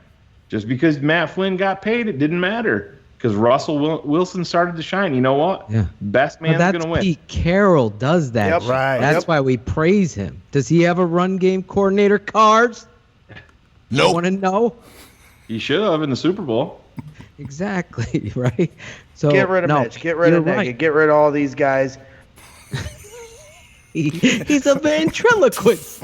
Just because Matt Flynn got paid, it didn't matter. Because Russell Wilson started to shine. You know what? Yeah. Best man's going to win. Pete Carroll does that. Yep. Right. That's why we praise him. Does he have a run game coordinator, Cards? Nope. You want to know? He should have in the Super Bowl. Exactly, right? So Get rid of Mitch. Get rid of Nagy. Right. Get rid of all these guys. He's a ventriloquist.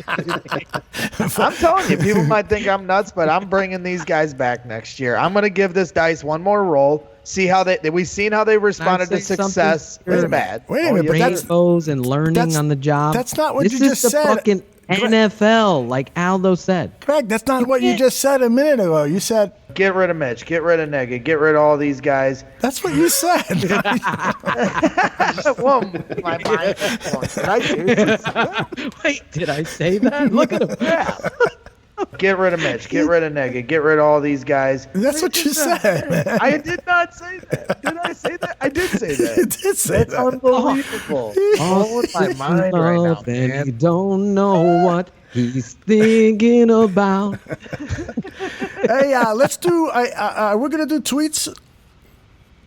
I'm telling you, people might think I'm nuts, but I'm bringing these guys back next year. I'm going to give this dice one more roll. See how we've seen how they responded to success or bad. Wait a minute, but that's rainbows and learning on the job. That's not what this you just is the said. Fucking NFL, like Aldo said. Craig, that's not what you just said a minute ago. You said get rid of Mitch, get rid of Nagy, get rid of all these guys. That's what you said. Well, my mind. Wait, did I say that? Look at him. Yeah. Get rid of Mitch, get rid of Nagy, get rid of all these guys. That's what you said, man. I did not say that. Did I say that? I did say that. You did say that. Unbelievable. Oh, my mind right now, man. You don't know what he's thinking about. Hey, let's do. We're gonna do tweets.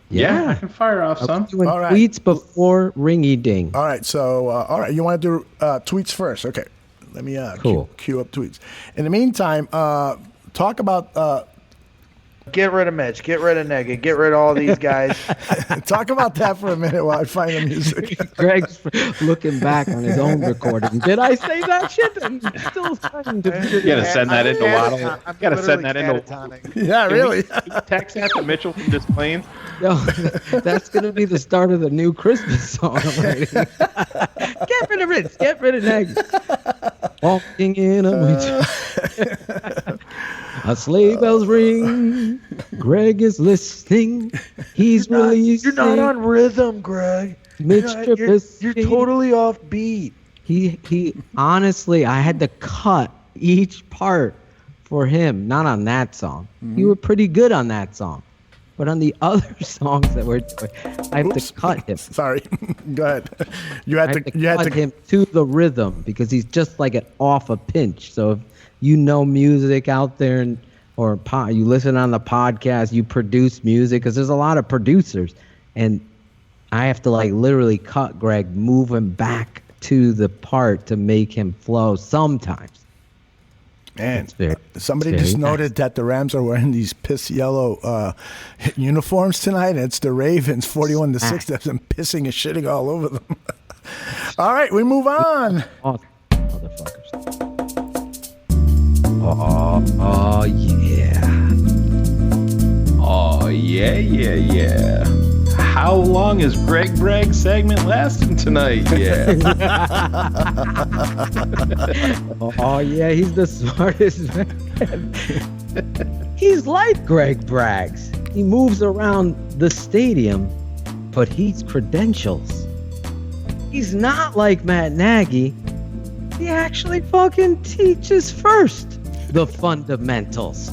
Yeah, I can fire off some. Doing All right. tweets before Ringy Ding. All right, so you want to do tweets first? Okay, let me Cool. cue up tweets. In the meantime, talk about. Get rid of Mitch, get rid of Nagy, get rid of all these guys. Talk about that for a minute while I find the music. Greg's looking back on his own recording. Did I say that shit? I'm still trying to. You gotta send that into Waddle. You gotta send that into. Yeah, really. Text that to Mitchell from Des Plaines. No, that's gonna be the start of the new Christmas song I'm writing. Get rid of Ritz. Get rid of Nagy. Walking in a winter. A sleigh bells ring. Greg is listening. He's releasing. You're not on rhythm, Greg. You're totally off beat. He honestly, I had to cut each part for him. Not on that song. You were pretty good on that song, but on the other songs that we're doing, I have to cut him. Sorry, go ahead. You had to cut him to the rhythm because he's just like off a pinch. So if you know music out there or you listen on the podcast, you produce music because there's a lot of producers, and I have to like literally cut Greg, move him back to the part to make him flow sometimes. Man, somebody just noted that the Rams are wearing these piss yellow uniforms tonight, and it's the Ravens 41-6 that's been pissing and shitting all over them. All right, we move on. Motherfuckers. Oh yeah. Oh yeah. How long is Greg Bragg's segment lasting tonight? Yeah. Oh yeah, he's the smartest man. He's like Greg Braggs. He moves around the stadium, but he's credentials. He's not like Matt Nagy. He actually fucking teaches first the fundamentals.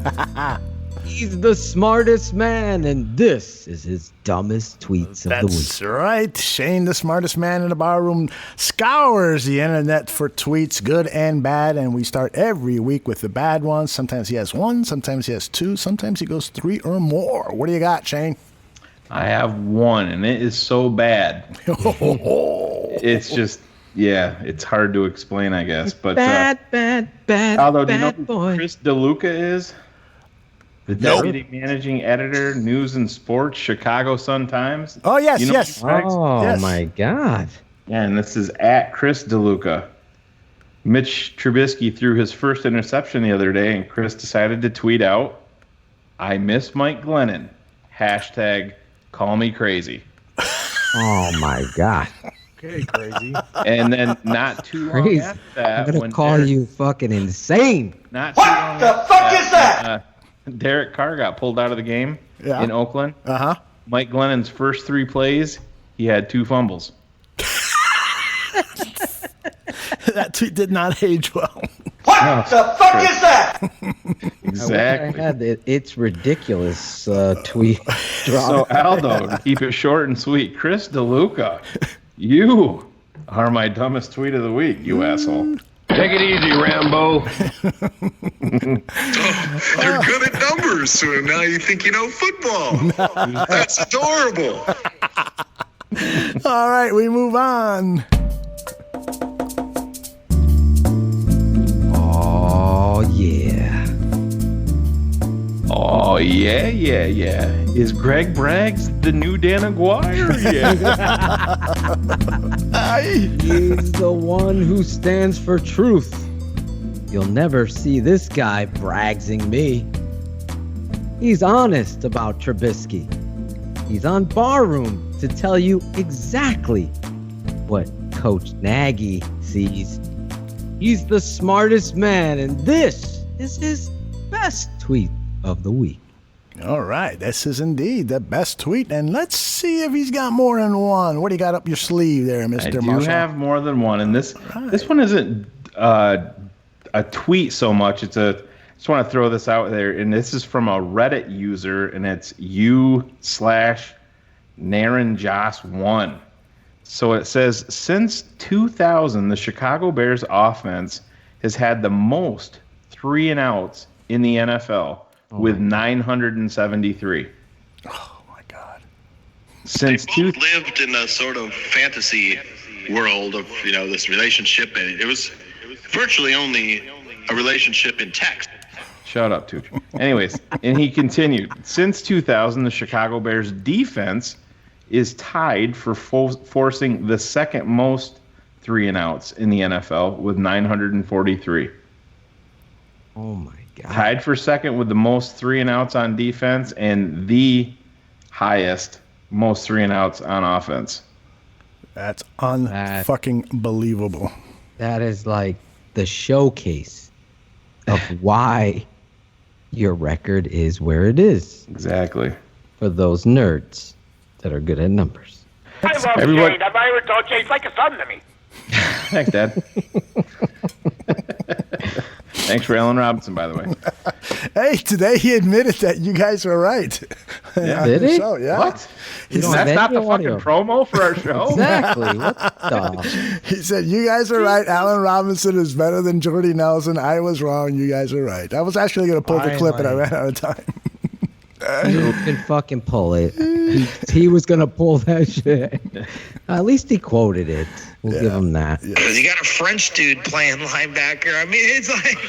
He's the smartest man, and this is his dumbest tweets of the week. That's right. Shane, the smartest man in the barroom, scours the internet for tweets, good and bad, and we start every week with the bad ones. Sometimes he has one, sometimes he has two, sometimes he goes three or more. What do you got, Shane? I have one, and it is so bad. It's just, yeah, it's hard to explain, I guess. But bad. Although, do you know who boy. Chris DeLuca is? The deputy managing editor, news and sports, Chicago Sun-Times. Oh, yes, you know yes. Oh, my God. Yeah, and this is at Chris DeLuca. Mitch Trubisky threw his first interception the other day, and Chris decided to tweet out, "I miss Mike Glennon. Hashtag call me crazy." Oh, my God. Okay, crazy. And then not too long Crazy. after that, I'm going to call you fucking insane. Not too long the fuck is that? Derek Carr got pulled out of the game in Oakland. Uh-huh. Mike Glennon's first 3 plays, he had 2 fumbles. That tweet did not age well. What the fuck is that? Exactly. I had it's ridiculous tweet. So, Aldo, to keep it short and sweet, Chris DeLuca, you are my dumbest tweet of the week, you asshole. Take it easy, Rambo. You're good at numbers, so now you think you know football. That's adorable. All right, we move on. Oh, yeah. Oh, Oh, yeah. Is Greg Braggs the new Dan Aguirre? Yeah. He's the one who stands for truth. You'll never see this guy braggsing me. He's honest about Trubisky. He's on Barroom to tell you exactly what Coach Nagy sees. He's the smartest man, and this is his best tweet of the week. All right, this is indeed the best tweet, and let's see if he's got more than one. What do you got up your sleeve there, Mr. Marshall? I do have more than one, and this one isn't a tweet so much. It's a. Just want to throw this out there, and this is from a Reddit user, and it's u/NarenJoss1. So it says, since 2000, the Chicago Bears offense has had the most 3-and-outs in the NFL with 973. Oh, my God. Since they both lived in a sort of fantasy world of, this relationship, and it was virtually only a relationship in text. Shut up, Tucci. Anyways, and he continued, since 2000, the Chicago Bears defense is tied for forcing the second most 3-and-outs in the NFL with 943. Oh, my God. Tied for second with the most 3-and-outs on defense and the highest most 3-and-outs on offense. That's unfucking believable. That is like the showcase of why your record is where it is. Exactly. For those nerds that are good at numbers. I love Jane. Have I ever told Jane? It's like a son to me. Thanks, Dad. Thanks for Allen Robinson, by the way. Hey, today he admitted that you guys were right. Yeah. Did he? Show, yeah. What? That's not the fucking promo for our show? Exactly. What the? He said, you guys are right. Allen Robinson is better than Jordy Nelson. I was wrong. You guys are right. I was actually going to pull the clip, and I ran out of time. You can fucking pull it. He was going to pull that shit. At least he quoted it. We'll give him that. You got a French dude playing linebacker. I mean, it's like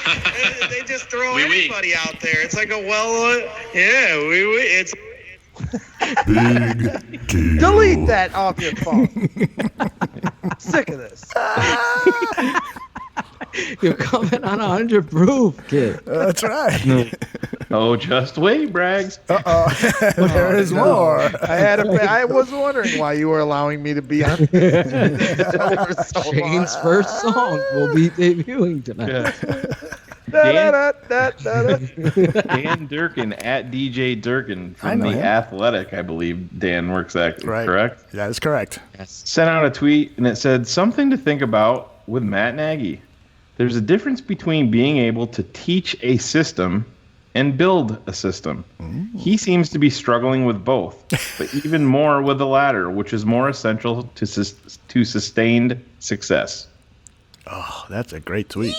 they just throw anybody out there. It's like it's big deal. Delete that off your phone. Sick of this. You're coming on 100 proof, kid. That's right. Oh, just wait, Braggs. There is more. I was wondering why you were allowing me to be on. Shane's first song will be debuting tonight. Dan Durkin at DJ Durkin from The Athletic, I believe Dan works at. Correct? That is correct. Yes. Sent out a tweet, and it said, something to think about with Matt Nagy. There's a difference between being able to teach a system and build a system. He seems to be struggling with both, but even more with the latter, which is more essential to sustained success. Oh, that's a great tweet.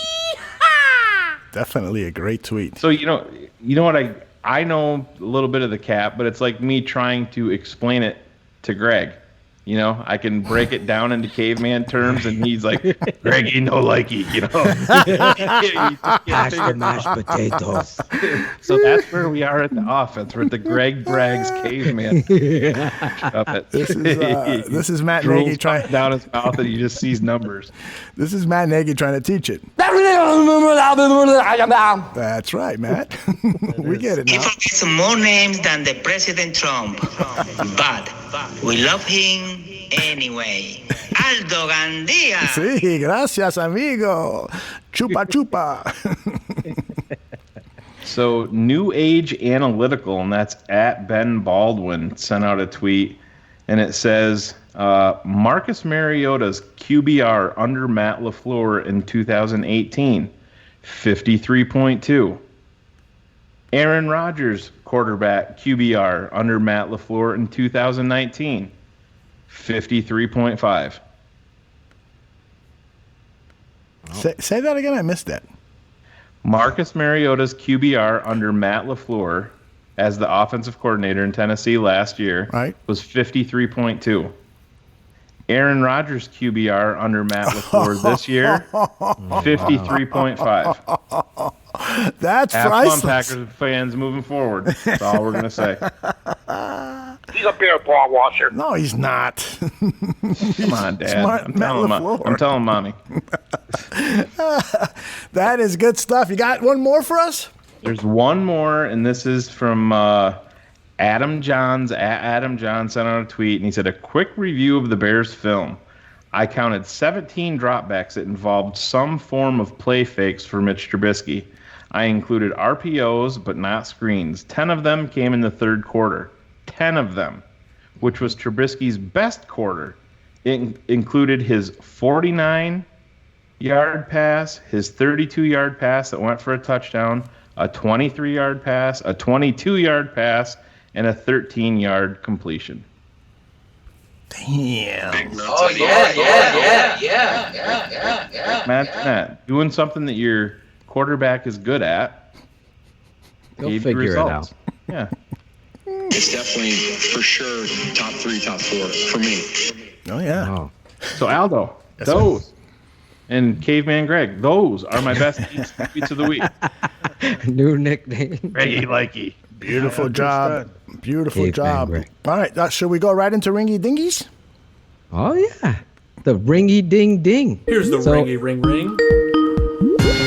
Definitely a great tweet. So, you know what, I know a little bit of the cap, but it's like me trying to explain it to Greg. I can break it down into caveman terms, and he's like, Greggy, no likey, Mash the mashed potatoes. So that's where we are at the offense. We're at the Greg Braggs caveman. This is Matt Nagy trying down his mouth, and he just sees numbers. This is Matt Nagy trying to teach it. That's right, Matt. We get it now. He forgets more names than the President Trump, but we love him anyway. Aldo Gandia. Sí, gracias, amigo. Chupa chupa. So, New Age Analytical, and that's at Ben Baldwin, sent out a tweet, and it says, Marcus Mariota's QBR under Matt LaFleur in 2018, 53.2. Aaron Rodgers, quarterback, QBR under Matt LaFleur in 2019, 53.5. Say that again. I missed that. Marcus Mariota's QBR under Matt LaFleur as the offensive coordinator in Tennessee last year was 53.2. Aaron Rodgers QBR under Matt LaFleur this year, 53.5. That's Have priceless. fun, Packers fans, moving forward. That's all we're going to say. He's a beer ball washer. No, he's not. Come on, Dad. I'm telling Mommy. That is good stuff. You got one more for us? There's one more, and this is from Adam Johns. Adam Johns sent out a tweet, and he said, a quick review of the Bears film. I counted 17 dropbacks that involved some form of play fakes for Mitch Trubisky. I included RPOs, but not screens. 10 of them came in the third quarter. 10 of them, which was Trubisky's best quarter. It included his 49-yard pass, his 32-yard pass that went for a touchdown, a 23-yard pass, a 22-yard pass, and a 13-yard completion. Damn. Oh, yeah. Matt, doing something that your quarterback is good at. He'll gave figure it results. out. Yeah. It's definitely, for sure, top 3, top 4 for me. Oh, yeah. So, Aldo, those and Caveman Greg, those are my best tweets of the week. New nickname. Greggy Likey. Beautiful job. Beautiful Caveman job. Greg. All right, should we go right into Ringy Dingies? Oh, yeah. The ringy ding ding. Here's the ringy ring ring.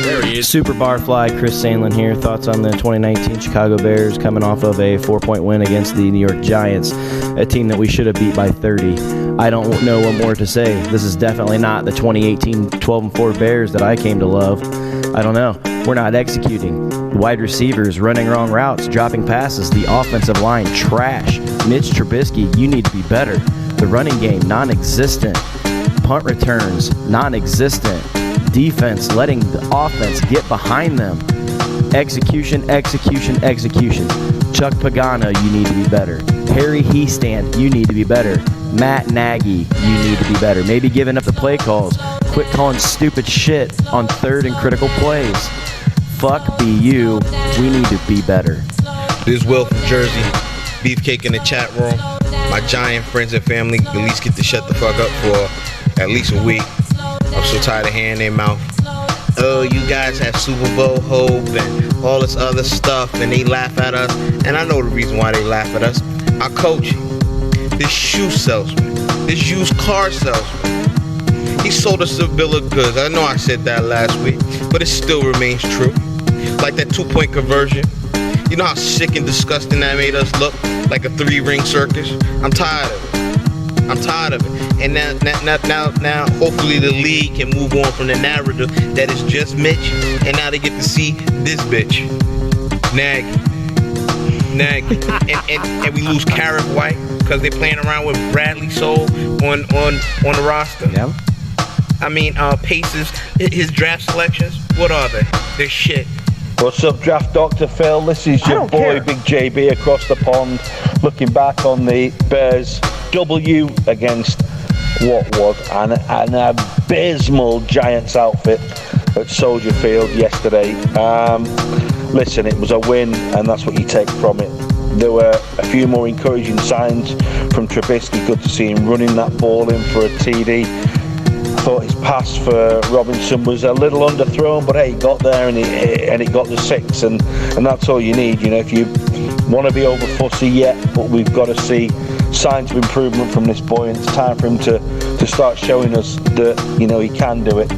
There he is. Super Barfly, Chris Sandlin here. Thoughts on the 2019 Chicago Bears coming off of a 4-point win against the New York Giants, a team that we should have beat by 30. I don't know what more to say. This is definitely not the 2018 12-4 Bears that I came to love. I don't know. We're not executing. Wide receivers running wrong routes, dropping passes. The offensive line, trash. Mitch Trubisky, you need to be better. The running game, non-existent. Punt returns, non-existent. Defense, letting the offense get behind them. Execution. Chuck Pagano, you need to be better. Harry Heastand, you need to be better. Matt Nagy, you need to be better. Maybe giving up the play calls. Quit calling stupid shit on third and critical plays. Fuck BU, we need to be better. This is Will from Jersey. Beefcake in the chat room. My Giant friends and family at least get to shut the fuck up for at least a week. I'm so tired of hearing their mouth. Oh, you guys have Super Bowl hope and all this other stuff, and they laugh at us. And I know the reason why they laugh at us. Our coach, this shoe salesman, this used car salesman, he sold us a bill of goods. I know I said that last week, but it still remains true. Like that 2-point conversion. You know how sick and disgusting that made us look? Like a 3-ring circus? I'm tired of it. And now, hopefully the league can move on from the narrative that is just Mitch, and now they get to see this bitch, Nagy. And we lose Carrot White because they're playing around with Bradley Soul on the roster. Yeah. I mean, Pacers, his draft selections, what are they? They're shit. What's up, Draft Dr. Phil? This is your boy, Big JB, across the pond, looking back on the Bears' W against what was an abysmal Giants outfit at Soldier Field yesterday. Listen, it was a win, and that's what you take from it. There were a few more encouraging signs from Trubisky. Good to see him running that ball in for a TD. I thought his pass for Robinson was a little underthrown, but hey, he got there and it got the 6, and that's all you need. You know, if you want to be over fussy yet, but we've got to see signs of improvement from this boy, and it's time for him to start showing us that, you know, he can do it.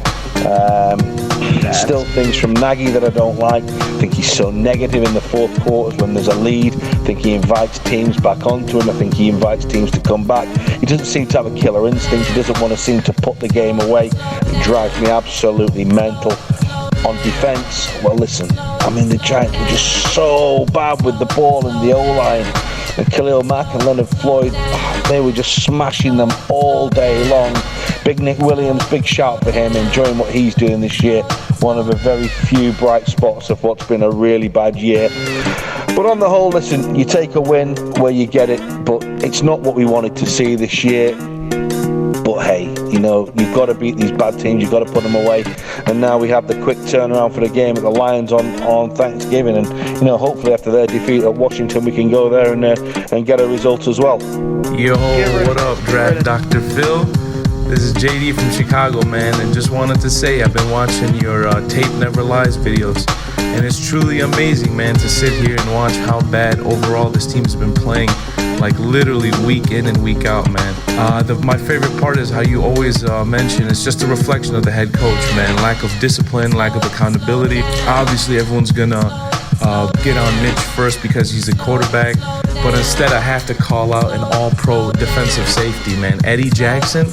Still things from Nagy that I don't like. I think he's so negative in the fourth quarters when there's a lead. I think he invites teams back onto him. I think he invites teams to come back. He doesn't seem to have a killer instinct. He doesn't want to seem to put the game away. It drives me absolutely mental. On defense, well, listen, I mean, the Giants were just so bad with the ball and the O-line. And Khalil Mack and Leonard Floyd, they were just smashing them all day long. Big Nick Williams, big shout for him, enjoying what he's doing this year. One of the very few bright spots of what's been a really bad year. But on the whole, listen, you take a win where you get it, but it's not what we wanted to see this year. But hey, you know, you've got to beat these bad teams, you've got to put them away. And now we have the quick turnaround for the game at the Lions on Thanksgiving. And, you know, hopefully after their defeat at Washington, we can go there and get a result as well. Yo, what up, Draft Dr. Phil? This is JD from Chicago, man, and just wanted to say I've been watching your Tape Never Lies videos, and it's truly amazing, man, to sit here and watch how bad overall this team's been playing, like literally week in and week out, man. My favorite part is how you always mention it's just a reflection of the head coach, man. Lack of discipline, lack of accountability. Obviously, everyone's gonna get on Mitch first because he's a quarterback, but instead I have to call out an all-pro defensive safety, man. Eddie Jackson,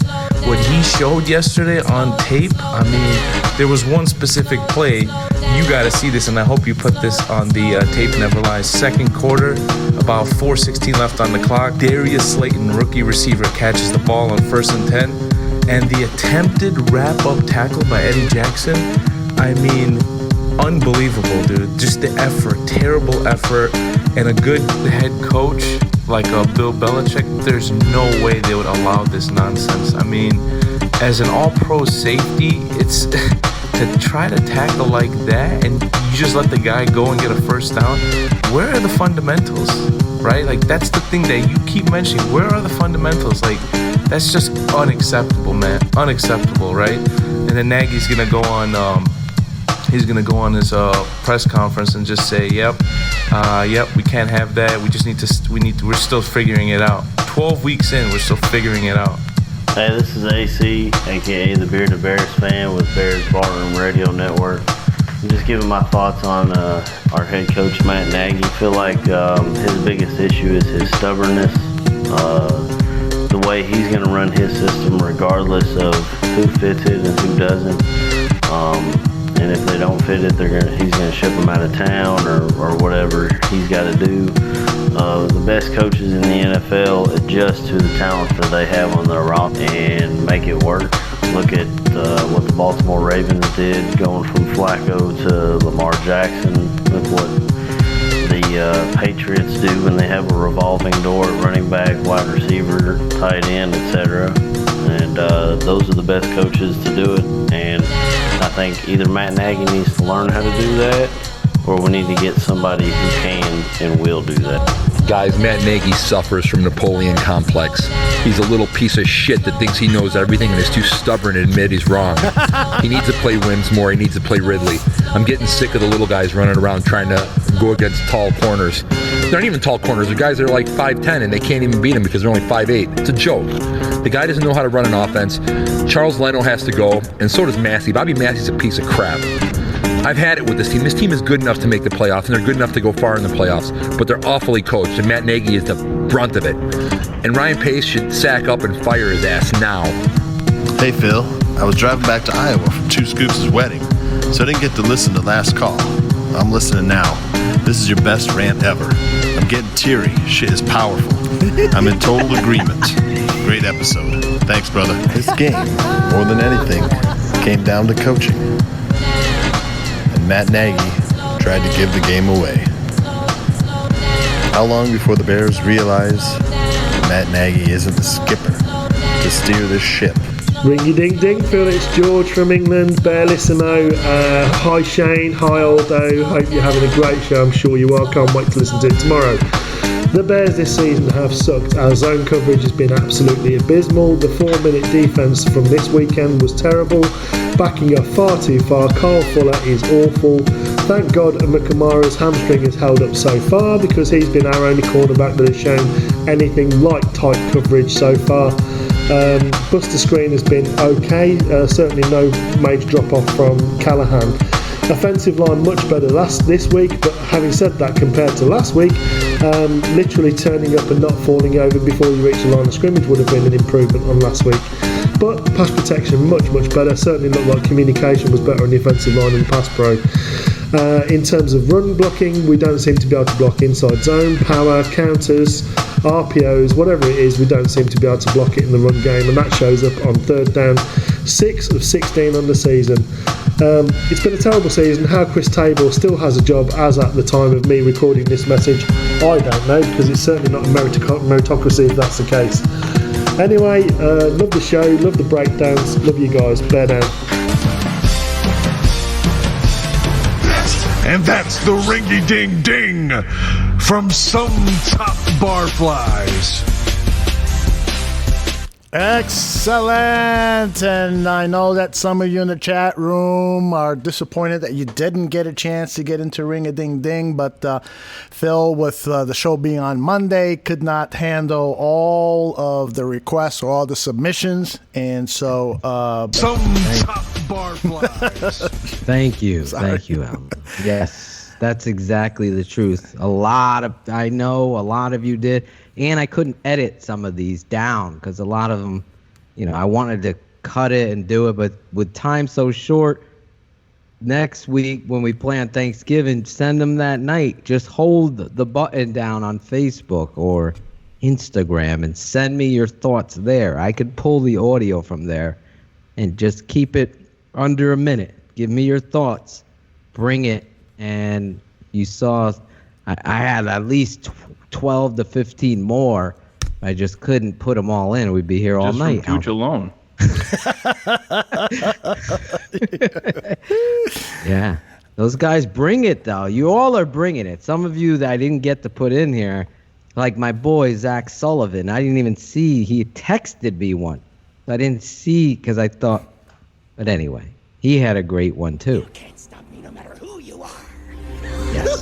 what he showed yesterday on tape, I mean, there was one specific play. You got to see this, and I hope you put this on the Tape Never Lies. Second quarter, about 4:16 left on the clock. Darius Slayton, rookie receiver, catches the ball on 1st and 10, and the attempted wrap-up tackle by Eddie Jackson, I mean, unbelievable, dude. Just the effort, terrible effort, and a good head coach like Bill Belichick, there's no way they would allow this nonsense. I mean, as an all-pro safety, it's to try to tackle like that and you just let the guy go and get a first down. Where are the fundamentals, right? Like, that's the thing that you keep mentioning. Where are the fundamentals? Like, that's just unacceptable, man. Unacceptable, right? And then Nagy's gonna go on he's gonna go on his press conference and just say, yep, we can't have that. We're still figuring it out. 12 weeks in, we're still figuring it out. Hey, this is AC, aka the Bearded Bears fan with Bears Barroom Radio Network. I'm just giving my thoughts on our head coach Matt Nagy. I feel like his biggest issue is his stubbornness. The way he's going to run his system, regardless of who fits it and who doesn't. And if they don't fit it, he's going to ship them out of town or whatever he's got to do. The best coaches in the NFL adjust to the talent that they have on their roster and make it work. Look at what the Baltimore Ravens did, going from Flacco to Lamar Jackson. Look what the Patriots do when they have a revolving door at running back, wide receiver, tight end, etc. And those are the best coaches to do it. And I think either Matt Nagy needs to learn how to do that, or we need to get somebody who can and will do that. Guys, Matt Nagy suffers from Napoleon complex. He's a little piece of shit that thinks he knows everything and is too stubborn to admit he's wrong. He needs to play Winsmore. He needs to play Ridley. I'm getting sick of the little guys running around trying to go against tall corners. They're not even tall corners. They're guys that are like 5'10", and they can't even beat him because they're only 5'8". It's a joke. The guy doesn't know how to run an offense. Charles Leno has to go, and so does Massey. Bobby Massey's a piece of crap. I've had it with this team. This team is good enough to make the playoffs, and they're good enough to go far in the playoffs, but they're awfully coached, and Matt Nagy is the brunt of it. And Ryan Pace should sack up and fire his ass now. Hey, Phil. I was driving back to Iowa from Two Scoops' wedding, so I didn't get to listen to last call. I'm listening now. This is your best rant ever. I'm getting teary. Shit is powerful. I'm in total agreement. Great episode. Thanks, brother. This game, more than anything, came down to coaching. And Matt Nagy tried to give the game away. How long before the Bears realize Matt Nagy isn't the skipper to steer this ship? Ringy ding ding, Phil, it's George from England, Bearlissimo. Hi Shane, hi Aldo, hope you're having a great show, I'm sure you are, can't wait to listen to it tomorrow. The Bears this season have sucked. Our zone coverage has been absolutely abysmal. The 4-minute defense from this weekend was terrible. Backing up far too far. Kyle Fuller is awful. Thank God Amukamara's hamstring has held up so far, because he's been our only cornerback that has shown anything like tight coverage so far. Buster Screen has been okay. Certainly no major drop off from Callahan. Offensive line much better this week, but having said that, compared to last week, literally turning up and not falling over before you reach the line of scrimmage would have been an improvement on last week. But pass protection much better. Certainly looked like communication was better on the offensive line in pass pro. In terms of run blocking, we don't seem to be able to block inside zone, power, counters, RPOs, whatever it is, we don't seem to be able to block it in the run game, and that shows up on third down. 6 of 16 on the season. It's been a terrible season. How Chris Table still has a job as at the time of me recording this message, I don't know, because it's certainly not a meritocracy if that's the case. Anyway, love the show, love the breakdowns, love you guys. Bear down. And that's the ringy ding ding from some top barflies. Excellent. And I know that some of you in the chat room are disappointed that you didn't get a chance to get into Ring-a-Ding-Ding, but Phil, with the show being on Monday, could not handle all of the requests or all the submissions. And so... Some top bar flies. Thank you. Thank you, Alan. Yes, that's exactly the truth. I know a lot of you did. And I couldn't edit some of these down because a lot of them, I wanted to cut it and do it. But with time so short, next week when we play on Thanksgiving, send them that night. Just hold the button down on Facebook or Instagram and send me your thoughts there. I could pull the audio from there and just keep it under a minute. Give me your thoughts. Bring it. And you saw I had at least 12 to 15 more. I just couldn't put them all in. We'd be here all just night. From Cooch alone. Yeah. Those guys bring it, though. You all are bringing it. Some of you that I didn't get to put in here, like my boy, Zach Sullivan, I didn't even see. He texted me one. I didn't see because I thought. But anyway, he had a great one, too. You can't stop me no matter who you are. Yes.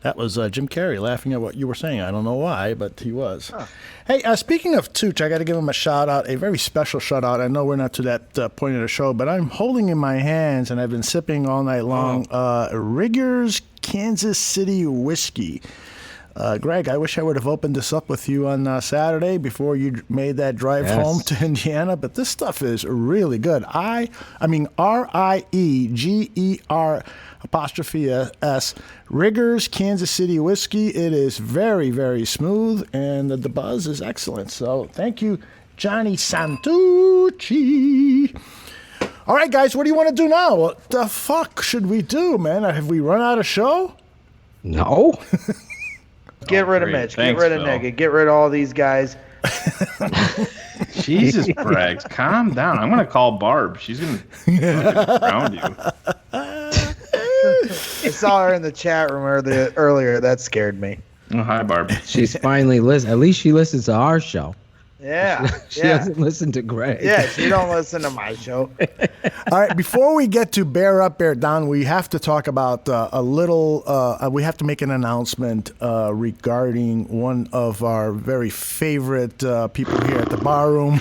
That was Jim Carrey laughing at what you were saying. I don't know why, but he was. Huh. Hey, speaking of Tooch, I got to give him a shout-out, a very special shout-out. I know we're not to that point of the show, but I'm holding in my hands, and I've been sipping all night long, Rigger's Kansas City Whiskey. Greg, I wish I would have opened this up with you on Saturday before you made that drive home to Indiana, but this stuff is really good. I mean, RIEGER''S, Rigger's Kansas City Whiskey. It is very, very smooth, and the buzz is excellent. So thank you, Johnny Santucci. All right, guys, what do you want to do now? What the fuck should we do, man? Have we run out of show? No. Get rid of Mitch. Get rid of Nagy. Get rid of all these guys. Jesus, Braggs, calm down. I'm going to call Barb. She's going to ground you. I saw her in the chat room earlier. That scared me. Oh, hi, Barb. She's finally listening. At least she listens to our show. Yeah. She doesn't listen to Greg. Yeah, she don't listen to my show. All right, before we get to Bear Up, Bear Down, we have to talk about we have to make an announcement regarding one of our very favorite people here at the bar room.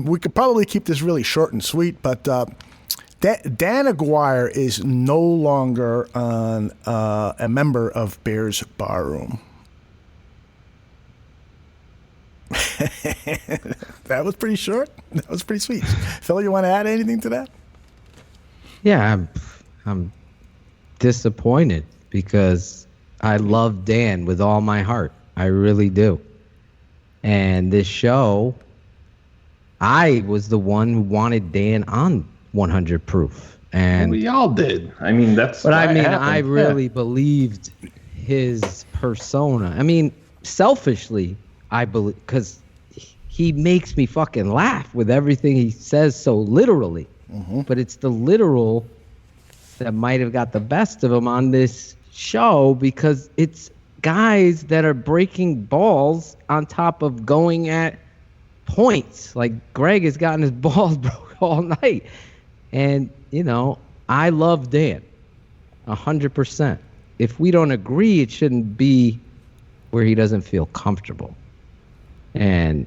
We could probably keep this really short and sweet, but Dan Aguirre is no longer a member of Bear's Bar Room. That was pretty short. That was pretty sweet. Phil, you want to add anything to that? Yeah, I'm disappointed because I love Dan with all my heart. I really do. And this show, I was the one who wanted Dan on 100 Proof. And we all did. I mean, that's. But I mean, I really believed his persona. I mean, selfishly, I believe, because he makes me fucking laugh with everything he says so literally. Mm-hmm. But it's the literal that might have got the best of him on this show because it's guys that are breaking balls on top of going at points. Like Greg has gotten his balls broke all night. And, I love Dan 100%. If we don't agree, it shouldn't be where he doesn't feel comfortable. And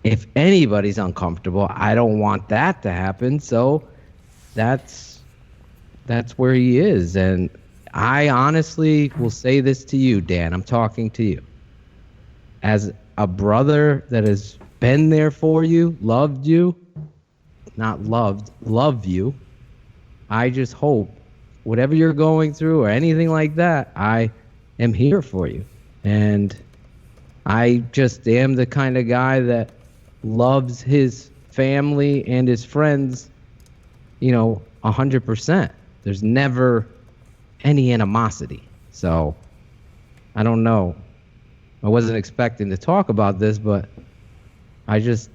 if anybody's uncomfortable, I don't want that to happen. So that's where he is. And I honestly will say this to you, Dan. I'm talking to you. As a brother that has been there for you, loved you, love you. I just hope whatever you're going through or anything like that, I am here for you. And I just am the kind of guy that loves his family and his friends, 100%. There's never any animosity. So I don't know. I wasn't expecting to talk about this, but I just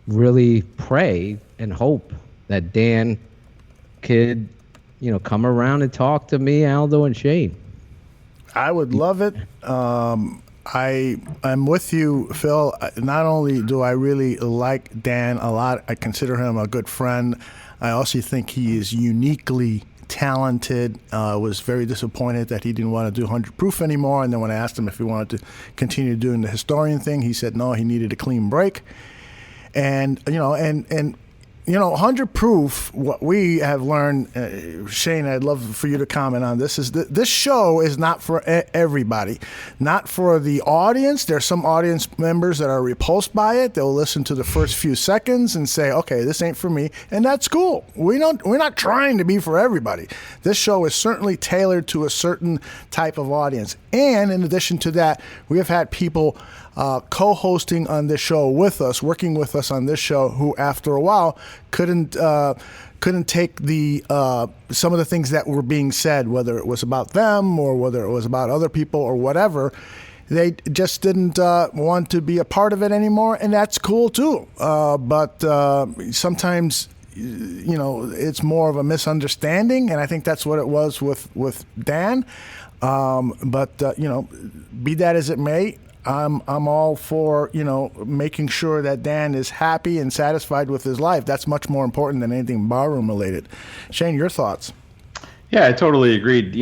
really pray and hope that Dan could, come around and talk to me, Aldo, and Shane. I would love it. I'm with you, Phil. Not only do I really like Dan a lot, I consider him a good friend. I also think he is uniquely talented. Was very disappointed that he didn't want to do 100 Proof anymore. And then when I asked him if he wanted to continue doing the historian thing, he said no, he needed a clean break. And, 100 Proof, what we have learned, Shane, I'd love for you to comment on this, is that this show is not for everybody. Not for the audience. There's some audience members that are repulsed by it. They'll listen to the first few seconds and say, okay, this ain't for me. And that's cool. We're not trying to be for everybody. This show is certainly tailored to a certain type of audience. And in addition to that, we have had people co-hosting on this show with us, working with us on this show, who after a while couldn't take the some of the things that were being said, whether it was about them or whether it was about other people or whatever. They just didn't want to be a part of it anymore, and that's cool too. But sometimes, it's more of a misunderstanding, and I think that's what it was with Dan. But be that as it may, I'm all for, making sure that Dan is happy and satisfied with his life. That's much more important than anything barroom related. Shane, your thoughts? Yeah, I totally agreed.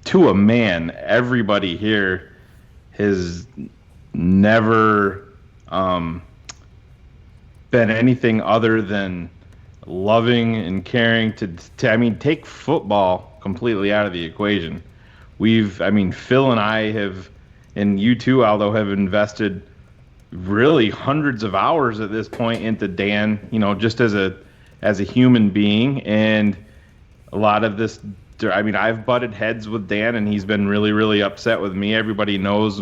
To a man, everybody here has never been anything other than loving and caring to take football completely out of the equation. Phil and I have, and you too, Aldo, have invested really hundreds of hours at this point into Dan, just as a human being. And a lot of this, I've butted heads with Dan, and he's been really, really upset with me. Everybody knows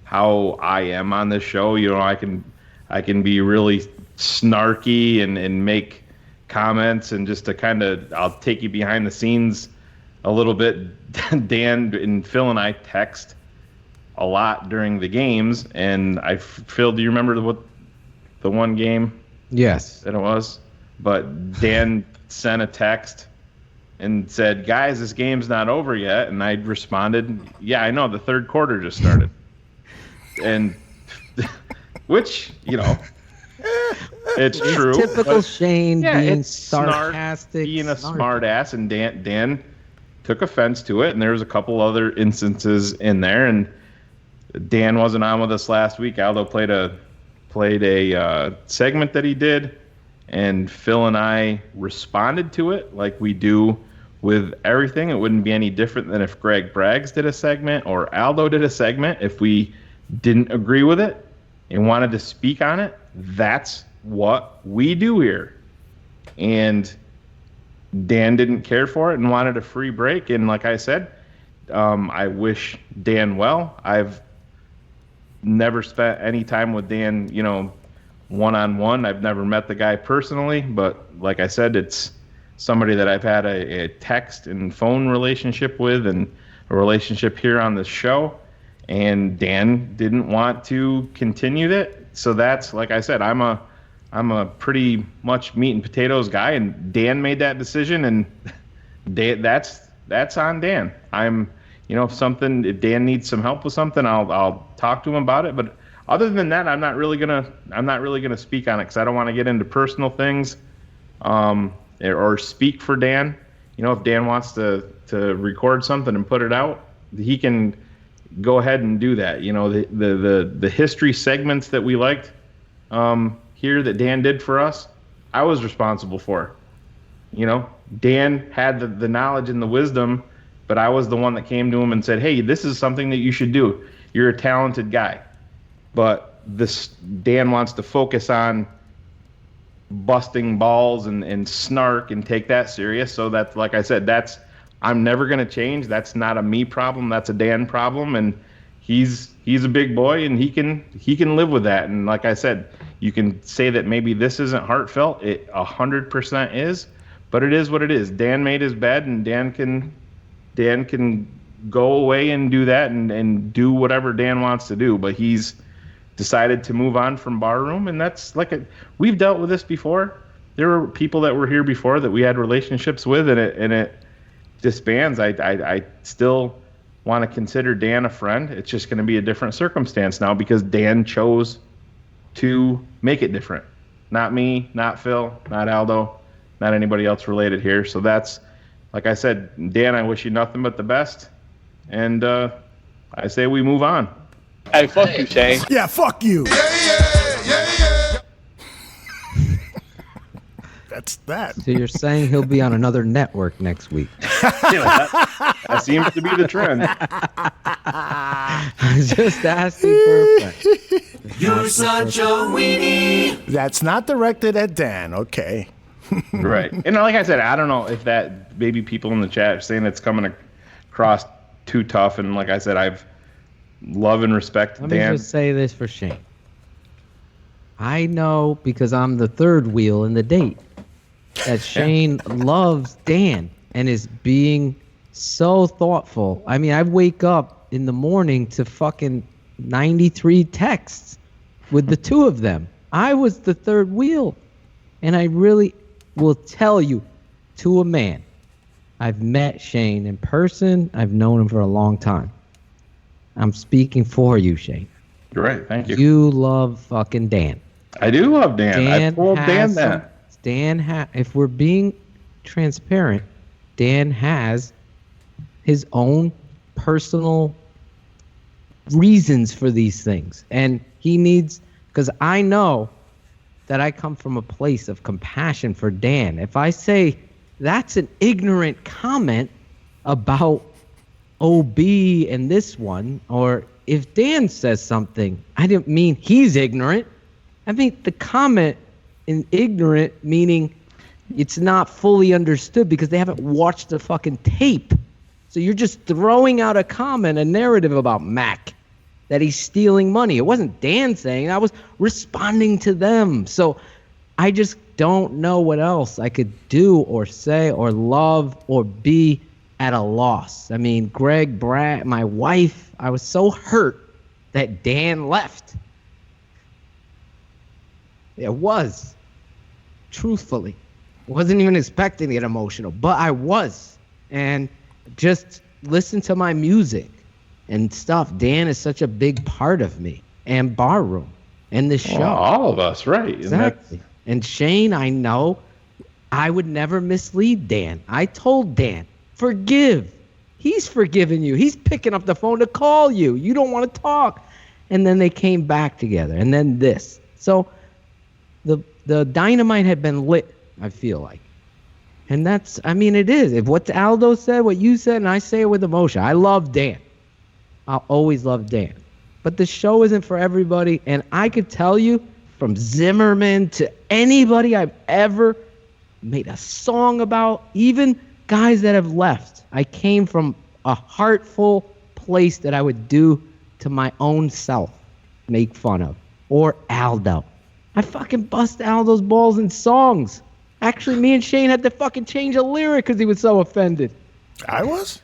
how I am on this show. I can be really snarky and make comments, and just to I'll take you behind the scenes a little bit. Dan and Phil and I text a lot during the games, and Phil, do you remember the one game? Yes. That it was? But Dan sent a text and said, guys, this game's not over yet. And I responded, yeah, I know, the third quarter just started. And which, it's true. Typical Shane being it's sarcastic. Being a smart ass, and Dan took offense to it, and there was a couple other instances in there. And Dan wasn't on with us last week. Aldo played a segment that he did, and Phil and I responded to it like we do with everything. It wouldn't be any different than if Greg Braggs did a segment or Aldo did a segment. If we didn't agree with it and wanted to speak on it, that's what we do here. And Dan didn't care for it and wanted a free break. And like I said, I wish Dan well. I've never spent any time with Dan, one-on-one. I've never met the guy personally, but like I said, it's somebody that I've had a text and phone relationship with, and a relationship here on the show. And Dan didn't want to continue that. So that's, like I said, I'm a pretty much meat and potatoes guy, and Dan made that decision, and that's on Dan. If Dan needs some help with something, I'll talk to him about it. But other than that, I'm not really gonna speak on it, because I don't want to get into personal things, or speak for Dan. If Dan wants to record something and put it out, he can go ahead and do that. The history segments that we liked here that Dan did for us, I was responsible for. Dan had the knowledge and the wisdom, but I was the one that came to him and said, hey, this is something that you should do. You're a talented guy. But Dan wants to focus on busting balls and snark and take that serious. So that's, like I said, I'm never going to change. That's not a me problem. That's a Dan problem. And he's a big boy, and he can live with that. And like I said, you can say that maybe this isn't heartfelt. It 100% is, but it is what it is. Dan made his bed, and Dan can go away and do that and do whatever Dan wants to do. But he's decided to move on from barroom, and that's we've dealt with this before. There were people that were here before that we had relationships with, and it disbands, I still want to consider Dan a friend. It's just going to be a different circumstance now because Dan chose to make it different. Not me, not Phil, not Aldo, not anybody else related here. So that's, like I said, Dan, I wish you nothing but the best. And I say we move on. Hey, fuck you, Shane. Yeah, fuck you. That's that. So you're saying he'll be on another network next week? That seems to be the trend. I'm just asking for a friend. You're such a weenie. That's not directed at Dan. Okay. Right. And like I said, I don't know if that maybe people in the chat are saying it's coming across too tough. And like I said, I've love and respect Let Dan. me just say this for Shane. I know because I'm the third wheel in the date that Shane loves Dan and is being so thoughtful. I mean, I wake up in the morning to fucking 93 texts with the two of them. I was the third wheel. And I really will tell you to a man, I've met Shane in person. I've known him for a long time. I'm speaking for you, Shane. You're right. Thank you. You love fucking Dan. I do love Dan. I told Dan that. If we're being transparent, Dan has his own personal reasons for these things. And he needs, because I know that I come from a place of compassion for Dan. If I say that's an ignorant comment about OB and this one, or if Dan says something, I didn't mean he's ignorant. I mean the comment in ignorant meaning it's not fully understood because they haven't watched the fucking tape. So you're just throwing out a comment, a narrative about Mac, that he's stealing money. It wasn't Dan saying, I was responding to them. So I just don't know what else I could do or say or love or be at a loss. I mean, Greg, Brad, my wife, I was so hurt that Dan left. It was, truthfully. Wasn't even expecting to get emotional, but I was. And just listen to my music and stuff. Dan is such a big part of me and Barroom and the show. Well, all of us, right. Exactly. And Shane, I know I would never mislead Dan. I told Dan, forgive. He's forgiven you. He's picking up the phone to call you. You don't want to talk. And then they came back together. And then this. So the dynamite had been lit, I feel like. And that's, I mean, it is. If what Aldo said, what you said, and I say it with emotion. I love Dan. I'll always love Dan. But the show isn't for everybody. And I could tell you, from Zimmerman to anybody I've ever made a song about, even guys that have left, I came from a heartful place that I would do to my own self, make fun of. Or Aldo. I fucking bust Aldo's balls in songs. Actually, me and Shane had to fucking change a lyric because he was so offended. I was?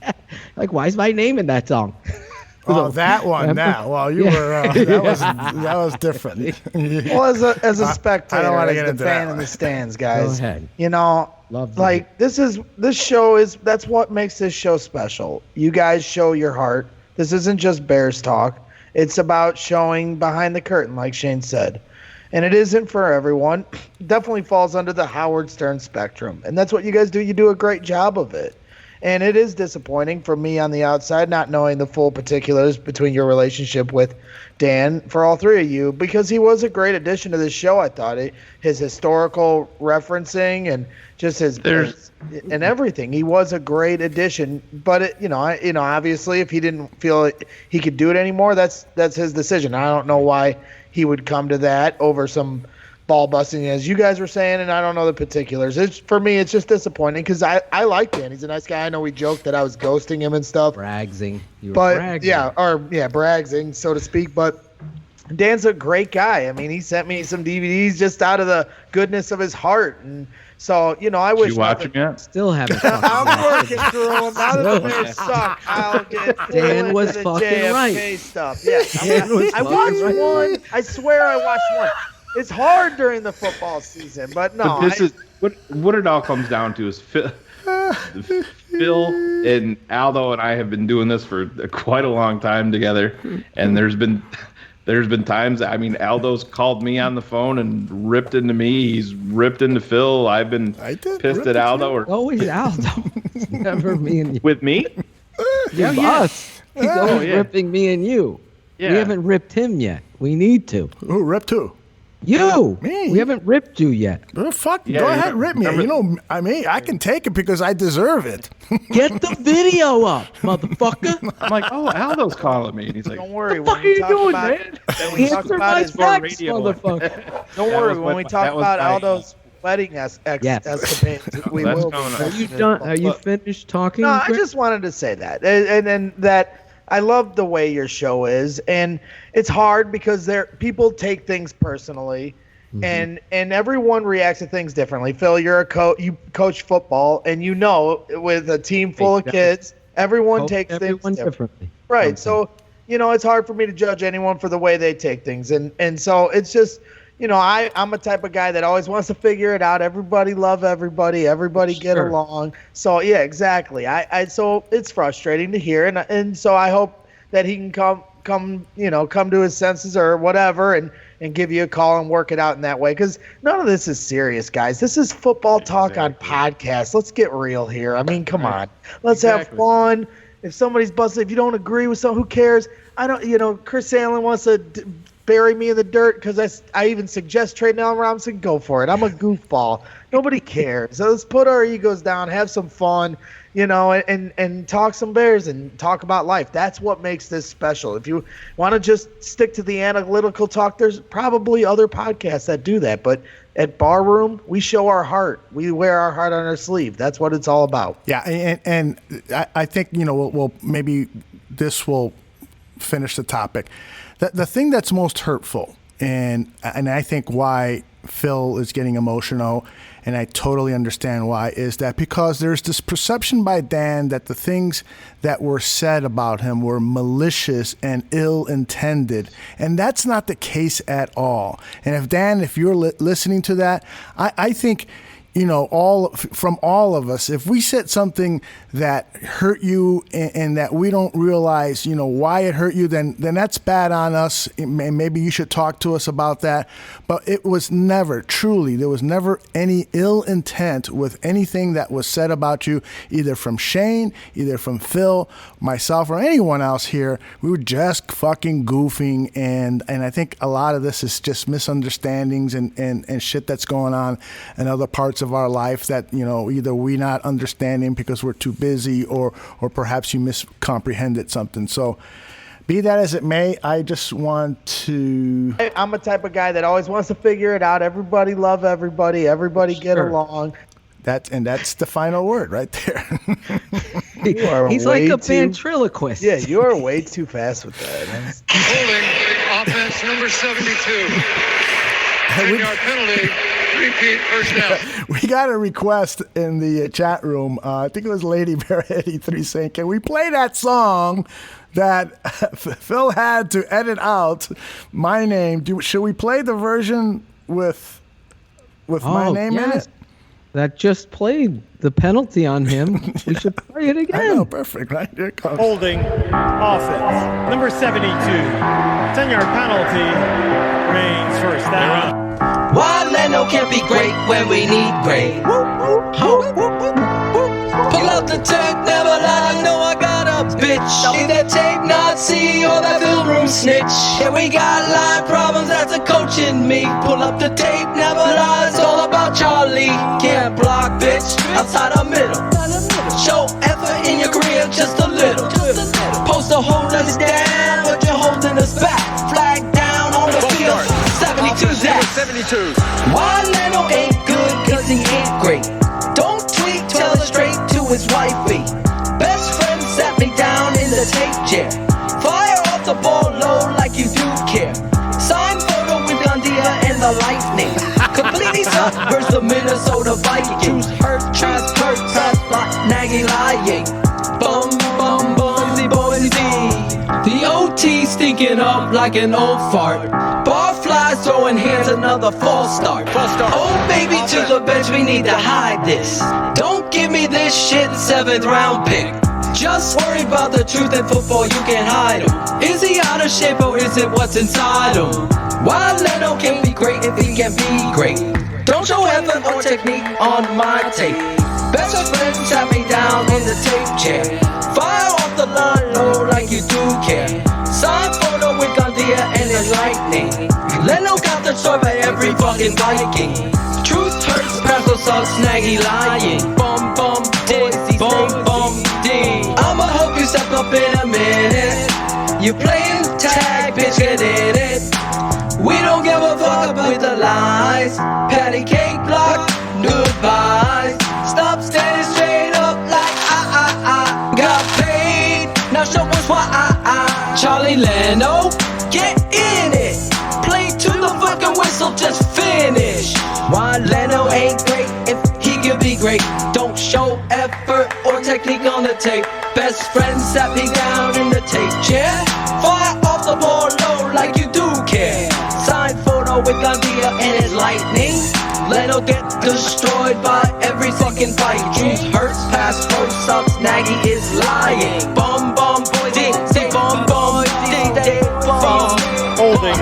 Yeah. Like, why is my name in that song? Oh, that one. Now, well, you were. That was different. Well, as a spectator, I don't want to as get the into fan that. in the stands, guys. Go ahead. You know, Love like this show is that's what makes this show special. You guys show your heart. This isn't just Bears talk. It's about showing behind the curtain, like Shane said. And it isn't for everyone. Definitely falls under the Howard Stern spectrum. And that's what you guys do. You do a great job of it. And it is disappointing for me on the outside, not knowing the full particulars between your relationship with Dan, for all three of you, because he was a great addition to this show, I thought. His historical referencing and just his and everything. He was a great addition. But, obviously, if he didn't feel he could do it anymore, that's his decision. I don't know why he would come to that over some ball busting, as you guys were saying, and I don't know the particulars. For me, it's just disappointing because I like Dan. He's a nice guy. I know we joked that I was ghosting him and stuff. Bragsing. Bragsing, so to speak. But Dan's a great guy. I mean, he sent me some DVDs just out of the goodness of his heart. And so, I wish. Did you watch him yet? Still haven't. I'm working through them. Now that the Bears suck, I'll get Dan was the fucking JFK right. stuff. Yes, I watched right. one. I swear I watched one. It's hard during the football season, but no. But this is what it all comes down to is Phil and Aldo and I have been doing this for quite a long time together, and there's been times. I mean, Aldo's called me on the phone and ripped into me. He's ripped into Phil. I've been pissed at Aldo. Always Aldo. It's never me and you. With me? Yeah, us. He's always ripping me and you. Yeah. We haven't ripped him yet. We need to. Who ripped who? You. Me. We haven't ripped you yet. Oh, fuck. Go ahead, rip me. You know, I mean, I can take it because I deserve it. Get the video up, motherfucker. I'm like, oh, Aldo's calling me. And he's like, Don't worry. what the fuck are you doing, man? Answer my text, motherfucker. Don't worry. When we talk about Aldo's wedding escapades, we will. Are you done? Are you finished talking? No, I just wanted to say that, and that I love the way your show is, and it's hard because people take things personally, and everyone reacts to things differently. Phil, you're a coach. You coach football, and you know, with a team full of kids, everyone takes things differently. Right. Okay. So, it's hard for me to judge anyone for the way they take things, and so it's just. I'm a type of guy that always wants to figure it out. Everybody love everybody. Everybody get along. So yeah, exactly. So it's frustrating to hear, and so I hope that he can come to his senses or whatever, and give you a call and work it out in that way. Because none of this is serious, guys. This is football talk on podcast. Let's get real here. I mean, come on. Let's have fun. If somebody's busted, if you don't agree with something, who cares? I don't. Chris Allen wants to bury me in the dirt because I even suggest trading Allen Robinson. Go for it. I'm a goofball. Nobody cares. So let's put our egos down, have some fun, and talk some Bears and talk about life. That's what makes this special. If you want to just stick to the analytical talk, there's probably other podcasts that do that. But at Barroom, we show our heart. We wear our heart on our sleeve. That's what it's all about. Yeah, and I think, we'll maybe this will finish the topic. The thing that's most hurtful, and I think why Phil is getting emotional, and I totally understand why, is that because there's this perception by Dan that the things that were said about him were malicious and ill-intended, and that's not the case at all. And if you're listening to that, I think, all of us, if we said something that hurt you and that we don't realize, why it hurt you, then that's bad on us. Maybe you should talk to us about that. But it was never, truly, there was never any ill intent with anything that was said about you, either from Shane, either from Phil, myself, or anyone else here. We were just fucking goofing, and I think a lot of this is just misunderstandings and shit that's going on in other parts of our life that, either we not understanding because we're too busy or perhaps you miscomprehended something. So be that as it may, I just want to... I'm a type of guy that always wants to figure it out. Everybody love everybody. Everybody get along. That's the final word right there. He's like a ventriloquist. Yeah, you are way too fast with that. Holding, offense number 72. 10-yard penalty. Repeat, first down. We got a request in the chat room. I think it was Lady Bear 83 saying, can we play that song that Phil had to edit out my name? Should we play the version with my name in it? That just played the penalty on him. We should play it again. I know, perfect. Right here it comes. Holding, offense, number 72. 10-yard penalty, remains first down. Why Leno can't be great when we need great? Pull out the tape, never lie, know I got a bitch. Either tape Nazi or that film room snitch. Yeah, we got line problems, that's a coach in me. Pull up the tape, never lie, it's all about Charlie. Can't block, bitch, outside the middle. Show effort in your career, just a little. Post a holding us down, but you're holding us back. Flag down on the field. 72's that. 72. Why Leno ain't good, cause he ain't great. Don't tweet, tell it straight to his wifey. Best friend sat me down in the tape chair. Fire off the ball low like you do care. Sign photo with Gandia and the Lightning. Completely subverts the Minnesota Vikings. Hurt, pass, block, Nagy lying. Bum, boy, the OT stinking up like an old fart. Bar flies guys throwing hands, another false start. Oh baby, to the bench, we need to hide this. Don't give me this shit, 7th round pick. Just worry about the truth in football, you can't hide him. Is he out of shape or is it what's inside him? While Leno can be great if he can be great, don't show effort or technique on my tape. Best friend sat me down in the tape chair. Fire off the line low like you do care. Signed photo with Gandia and his lightning. Leno got the story by every fucking Viking. Truth hurts, Pastor sucks, Nagy lying. Bum bum dick, bum bum dick. I'ma hope you step up in a minute. You playing tag, bitch, get in it. We don't give a fuck with the lies. Patty cake block, goodbye. Stop standing straight up like got paid, now show us why Charlie Leno, get in it. Play to the fucking whistle, just finish. Why Leno ain't great if he could be great? Don't show effort or technique on the tape. Best friend sat me down in the tape chair. Fire off the ball low like you do care. Signed photo with Gandia and his lightning. Leno get destroyed by every fucking fight. Truth hurts, past pro sucks, Nagy is lying. Bum bum boy, ding ding bum bum, ding ding bum. Holding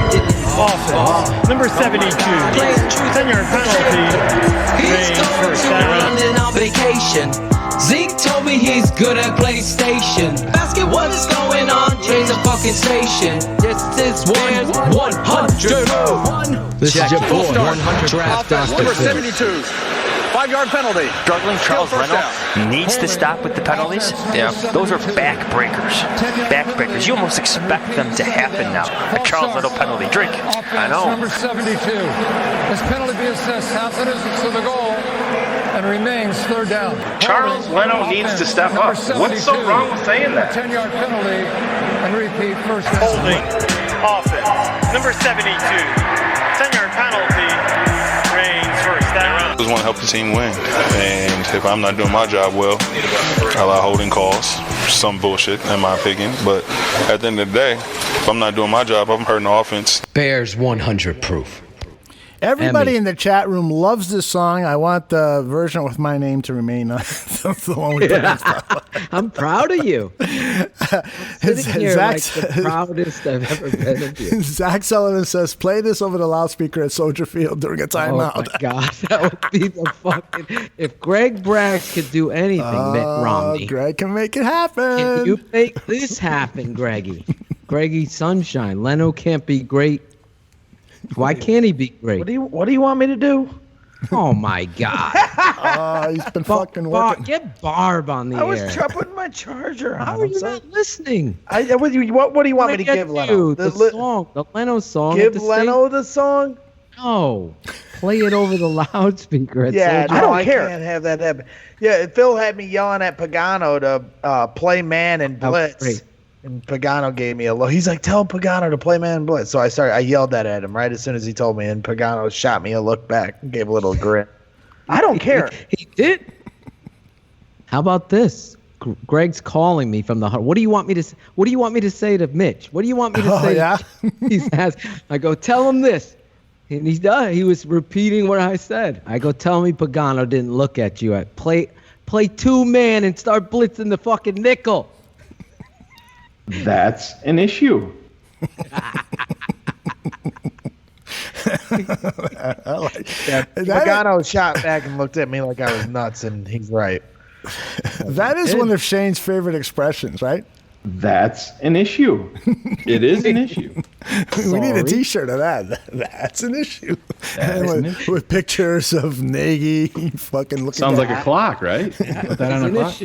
offense. Number 72. 10-yard penalty. He's going to London on vacation. Zeke told me he's good at PlayStation. Basket, what is going on? Change the fucking station. This is 100. This is your boy, 100 draft Number 72. 5-yard penalty. Struggling Charles Leno needs to stop with the penalties. Yeah. Those are backbreakers. Backbreakers. You almost expect them to happen now. A Charles Leno penalty. Drink. I know. Number 72. This penalty be assessed half the distance to the goal and remains 3rd down. Charles Leno needs to step up. What's so wrong with saying that? 10-yard penalty and repeat 1st down. Holding offense. Number 72. 10-yard penalty. Reigns 1st down. I just want to help the team win. And if I'm not doing my job well, I allow holding calls. Some bullshit, in my opinion. But at the end of the day, if I'm not doing my job, I'm hurting the offense. Bears 100 proof. Everybody in the chat room loves this song. I want the version with my name to remain the one we put in. I'm proud of you. Sitting here like the proudest I've ever been of you. Zach Sullivan says, play this over the loudspeaker at Soldier Field during a timeout. Oh my God, that would be the fucking... If Greg Braggs could do anything, Mitt Romney. Greg can make it happen. Can you make this happen, Greggy? Greggy Sunshine. Leno can't be great. Why can't he be great? What do you want me to do? Oh my God! He's been fucking working. Get Barb on the air. I was putting my charger on. How are you not listening? What do you want me to give Leno? The song, the Leno song. Give Leno the song? No, play it over the loudspeaker. Yeah, I don't care. I can't have that happen. Yeah, Phil had me yelling at Pagano to play man and blitz. And Pagano gave me a look. He's like, tell Pagano to play man and blitz. So I yelled that at him right as soon as he told me, and Pagano shot me a look back and gave a little grin. I don't care. He did. How about this? Greg's calling me from the heart. What do you want me to say? What do you want me to say to Mitch? What do you want me to say? Yeah? He's asked. I go, tell him this. And he's done. He was repeating what I said. I go, tell me Pagano didn't look at you. Play 2-man and start blitzing the fucking nickel. That's an issue. I like that. Pagano shot back and looked at me like I was nuts, and he's right. That is one of Shane's favorite expressions, right? That's an issue. It is an issue. We need a T-shirt of that. That's an issue. With pictures of Nagy fucking looking. Sounds like a clock, right? Put that on a clock.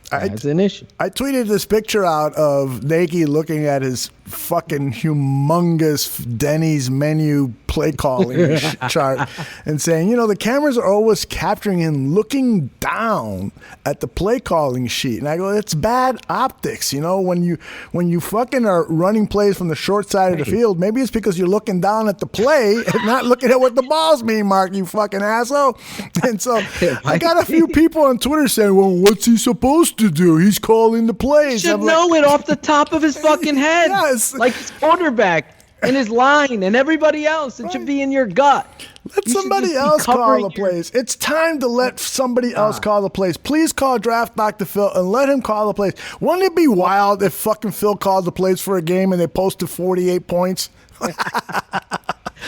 That's an issue. I tweeted this picture out of Nagy looking at his fucking humongous Denny's menu play calling chart and saying, the cameras are always capturing him looking down at the play calling sheet. And I go, it's bad optics. When you fucking are running plays from the short side of the field, maybe it's because you're looking down at the play and not looking at what the balls mean, Mark, you fucking asshole. And so I got a few people on Twitter saying, well, what's he supposed to do? He's calling the plays. He should know it off the top of his fucking head. Yes. Like his quarterback. in his line and everybody else. It should be in your gut. Let somebody else call the plays. It's time to let somebody else call the plays. Please call Draft Dr. Phil and let him call the plays. Wouldn't it be wild if fucking Phil called the plays for a game and they posted 48 points?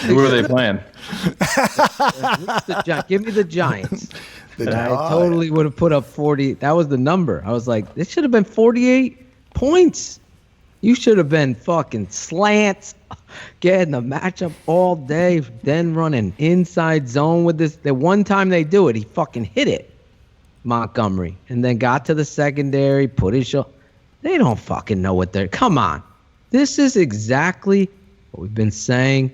Who are they playing? Give me the Giants. I totally would have put up 40. That was the number. I was like, this should have been 48 points. You should have been fucking slants, getting the matchup all day, then running inside zone with this. The one time they do it, he fucking hit it, Montgomery, and then got to the secondary, put his show. They don't fucking know what they're. Come on. This is exactly what we've been saying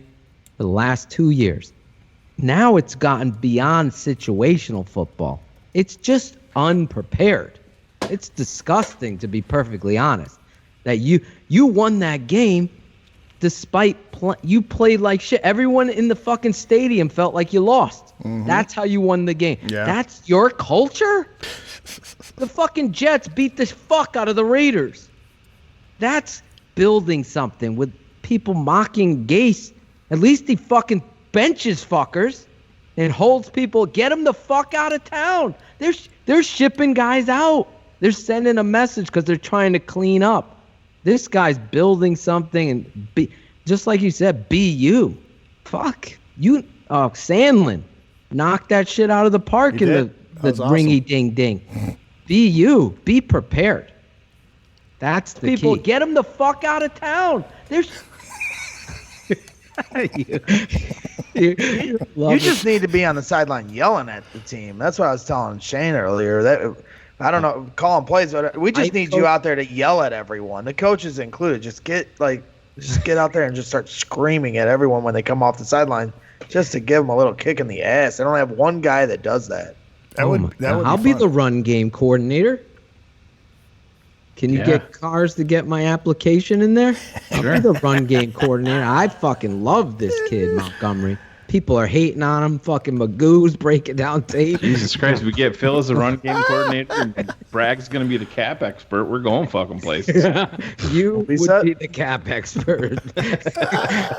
for the last 2 years. Now it's gotten beyond situational football. It's just unprepared. It's disgusting, to be perfectly honest. That you won that game despite you played like shit. Everyone in the fucking stadium felt like you lost. Mm-hmm. That's how you won the game. Yeah. That's your culture? The fucking Jets beat the fuck out of the Raiders. That's building something with people mocking Gase. At least he fucking benches fuckers and holds people. Get them the fuck out of town. They're shipping guys out. They're sending a message because they're trying to clean up. This guy's building something, and just like you said, be you. Fuck you. Sandlin knocked that shit out of the park in the ringy ding ding. Be you. Be prepared. That's the people. Key. Get them the fuck out of town. There's. You just need to be on the sideline yelling at the team. That's what I was telling Shane earlier. That I don't know, calling plays, but we just need you out there to yell at everyone. The coaches included. Just get out there and just start screaming at everyone when they come off the sideline, just to give them a little kick in the ass. They don't have one guy that does that. I'll be the run game coordinator. Can you get cars to get my application in there? I'll be the run game coordinator. I fucking love this kid, Montgomery. People are hating on him. Fucking Magoo's breaking down tape. Jesus Christ, we get Phil as a run game coordinator and Bragg's going to be the cap expert. We're going fucking places. You would be the cap expert.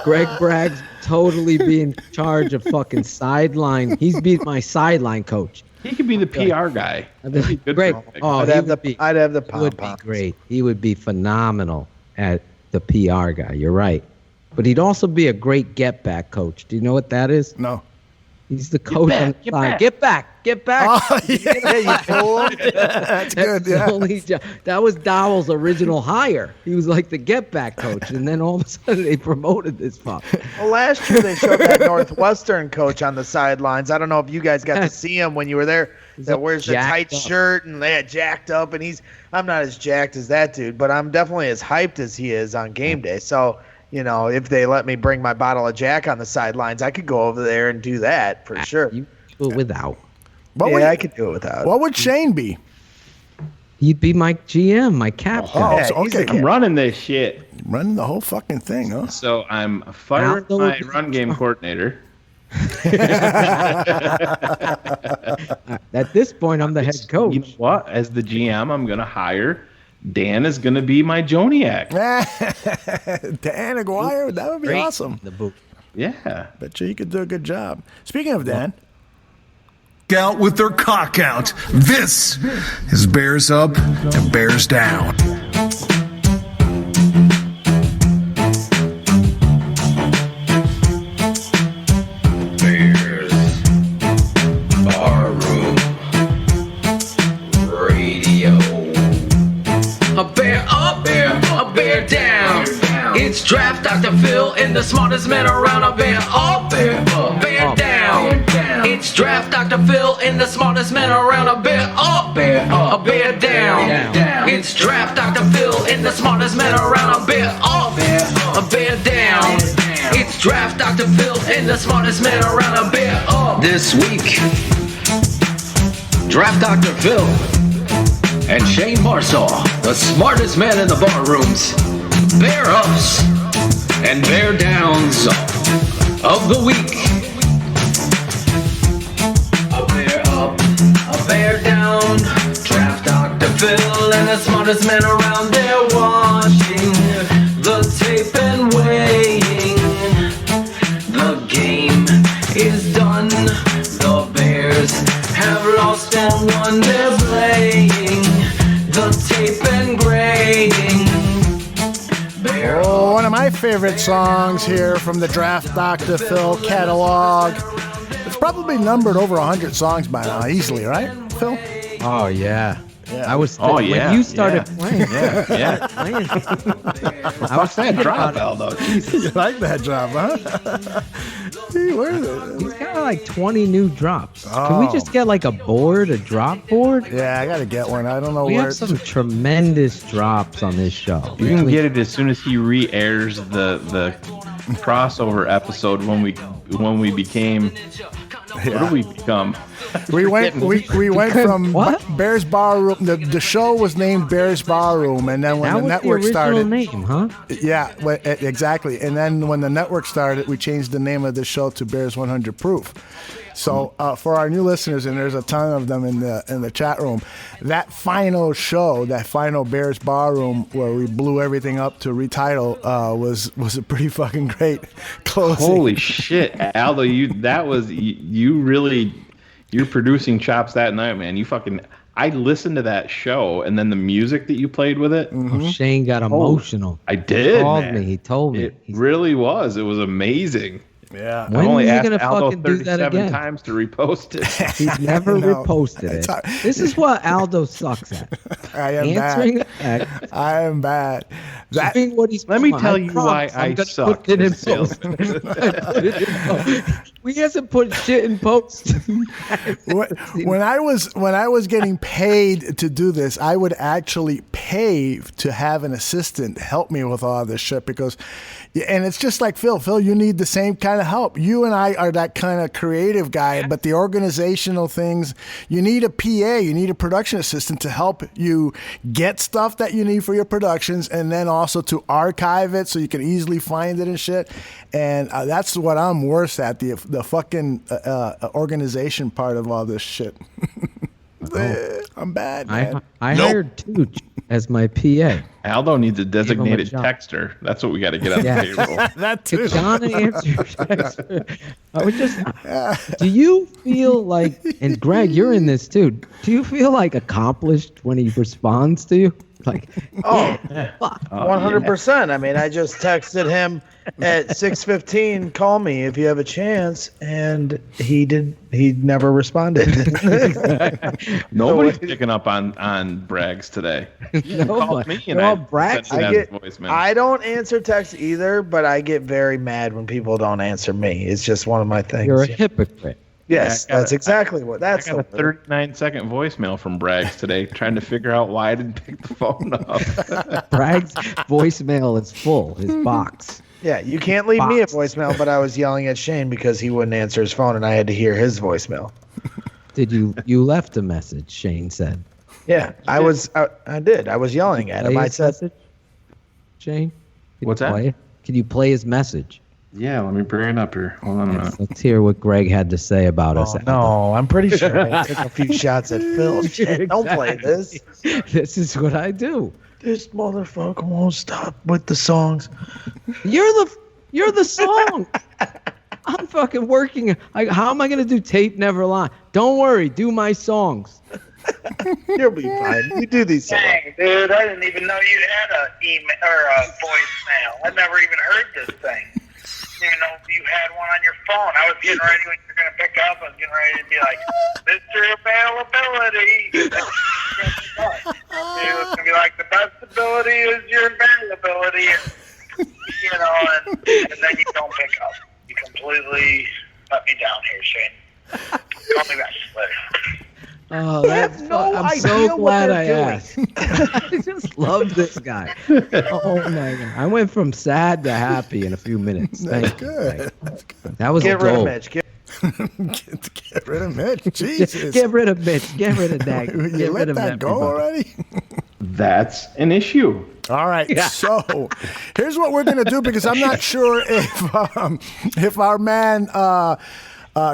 Greg Bragg's totally be in charge of fucking sideline. He's be my sideline coach. He could be the PR guy. Great. I'd have the pom-poms. Would be great. He would be phenomenal at the PR guy. You're right. But he'd also be a great get-back coach. Do you know what that is? No. He's the coach on the side. Get back. Oh, yeah, you fool. That's good, yeah. That was Dowell's original hire. He was like the get-back coach, and then all of a sudden they promoted this fuck. Well, last year they showed that Northwestern coach on the sidelines. I don't know if you guys got to see him when you were there. That wears the tight shirt and they had jacked up, and I'm not as jacked as that dude, but I'm definitely as hyped as he is on game day. So, you know, if they let me bring my bottle of Jack on the sidelines, I could go over there and do that for sure. You do it without. I could do it without. What would Shane be? He'd be my GM, my captain. Okay. I'm running this shit. Running the whole fucking thing, huh? So I'm firing my run game coordinator. At this point, I'm the head coach. You know what? As the GM, I'm going to hire Dan is going to be my Joniac. Dan Aguirre, that would be awesome. The boot. Yeah. Bet you he could do a good job. Speaking of Dan. Out with their cock out. This is Bears Up and Bears Down. Bears Barroom Radio. A bear up, a bear down. It's Draft Dr. Phil and the smartest man around. A bear up, a bear down. It's Draft Dr. Phil and the smartest man around. A bear up, a bear down. It's Draft Dr. Phil and the smartest man around. A bear up, a bear down. It's Draft Dr. Phil and the smartest man around. A bear up. This week, Draft Dr. Phil and Shane Marsaw, the smartest man in the bar rooms. Bear ups and bear downs of the week. A bear up, a bear down. Draft Dr. Phil and the smartest man around there watching the tape and weighing lost and one they're playing. The tape and grading. Oh, one of my favorite songs here from the Draft Dr. Phil catalog. It's probably numbered over 100 songs by now, easily, right, Phil? Oh, yeah. Yeah. I was Oh, yeah, when you started yeah. playing. Yeah. I was that thinking drop, about Aldo. You like that drop, huh? Hey, where is it? He's got like 20 new drops. Can we just get like a drop board? Yeah, I gotta get one. I don't know We where. have some tremendous drops on this show. You can get it as soon as he re-airs the crossover episode when we became. What did we become? We went from Bears Bar Room. The show was named Bears Bar Room, and then when That the was network the original started, name, huh? Yeah, exactly. And then when the network started, we changed the name of the show to Bears 100 Proof. So for our new listeners, and there's a ton of them in the chat room, that final show, that final Bears Bar Room where we blew everything up to retitle, was a pretty fucking great closing. Holy shit, Aldo! You're producing chops that night, man. I listened to that show, and then the music that you played with it. Oh, Shane got emotional. I did. He called man. me. He told me. It really was. It was amazing. Yeah. When I only is he asked gonna Aldo fucking do that 37 again? times to repost it. He's never No. reposted it. This is what Aldo sucks at. I am Answering bad. the text. I am bad. That Doing what he's Let me doing. tell I you promise why I'm I gonna suck. put it in as a post. We hasn't put shit in post. when I was getting paid to do this, I would actually pay to have an assistant help me with all this shit because, and it's just like Phil. Phil, you need the same kind of help. You and I are that kind of creative guy, but the organizational things, you need a PA, you need a production assistant to help you get stuff that you need for your productions, and then also to archive it so you can easily find it and shit. And that's what I'm worse at, the fucking organization part of all this shit. I'm bad, man. I hired Tooch as my PA. Aldo needs a designated job. texter. That's what we got to get on Yeah. the payroll. That too. Could Donna answer your text? I was just. Do you feel like, and Greg, you're in this too. Do you feel like accomplished when he responds to you? Like, Oh, fuck. 100%. I mean, I just texted him at 6:15. Call me if you have a chance, and he never responded. Nobody's picking up on Braggs today. You called me and I sent it as voicemail. I don't answer texts either, but I get very mad when people don't answer me. It's just one of my things. You're a hypocrite. Yes, that's exactly what. That's I got a 39-second voicemail from Braggs today, trying to figure out why I didn't pick the phone up. Bragg's voicemail is full. His box. Yeah, you can't leave me a voicemail, but I was yelling at Shane because he wouldn't answer his phone, and I had to hear his voicemail. Did you left a message? Shane said. Yeah, I did. I was yelling at him. I said, message? Shane, What's that? Can you play his message? Yeah, let me bring it up here. Hold on a minute. Let's hear what Greg had to say about us. No, I'm pretty sure I took a few shots at Phil. Shit, don't play this. This is what I do. This motherfucker won't stop with the songs. You're the song. I'm fucking working. How am I gonna do Tape Never Lie? Don't worry, do my songs. You'll be fine. You do these songs. Dang, dude, I didn't even know you had a email or a voicemail. I never even heard this thing. You know, you had one on your phone. I was getting ready when you're going to pick up. I was getting ready to be like, Mr. Availability. It was going to be like, the best ability is your availability. You know, and then you don't pick up. You completely let me down here, Shane. Call me back later. Oh, that's I'm so glad I asked. I just love this guy. Oh my god! I went from sad to happy in a few minutes. That's good. That was Get a rid goal. of Mitch. Get rid of Mitch. Jesus. Get rid of Mitch. Get rid of Dag. You Get let rid of that go everybody. already? That's an issue. All right, so here's what we're gonna do because I'm not sure if our man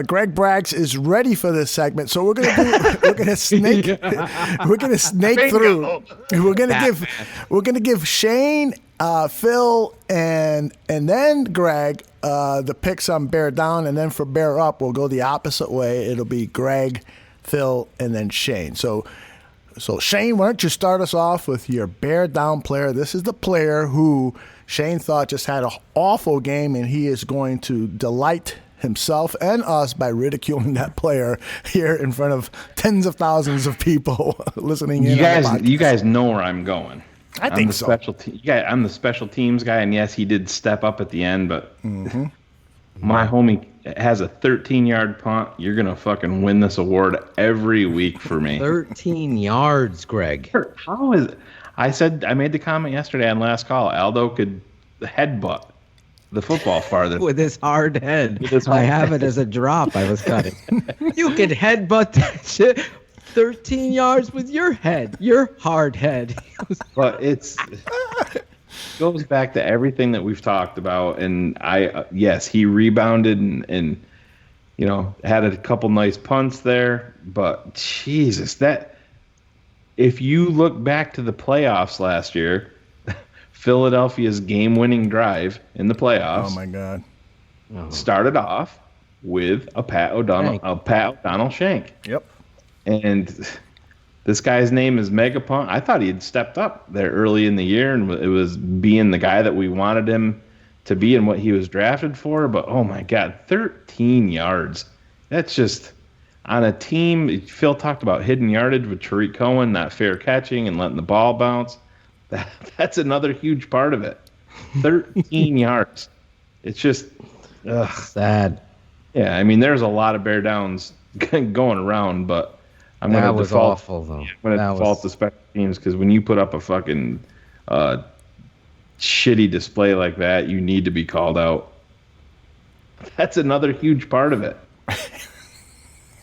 Greg Braggs is ready for this segment. So we're gonna snake through. We're gonna give Shane, Phil, and then Greg the picks on Bear Down, and then for Bear Up we'll go the opposite way. It'll be Greg, Phil, and then Shane. So Shane, why don't you start us off with your bear down player? This is the player who Shane thought just had an awful game, and he is going to delight himself and us by ridiculing that player here in front of tens of thousands of people listening in. You guys know where I'm going. I think so. I'm the special teams guy, and yes, he did step up at the end, but my homie has a 13-yard punt. You're going to fucking win this award every week for me. 13 yards, Greg. How is it? I made the comment yesterday on Last Call. Aldo could headbutt the football farther. With his hard head. I have it as a drop I was cutting. You could headbutt that shit 13 yards with your head, your hard head. But it goes back to everything that we've talked about. And yes, he rebounded and had a couple nice punts there. But Jesus, if you look back to the playoffs last year, Philadelphia's game-winning drive in the playoffs. Oh my God! Started off with a Pat O'Donnell shank. Yep. And this guy's name is Megapunt. I thought he had stepped up there early in the year, and it was being the guy that we wanted him to be and what he was drafted for. But oh my God, 13 yards. That's just on a team. Phil talked about hidden yardage with Tariq Cohen, not fair catching and letting the ball bounce. That's another huge part of it. 13 yards. It's just sad. Yeah, I mean, there's a lot of bear downs going around, but I'm going to default. Awful, though. I'm going to default to special teams because when you put up a fucking shitty display like that, you need to be called out. That's another huge part of it.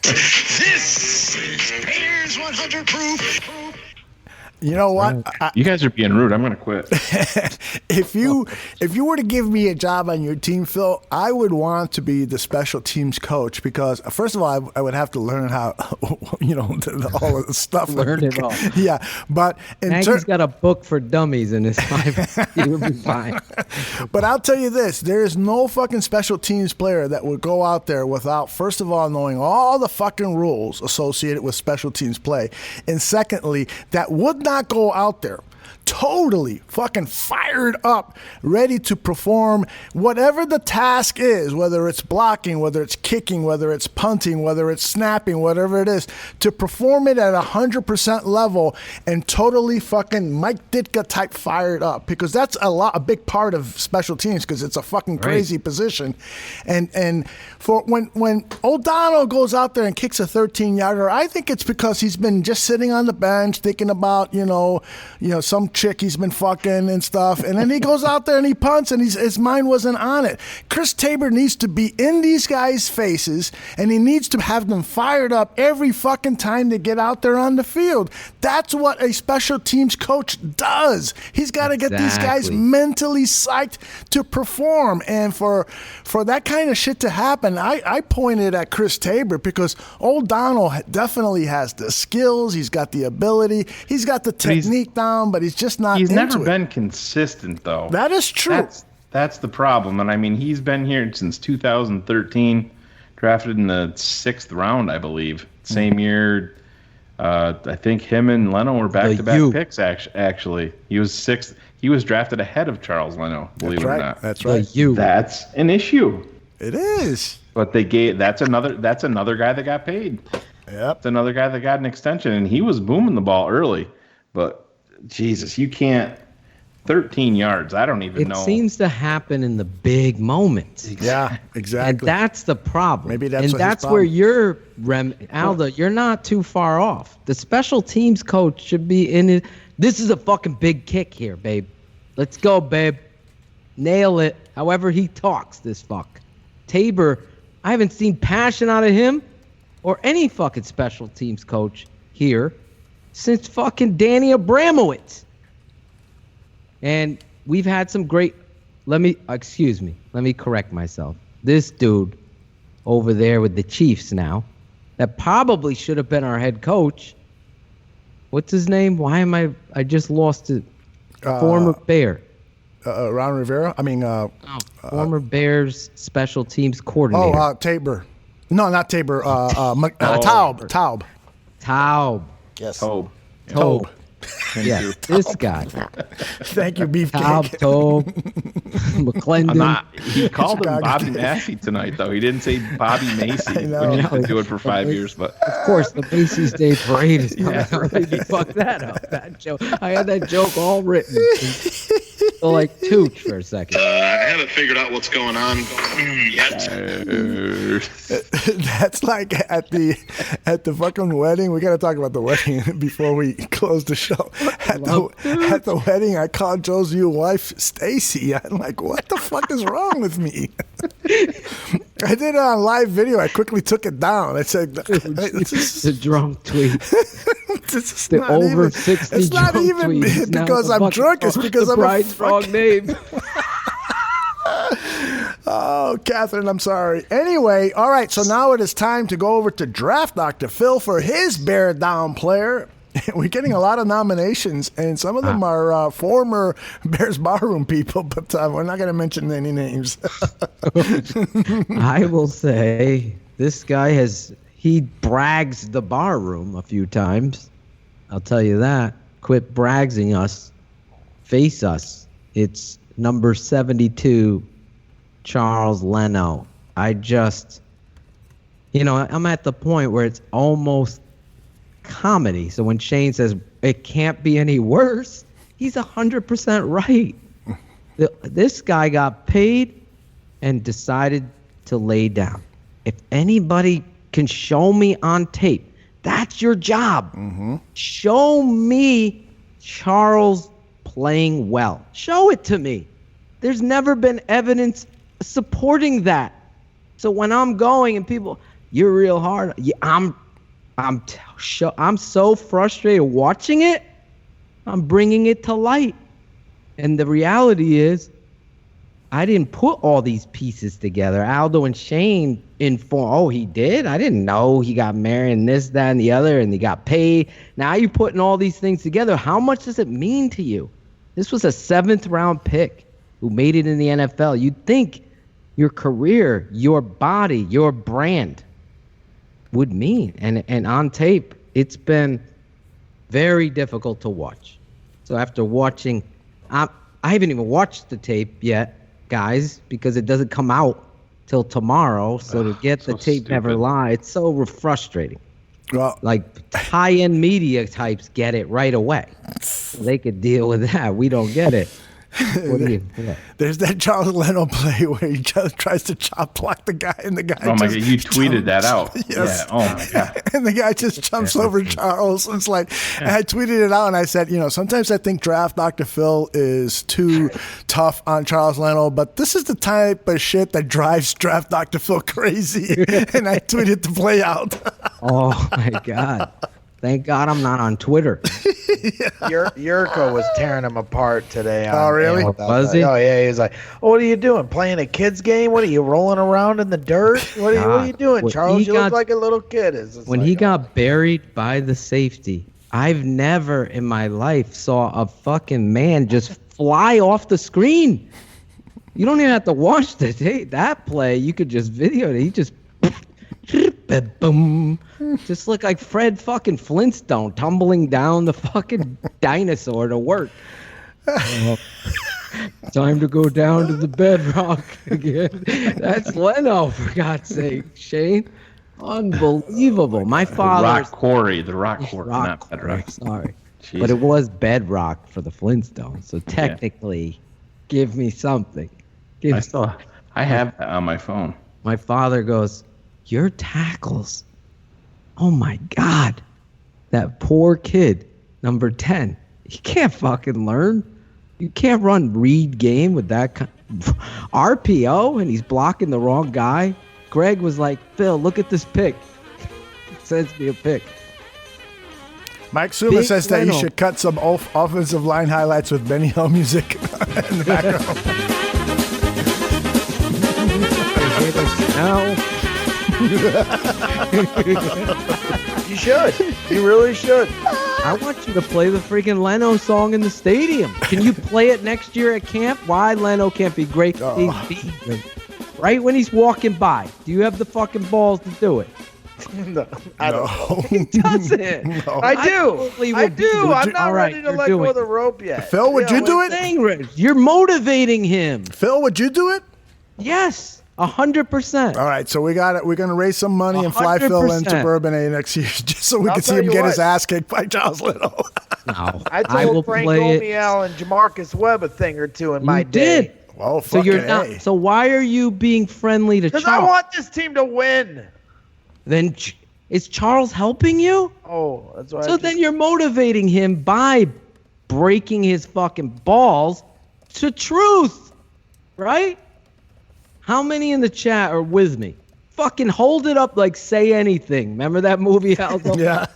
This is Bears 100 Proof. You know what? You guys are being rude. I'm going to quit. If you were to give me a job on your team, Phil, I would want to be the special teams coach because, first of all, I would have to learn how, all of the stuff. Learn it all. Yeah, but Nagy's got a book for dummies in his life. He would be fine. But I'll tell you this: there is no fucking special teams player that would go out there without, first of all, knowing all the fucking rules associated with special teams play, and secondly, that would not go out there totally fucking fired up, ready to perform whatever the task is, whether it's blocking, whether it's kicking, whether it's punting, whether it's snapping, whatever it is, to perform it at 100% level and totally fucking Mike Ditka type fired up, because that's a big part of special teams, because it's a fucking crazy position. And for when O'Donnell goes out there and kicks a 13-yarder, I think it's because he's been just sitting on the bench thinking about some chick he's been fucking and stuff, and then he goes out there and he punts and his mind wasn't on it. Chris Tabor needs to be in these guys' faces, and he needs to have them fired up every fucking time they get out there on the field. That's what a special teams coach does. He's got to get these guys mentally psyched to perform, and for that kind of shit to happen, I pointed at Chris Tabor because O'Donnell definitely has the skills, he's got the ability, he's got the technique down, but he's just not. He's never been consistent, though. That is true. That's the problem. And I mean, he's been here since 2013, drafted in the 6th round, I believe. Same year, I think him and Leno were back-to-back picks. Actually, he was 6th. He was drafted ahead of Charles Leno. Believe it or not. That's right. That's an issue. It is. But that's another guy that got paid. Yep. It's another guy that got an extension, and he was booming the ball early, but. Jesus, you can't. 13 yards. I don't even know. It seems to happen in the big moments. Yeah, exactly. And that's the problem. Maybe that's where you're, Aldo, you're not too far off. The special teams coach should be in it. This is a fucking big kick here, babe. Let's go, babe. Nail it. However he talks, this fuck. Tabor, I haven't seen passion out of him or any fucking special teams coach here since fucking Danny Abramowitz. And we've had some great, let me correct myself. This dude over there with the Chiefs now, that probably should have been our head coach. What's his name? I just lost it. Former Bear. Ron Rivera? Former Bears special teams coordinator. Tabor. No, not Tabor. Taub. Taub. Yes. Tobe. Tobe. Thank Yeah, you. this guy. Thank you, Beefcake. Taub, Tobe, McClendon. He called him Bobby Massey tonight, though. He didn't say Bobby Macy, know. which he had to do it for 5 years. But Of course, the Macy's Day Parade is coming out. You fucked that up. That joke. I had that joke all written. So like Tooch for a second. I haven't figured out what's going on yet. That's like at the fucking wedding. We got to talk about the wedding before we close the show. At the wedding, I called Joe's new wife Stacy. I'm like, what the fuck is wrong with me? I did it on live video. I quickly took it down. I said, the drunk tweet. The over 60 It's not drunk even tweets. Now because the I'm fucking- drunk. It's because the I'm a bride's wrong name. Oh, Catherine, I'm sorry. Anyway, all right, so now it is time to go over to Draft Dr. Phil for his Bear Down player. We're getting a lot of nominations, and some of them are former Bears Barroom people, but we're not going to mention any names. I will say this guy he brags the barroom a few times. I'll tell you that. Quit bragging us. Face us. It's number 72, Charles Leno. I'm at the point where it's almost comedy. So when Shane says it can't be any worse, he's 100% right. This guy got paid and decided to lay down. If anybody can show me on tape, that's your job. Mm-hmm. Show me Charles playing well. Show it to me. There's never been evidence supporting that. So when I'm going and people, you're real hard. Yeah, I'm so frustrated watching it. I'm bringing it to light. And the reality is, I didn't put all these pieces together. Aldo and Shane he did? I didn't know he got married and this, that, and the other, and he got paid. Now you're putting all these things together. How much does it mean to you? This was a 7th round pick who made it in the NFL. You'd think your career, your body, your brand would mean. And on tape, it's been very difficult to watch. So after watching, I haven't even watched the tape yet, guys, because it doesn't come out till tomorrow. So to get the tape never lie, it's so frustrating. Well, like high-end media types get it right away. They could deal with that. We don't get it. There's that Charles Leno play where he just tries to chop block the guy, and the guy. Oh my God! You tweeted that out. Yes. Yeah. Oh my God. And the guy just jumps over Charles. It's like, and I tweeted it out, and I said, sometimes I think Draft Dr. Phil is too tough on Charles Leno, but this is the type of shit that drives Draft Dr. Phil crazy. And I tweeted the play out. Oh my God. Thank God I'm not on Twitter. Yurko was tearing him apart today. Oh, really? Was he? Oh, yeah. He was like, what are you doing? Playing a kid's game? What are you rolling around in the dirt? What are you doing, Charles? You look like a little kid. When he got buried by the safety, I've never in my life saw a fucking man just fly off the screen. You don't even have to watch that play. You could just video it. He just boom. Just look like Fred fucking Flintstone tumbling down the fucking dinosaur to work. Time to go down to the bedrock again. That's Leno, for God's sake, Shane. Unbelievable. My father. The rock quarry, not bedrock. Sorry. Jeez. But it was bedrock for the Flintstones. So technically, give me something. I have that on my phone. My father goes, your tackles. Oh my God. That poor kid, number 10. He can't fucking learn. You can't run read game with that RPO and he's blocking the wrong guy. Greg was like, Phil, look at this pick. It sends me a pick. Mike Suma says that you should cut some offensive line highlights with Benny Hill music in the background. You should. You really should. I want you to play the freaking Leno song in the stadium. Can you play it next year at camp? Why Leno can't be great? Right when he's walking by. Do you have the fucking balls to do it? No, I don't know. He doesn't. No. I do. I do. I'm not All right, ready to you're let go doing of the rope yet. Phil, would you do it? You're motivating him. Phil, would you do it? Yes, 100%. All right, so we got it. We're going to raise some money and fly Phil into 100%. Bourbonnais next year, just so we I'll can see tell him you get what. his ass kicked by Charles Little. No, I will told Frank play it. Omiel and Jamarcus Webb a thing or two in my You day. did. Well, So you're fucking not. A. So why are you being friendly to Because I Charles? want this team to win. Then is Charles helping you? Oh, that's why. So then you're motivating him by breaking his fucking balls to truth, right? How many in the chat are with me? Fucking hold it up like Say Anything. Remember that movie, Aldo? Yeah.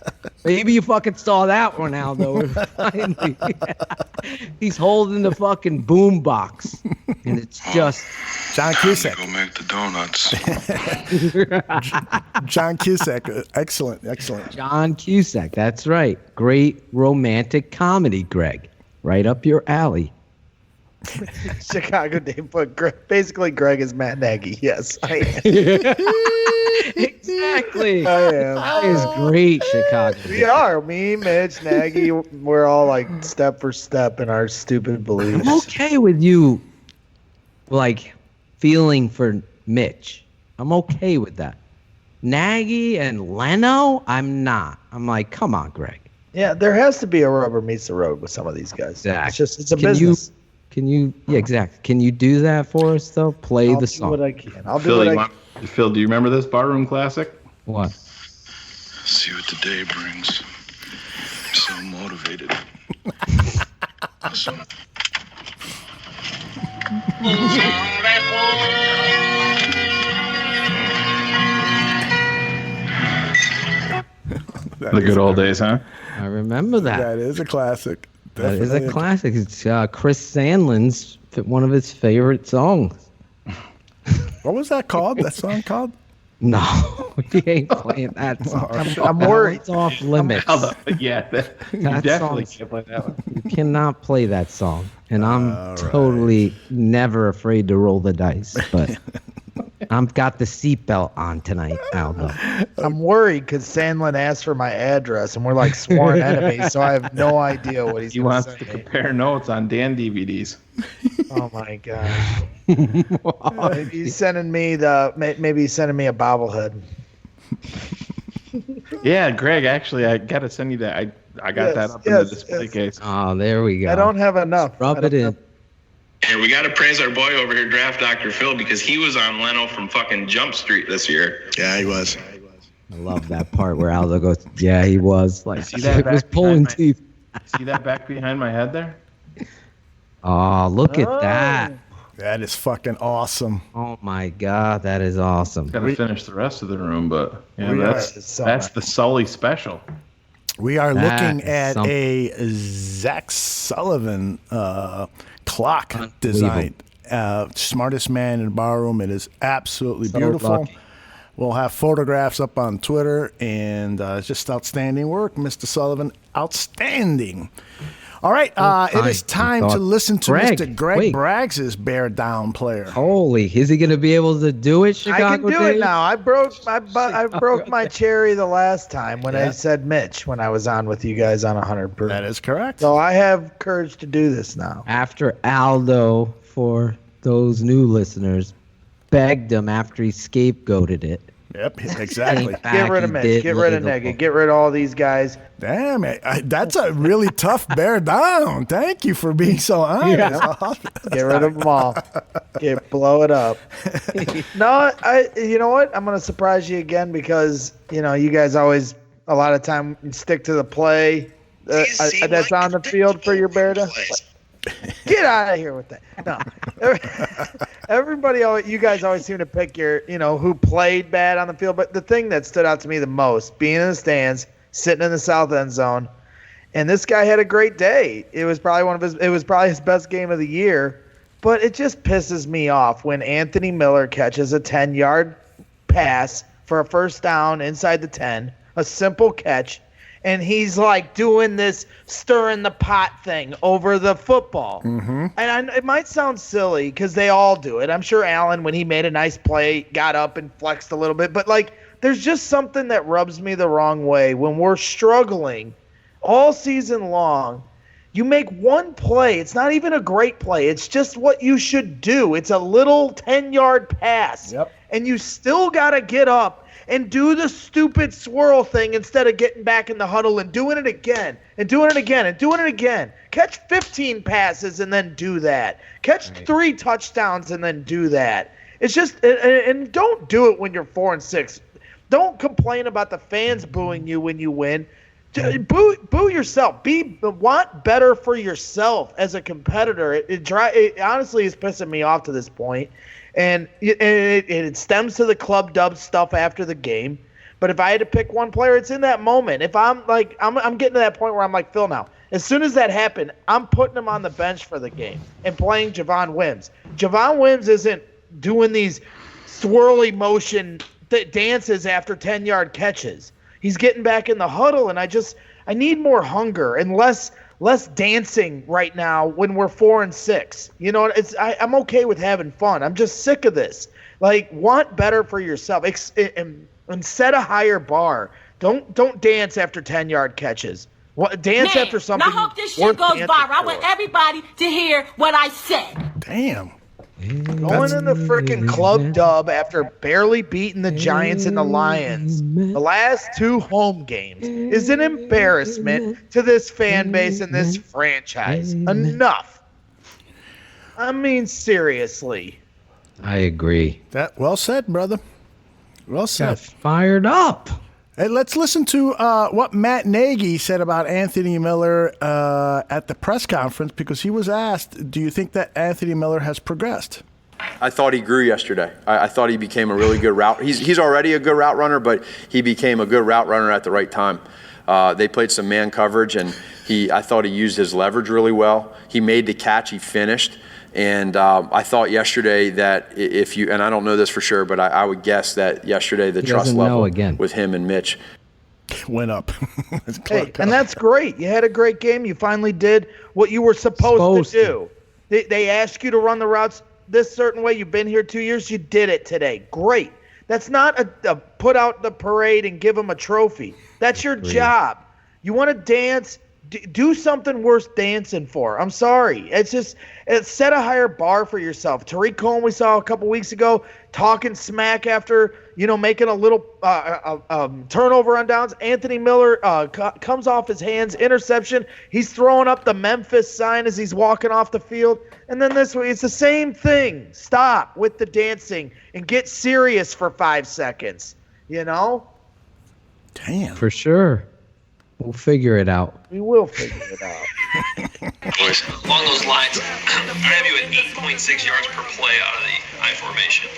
Maybe you fucking saw that one, Aldo. Finally. He's holding the fucking boom box. And it's just... John Cusack. Go make the donuts. John Cusack. Excellent. John Cusack, that's right. Great romantic comedy, Greg. Right up your alley. Chicago Dave put basically Greg is Matt Nagy. Yes, I am. Exactly. I am. That is great, Chicago. We are. Me, Mitch, Nagy. We're all like step for step in our stupid beliefs. I'm okay with you, like, feeling for Mitch. I'm okay with that. Nagy and Leno, I'm not. I'm like, come on, Greg. Yeah, there has to be a rubber meets the road with some of these guys. Exactly. It's a business. Yeah, exactly. Can you do that for us, though? Play I'll the do song. what I can. I'll do Phil, what I can. Phil, do you remember this barroom classic? What? See what the day brings. I'm so motivated. Awesome. The good old days, huh? I remember that. That is a classic. That is a Definitely. classic. It's Chris Sandlin's one of his favorite songs. What was that called? That song called? No, he ain't playing that song. I'm worried. It's off limits. Yeah, you That definitely song's- can't play that one. You cannot play that song. And I'm totally never afraid to roll the dice. But I've got the seatbelt on tonight, Aldo. I'm worried because Sandlin asked for my address, and we're like sworn enemies, so I have no idea what he's He going wants to to say. compare notes on Dan DVDs. Oh my gosh. Maybe he's sending me a bobblehead. Yeah, Greg, actually, I got to send you that. I got that up in the display case. Oh, there we go. I don't have enough. Rub it in. And we got to praise our boy over here, Draft Dr. Phil, because he was on Leno from fucking Jump Street this year. Yeah, he was. I love that part where Aldo goes, yeah, he was. Like, See that it was back pulling behind teeth. See that back behind my head there? Oh, look at that. That is fucking awesome. Oh, my God. That is awesome. Got to finish the rest of the room, but yeah, We that's the Sully special. We are That looking is at something. a Zach Sullivan clock design. Smartest man in the barroom. It is absolutely So beautiful. lucky. We'll have photographs up on Twitter, and it's just outstanding work, Mr. Sullivan. Outstanding. All right, it is time to listen to Greg, Mr. Greg wait. Braggs' Bear Down player. Holy, is he going to be able to do it, Chicago I can do Dave? it now. I broke my cherry the last time when I said Mitch when I was on with you guys on 100 proof. That is correct. So I have courage to do this now. After Aldo, for those new listeners, begged him after he scapegoated it. Yep, exactly. Get rid of Mitch. Get rid of Nagy. Get rid of all these guys. Damn it. That's a really tough bear down. Thank you for being so honest. Yeah. Get rid of them all. Blow it up. No, you know what? I'm going to surprise you again because, you guys always, a lot of time, stick to the play that's on the field for your bear down. Get out of here with that. No. Everybody, you guys always seem to pick your, who played bad on the field. But the thing that stood out to me the most, being in the stands, sitting in the south end zone, and this guy had a great day. It was probably his best game of the year. But it just pisses me off when Anthony Miller catches a 10-yard pass for a first down inside the 10, a simple catch, and he's like doing this stirring the pot thing over the football. Mm-hmm. And it might sound silly because they all do it. I'm sure Allen, when he made a nice play, got up and flexed a little bit. But, there's just something that rubs me the wrong way when we're struggling all season long. You make one play. It's not even a great play. It's just what you should do. It's a little 10-yard pass. Yep. And you still got to get up and do the stupid swirl thing instead of getting back in the huddle and doing it again and doing it again and doing it again. Catch 15 passes and then do that. Catch 3 touchdowns and then do that. It's just, and don't do it when you're 4-6. Don't complain about the fans booing you when you win. Boo yourself. Want better for yourself as a competitor. It honestly is pissing me off to this point. And it stems to the club dub stuff after the game. But if I had to pick one player, it's in that moment. If I'm like, I'm getting to that point where I'm like Phil now. As soon as that happened, I'm putting him on the bench for the game and playing Javon Wims. Javon Wims isn't doing these swirly motion dances after 10-yard catches. He's getting back in the huddle, and I need more hunger and less dancing right now when we're 4-6. You know, I'm okay with having fun. I'm just sick of this. Like, want better for yourself and set a higher bar. Don't dance after 10-yard catches. Dance after something. I hope this shit goes viral. I want everybody to hear what I said. Damn. Going in the freaking club dub after barely beating the Giants and the Lions, the last 2 home games, is an embarrassment to this fan base and this franchise. Enough. I mean, seriously. I agree. That well said, brother. Well said. Got fired up. Hey, let's listen to what Matt Nagy said about Anthony Miller at the press conference, because he was asked, do you think that Anthony Miller has progressed? I thought he grew yesterday. I thought he became a really good route. He's already a good route runner, but he became a good route runner at the right time. They played some man coverage, and I thought he used his leverage really well. He made the catch. He finished. And I thought yesterday that and I don't know this for sure, but I would guess that yesterday the trust level with him and Mitch went up. Hey, and that's great. You had a great game. You finally did what you were supposed to do. They asked you to run the routes this certain way. You've been here 2 years. You did it today. Great. That's not a put out the parade and give them a trophy. That's your job. You want to dance? Do something worth dancing for. I'm sorry. It's set a higher bar for yourself. Tariq Cohen, we saw a couple weeks ago, talking smack after, making a little turnover on downs. Anthony Miller comes off his hands, interception. He's throwing up the Memphis sign as he's walking off the field. And then this way, it's the same thing. Stop with the dancing and get serious for 5 seconds. Damn. For sure. We'll figure it out. We will figure it out. Boys, along those lines, I have you at 8.6 yards per play out of the I formation.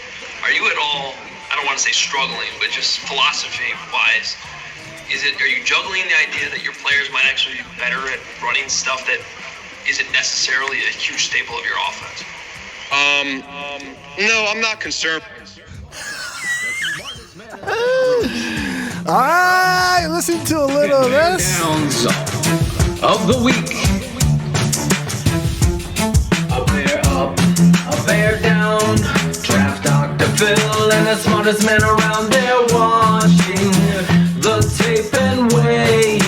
Are you at all, I don't want to say struggling, but just philosophy-wise, are you juggling the idea that your players might actually be better at running stuff that isn't necessarily a huge staple of your offense? No, I'm not concerned. All right, listen to a little of this. Downs of the week. A bear up, a bear down. Draft Dr. Phil and the smartest man around there watching the tape and weighing.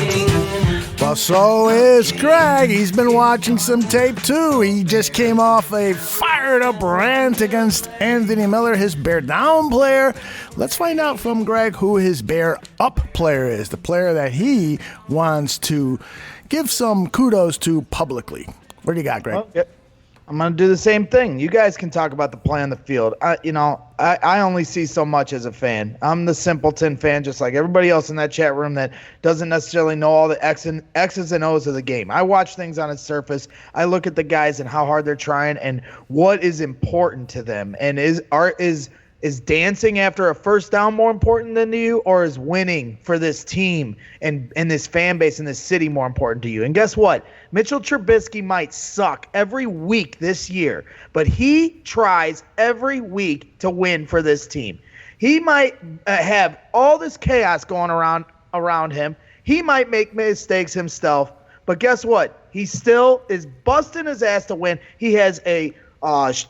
Well, so is Greg. He's been watching some tape too. He just came off a fired up rant against Anthony Miller, his bear down player. Let's find out from Greg who his bear up player is, the player that he wants to give some kudos to publicly. What do you got, Greg? Well, yeah. I'm going to do the same thing. You guys can talk about the play on the field. I only see so much as a fan. I'm the simpleton fan, just like everybody else in that chat room that doesn't necessarily know all the X's and O's of the game. I watch things on its surface. I look at the guys and how hard they're trying and what is important to them. And is dancing after a first down more important than to you, or is winning for this team and this fan base and this city more important to you? And guess what? Mitchell Trubisky might suck every week this year, but he tries every week to win for this team. He might have all this chaos going around him. He might make mistakes himself, but guess what? He still is busting his ass to win. He has a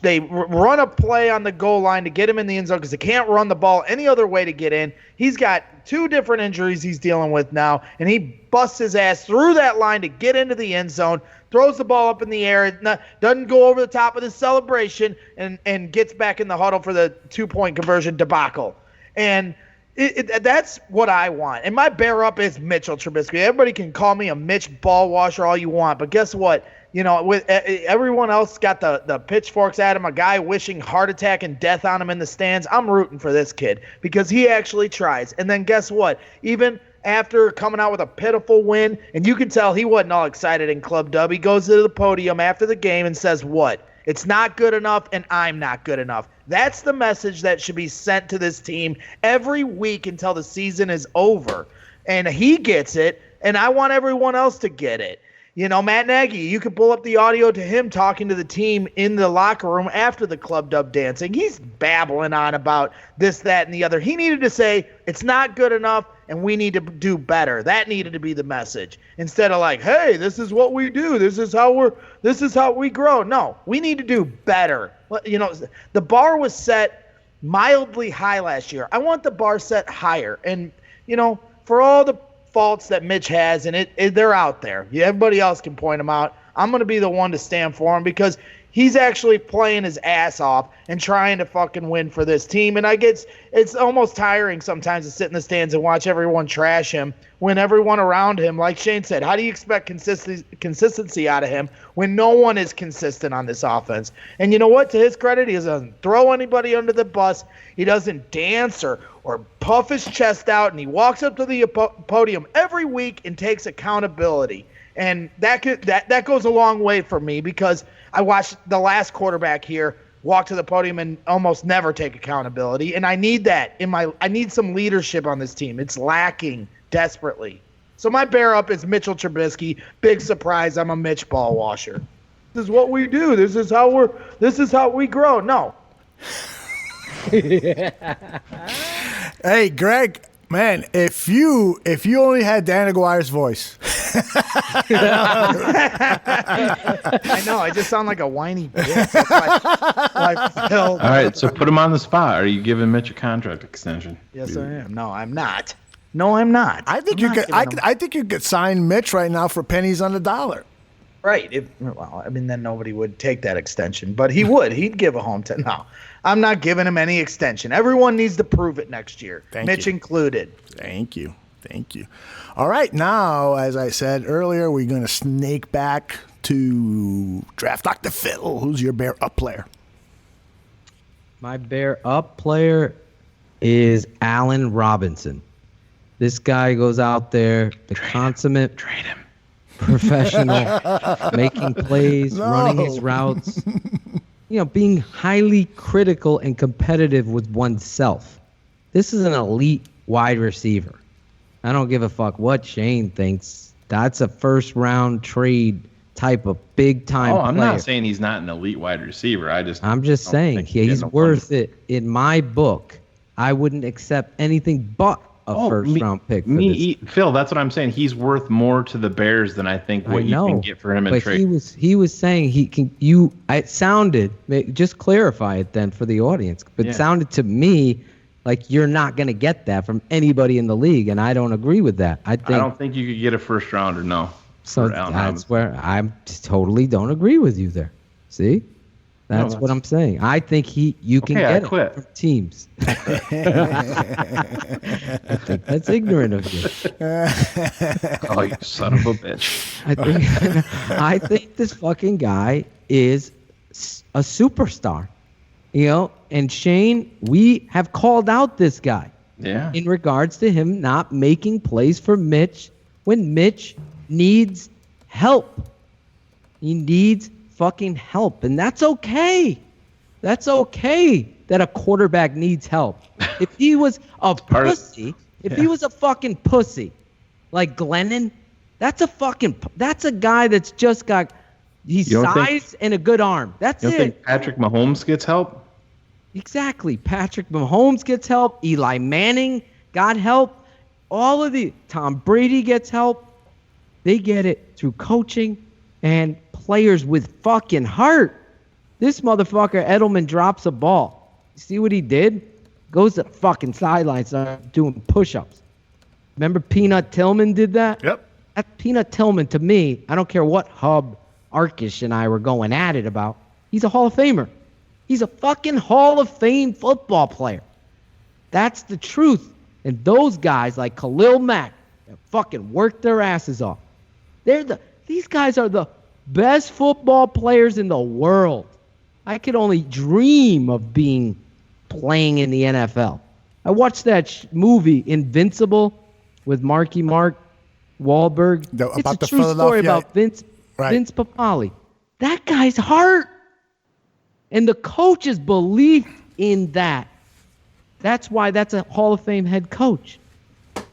They run a play on the goal line to get him in the end zone because they can't run the ball any other way to get in. He's got 2 different injuries he's dealing with now, and he busts his ass through that line to get into the end zone, throws the ball up in the air, doesn't go over the top of the celebration, and gets back in the huddle for the 2-point conversion debacle. And that's what I want. And my bear up is Mitchell Trubisky. Everybody can call me a Mitch ball washer all you want, but guess what? You know, with everyone else got the pitchforks at him, a guy wishing heart attack and death on him in the stands. I'm rooting for this kid because he actually tries. And then guess what? Even after coming out with a pitiful win, and you can tell he wasn't all excited in Club Dub, he goes to the podium after the game and says what? It's not good enough, and I'm not good enough. That's the message that should be sent to this team every week until the season is over. And he gets it, and I want everyone else to get it. You know, Matt Nagy, you can pull up the audio to him talking to the team in the locker room after the Club Dub dancing. He's babbling on about this, that, and the other. He needed to say, it's not good enough, and we need to do better. That needed to be the message. Instead of like, hey, this is what we do. This is how we grow. No, we need to do better. You know, the bar was set mildly high last year. I want the bar set higher. And, you know, for all the faults that Mitch has, and they're out there. Everybody else can point them out. I'm going to be the one to stand for him because he's actually playing his ass off and trying to fucking win for this team. And it's almost tiring sometimes to sit in the stands and watch everyone trash him when everyone around him, like Shane said, how do you expect consistency out of him when no one is consistent on this offense? And you know what? To his credit, he doesn't throw anybody under the bus. He doesn't dance or puff his chest out, and he walks up to the podium every week and takes accountability. And that goes a long way for me because I watched the last quarterback here walk to the podium and almost never take accountability. And I need that I need some leadership on this team. It's lacking desperately. So my bear up is Mitchell Trubisky. Big surprise. I'm a Mitch ball washer. This is what we do. This is how we grow. No. Hey, Greg, man, if you only had Dan Aguirre's voice. I know. I just sound like a whiny bitch. All right, so put him on the spot. Are you giving Mitch a contract extension? Yes, I am. No, I'm not. I think you could. I think you could sign Mitch right now for pennies on the dollar. Right. Then nobody would take that extension, but he would. He'd give a home to. No, I'm not giving him any extension. Everyone needs to prove it next year, Mitch included. Thank you. All right, now, as I said earlier, we're going to snake back to Draft Dr. Phil. Who's your bear up player? My bear up player is Allen Robinson. This guy goes out there, the consummate professional, making plays, running his routes, being highly critical and competitive with oneself. This is an elite wide receiver. I don't give a fuck what Shane thinks. That's a first-round trade type of big-time player. I'm not saying he's not an elite wide receiver. I'm just saying he's worth it. In my book, I wouldn't accept anything but a first-round pick for this. Phil, that's what I'm saying. He's worth more to the Bears than I think what you can get for him in trade. He was saying he can. It sounded. Just clarify it then for the audience. But it sounded to me like you're not going to get that from anybody in the league, and I don't agree with that. I don't think you could get a first rounder. No. So that's where I totally don't agree with you there. See? That's what I'm saying. I think you can get it from teams. I think that's ignorant of you. Oh, you son of a bitch. I think this fucking guy is a superstar. And Shane, we have called out this guy. Yeah. In regards to him not making plays for Mitch when Mitch needs help. He needs fucking help, and that's okay. That's okay that a quarterback needs help. If he was a pussy, he was a fucking pussy like Glennon, that's a guy that's just got size and a good arm. That's it. You don't think Patrick Mahomes gets help? Exactly. Patrick Mahomes gets help. Eli Manning got help. Tom Brady gets help. They get it through coaching and players with fucking heart. This motherfucker, Edelman, drops a ball. You see what he did? Goes to the fucking sideline, starts doing push-ups. Remember Peanut Tillman did that? Yep. That Peanut Tillman, to me, I don't care what Hub, Arkish, and I were going at it about, he's a Hall of Famer. He's a fucking Hall of Fame football player. That's the truth. And those guys like Khalil Mack that fucking work their asses off. These guys are the best football players in the world. I could only dream of playing in the NFL. I watched that movie Invincible with Marky Mark Wahlberg. It's a true story about Vince Papale. That guy's heart. And the coaches believed in that. That's why that's a Hall of Fame head coach.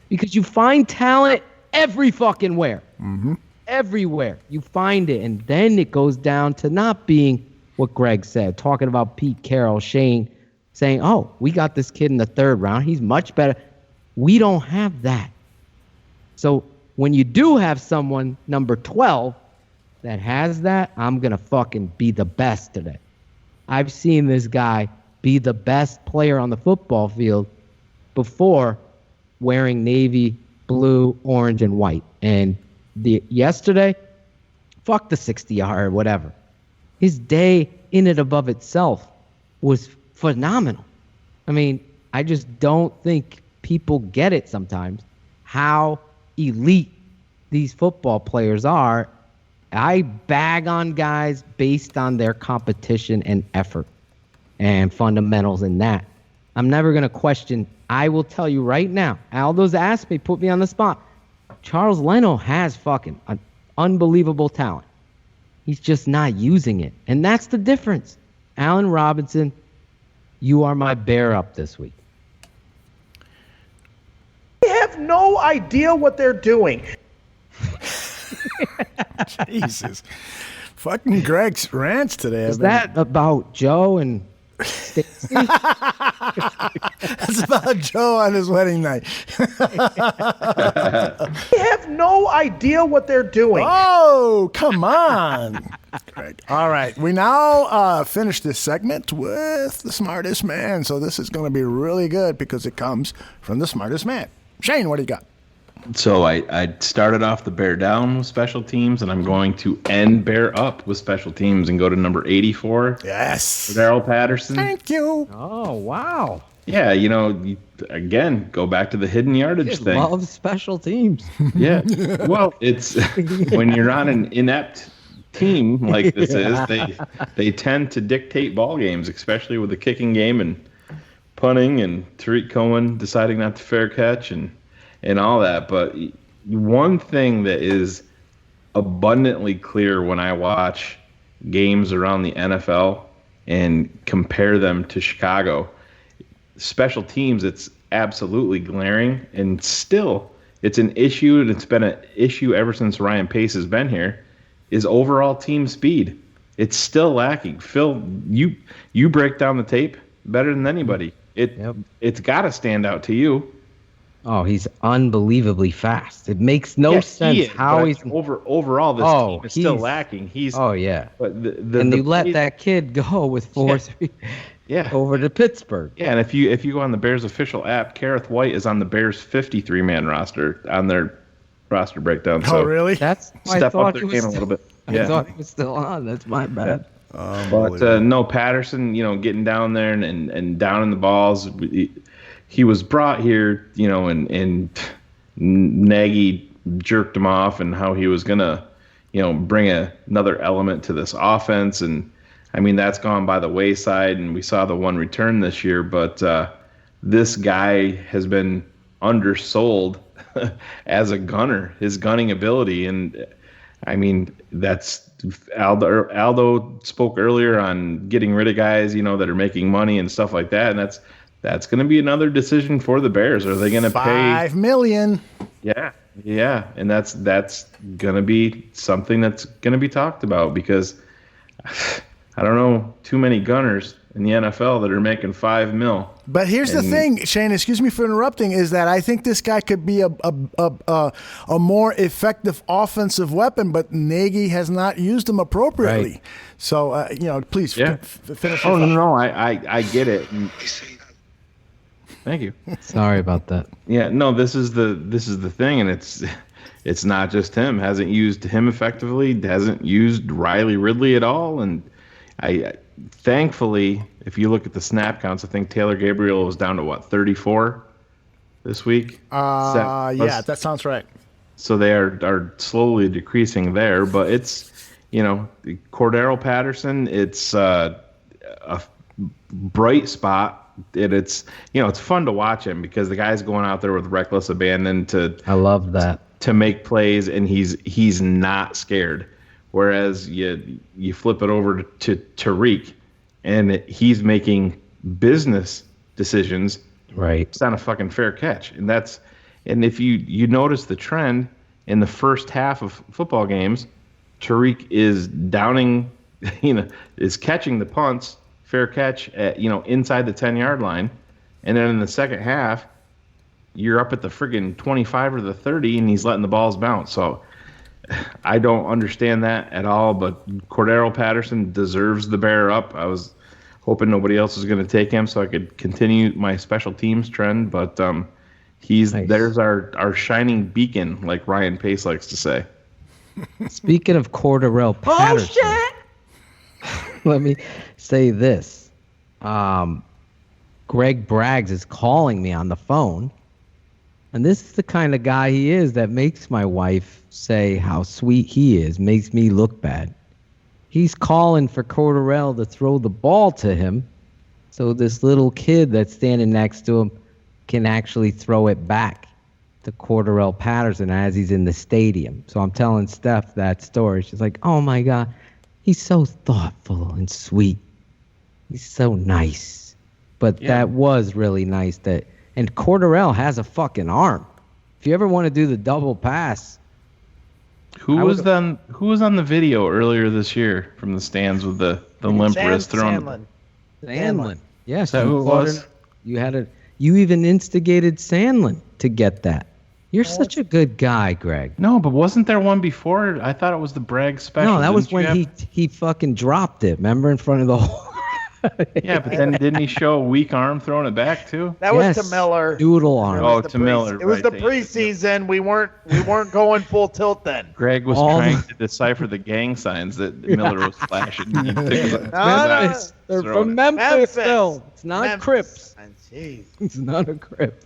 Because you find talent every fucking where. Mm-hmm. Everywhere. You find it. And then it goes down to not being what Greg said, talking about Pete Carroll, Shane, saying, oh, we got this kid in the third round. He's much better. We don't have that. So when you do have someone, number 12, that has that, I'm going to fucking be the best today. I've seen this guy be the best player on the football field before wearing navy, blue, orange, and white. And yesterday, fuck the 60-yard, whatever. His day in and above itself was phenomenal. I mean, I just don't think people get it sometimes, how elite these football players are. I bag on guys based on their competition and effort and fundamentals in that. I'm never going to question. I will tell you right now, Aldo's asked me, put me on the spot. Charles Leno has fucking an unbelievable talent. He's just not using it. And that's the difference. Allen Robinson, you are my bear up this week. They have no idea what they're doing. Jesus. Fucking Greg's rants today. Is that about Joe and Stacey? It's about Joe on his wedding night. They have no idea what they're doing. Oh, come on. Greg. All right. We now finish this segment with the smartest man. So this is going to be really good because it comes from the smartest man. Shane, what do you got? So I started off the bear down with special teams, and I'm going to end bear up with special teams and go to number 84. Yes. Daryl Patterson. Thank you. Oh, wow. Yeah, again, go back to the hidden yardage thing. Love special teams. Yeah. Well, it's when you're on an inept team like this is, they tend to dictate ball games, especially with the kicking game and punting and Tariq Cohen deciding not to fair catch and all that. But one thing that is abundantly clear when I watch games around the NFL and compare them to Chicago, special teams, it's absolutely glaring, and still it's an issue, and it's been an issue ever since Ryan Pace has been here, is overall team speed. It's still lacking. Phil, you break down the tape better than anybody. It's got to stand out to you. Oh, he's unbelievably fast. It makes no sense how he's overall. This team is still lacking. But and you let that kid go with 4-3. Yeah, over to Pittsburgh. Yeah, and if you go on the Bears official app, Kareth White is on the Bears 53-man roster on their roster breakdown. So really? That's step up their game a little bit. I thought he was still on. That's my bad. But no, Patterson, getting down there and down in the balls. He was brought here, and Nagy jerked him off, and how he was gonna, bring another element to this offense. And I mean, that's gone by the wayside, and we saw the one return this year. But this guy has been undersold as a gunner, his gunning ability. And I mean, that's Aldo spoke earlier on getting rid of guys, that are making money and stuff like that. And that's going to be another decision for the Bears. Are they going to pay $5 million? Yeah, and that's going to be something that's going to be talked about, because I don't know too many gunners in the NFL that are making $5 million. But here's the thing, Shane. Excuse me for interrupting. Is that I think this guy could be a more effective offensive weapon, but Nagy has not used him appropriately. Right. So please finish. Oh no, I get it. Thank you. Sorry about that. Yeah, no, this is the thing, and it's not just him. Hasn't used him effectively. Hasn't used Riley Ridley at all, and thankfully, if you look at the snap counts, I think Taylor Gabriel was down to 34 this week. Yeah, that sounds right. So they are slowly decreasing there, but it's Cordero Patterson. It's a bright spot. It's fun to watch him because the guy's going out there with reckless abandon I love that, to make plays, and he's not scared. Whereas you flip it over to Tariq, and he's making business decisions. Right. It's not a fucking fair catch, and if you notice the trend in the first half of football games, Tariq is downing, is catching the punts, fair catch at inside the 10-yard line, and then in the second half, you're up at the friggin' 25 or the 30, and he's letting the balls bounce. So I don't understand that at all, but Cordero Patterson deserves the bear up. I was hoping nobody else was going to take him so I could continue my special teams trend, but there's our shining beacon, like Ryan Pace likes to say. Speaking of Cordero Patterson, let me say this. Greg Braggs is calling me on the phone, and this is the kind of guy he is that makes my wife say how sweet he is, makes me look bad. He's calling for Cordero to throw the ball to him so this little kid that's standing next to him can actually throw it back to Cordero Patterson as he's in the stadium. So I'm telling Steph that story. She's like, oh my God, he's so thoughtful and sweet. He's so nice. But that was really nice. And Cordero has a fucking arm. If you ever want to do the double pass. Who was on the video earlier this year from the stands with the limp wrist throwing? Sandlin. Yes. Is that who it was? You even instigated Sandlin to get that. You're such a good guy, Greg. No, but wasn't there one before? I thought it was the Bragg special. No, that was when he fucking dropped it. Remember, in front of the whole. Yeah, but then didn't he show a weak arm throwing it back too? That was to Miller. Doodle arm. Oh, to Miller. It was the preseason. We weren't going full tilt then. Greg was trying to decipher the gang signs that Miller was flashing. Memphis. They're from Memphis still. It's not Crips. Jeez. It's not a Crip.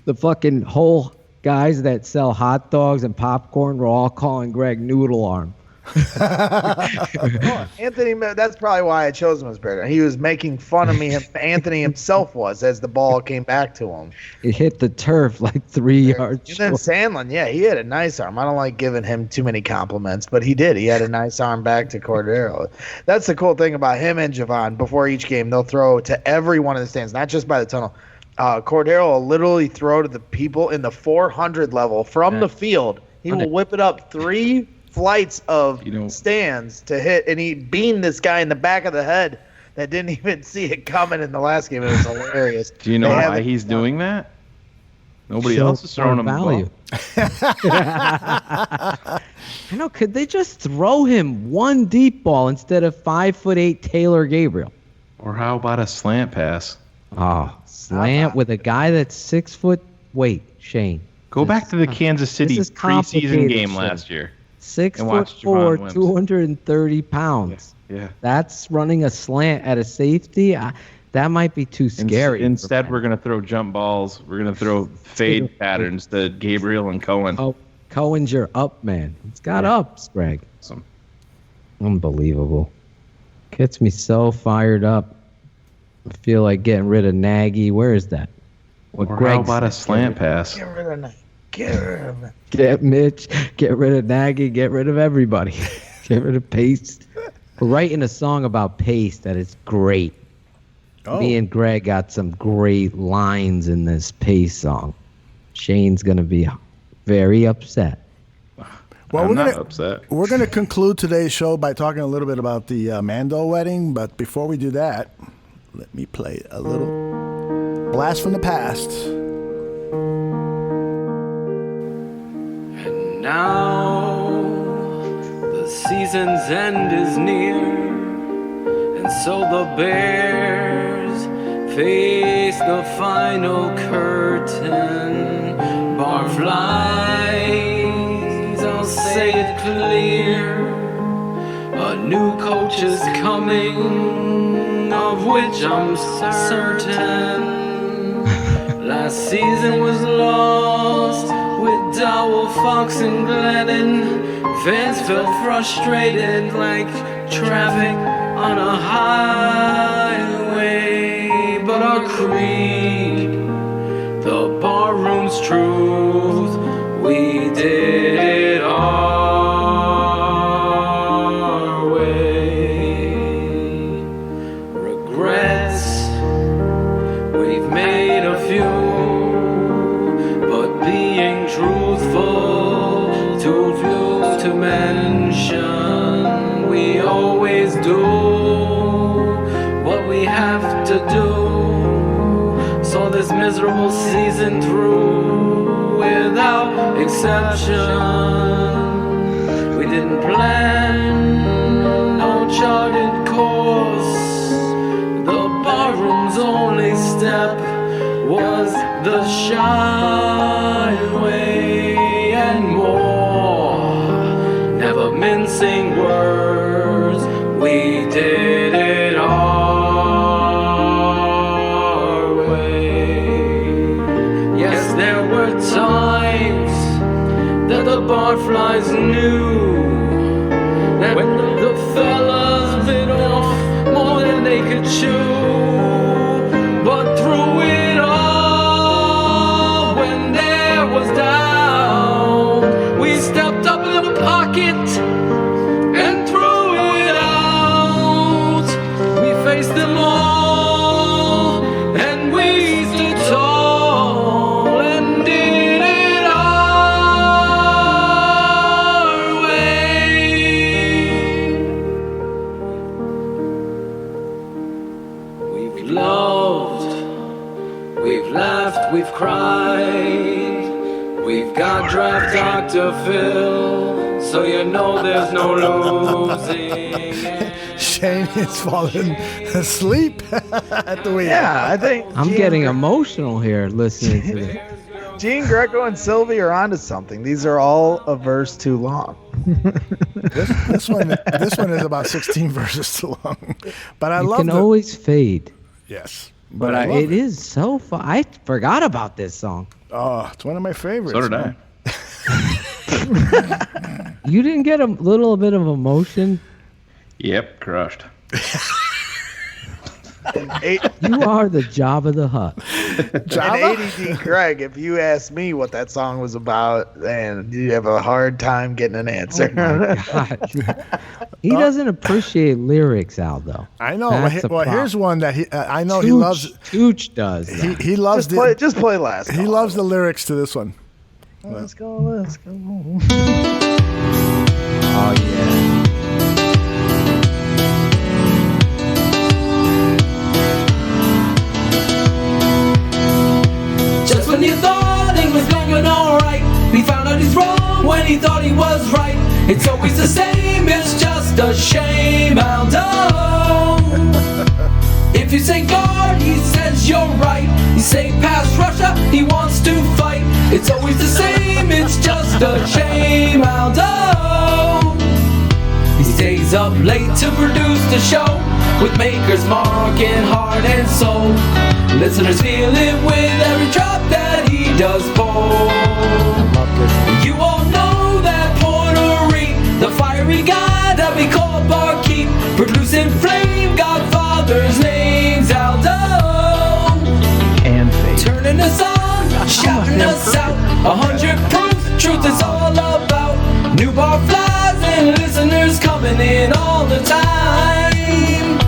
The fucking whole guys that sell hot dogs and popcorn were all calling Greg Noodle Arm. Anthony, that's probably why I chose him as better. He was making fun of me. Anthony himself was, as the ball came back to him. It hit the turf like 3 yards And then Sandlin, he had a nice arm. I don't like giving him too many compliments, but he did. He had a nice arm back to Cordero. That's the cool thing about him and Javon. Before each game, they'll throw to every one of the stands, not just by the tunnel. Cordero will literally throw to the people in the 400 level from the field. He will whip it up 3 flights of stands to hit, and he beamed this guy in the back of the head that didn't even see it coming in the last game. It was hilarious. Do you know why he's doing that? Nobody else is throwing him value. I know. Could they just throw him one deep ball instead of 5'8" Taylor Gabriel? Or how about a slant pass? Oh, slant with a guy that's 6 foot. Wait, Shane. Go back to the Kansas City preseason game last year. 6'4", 230 pounds. Yeah. That's running a slant at a safety. That might be too scary. Instead, we're going to throw jump balls. We're going to throw fade patterns to Gabriel and Cohen. Oh, Cohen's your up man. He's got ups, Greg. Awesome. Unbelievable. Gets me so fired up. I feel like getting rid of Nagy. Where is that? What how about a slant pass? Get rid of Nagy. Get rid of him. Get Mitch. Get rid of Nagy. Get rid of everybody. Get rid of Pace. We're writing a song about Pace that is great. Oh. Me and Greg got some great lines in this Pace song. Shane's going to be very upset. Well, I'm not upset. We're gonna conclude today's show by talking a little bit about the Mandel wedding. But before we do that, let me play a little blast from the past. And now the season's end is near, and so the Bears face the final curtain. Barflies, I'll say it clear, a new coach is coming, of which I'm certain. Last season was lost with Dowell, Fox, and Glennon. Fans felt frustrated like traffic on a highway. But our creed, the barroom's truth, we did it our way. Regrets, we've made a few, but being truthful, too few to mention. We always do what we have to do. Saw this miserable season through without exception. We didn't plan no charted course. The barroom's only step was the Shyway and more. Never mincing words, we did it our way. Yes, there were times that the barflies knew that when the fellas bit off more than they could chew. But through it all, when there was doubt, we stepped up in the pocket and threw it out. We faced them all and we stood tall and did it our way. We've loved, we've laughed, we've cried. We've got draft Dr. Phil, so you know there's no losing. Shane is falling asleep at the wheel. Yeah, I think I'm getting emotional here listening to this. Gene Greco and Sylvie are onto something. These are all a verse too long. This one is about 16 verses too long. But I love it. You can always fade. Yes. But I love it is so fun. I forgot about this song. Oh, it's one of my favorites. So did I. You didn't get a little bit of emotion? Yep, crushed. You are the Jabba the Hutt. And ADD Greg, if you ask me what that song was about, then you have a hard time getting an answer. Oh my God. He doesn't appreciate lyrics, Aldo. I know. That's Well, here's one that I know Tooch, he loves. Tooch does. He loves just play last. He loves the lyrics to this one. Let's go. Let's go. Oh yeah. Just when you thought it was going alright, we found out he's wrong when he thought he was right. It's always the same, it's just a shame, Aldo. If you say guard, he says you're right. You say past Russia, he wants to fight. It's always the same, it's just a shame, Aldo. He stays up late to produce the show, with makers marking heart and soul. Listeners feel it with every drop that he does pull. You all know that Portery, the fiery guy that we call Barkeep, producing flame, Godfather's name's Aldo. And fake. Turning us on, shouting us out, 100 proof, truth is all about. New bar flies and listeners coming in all the time.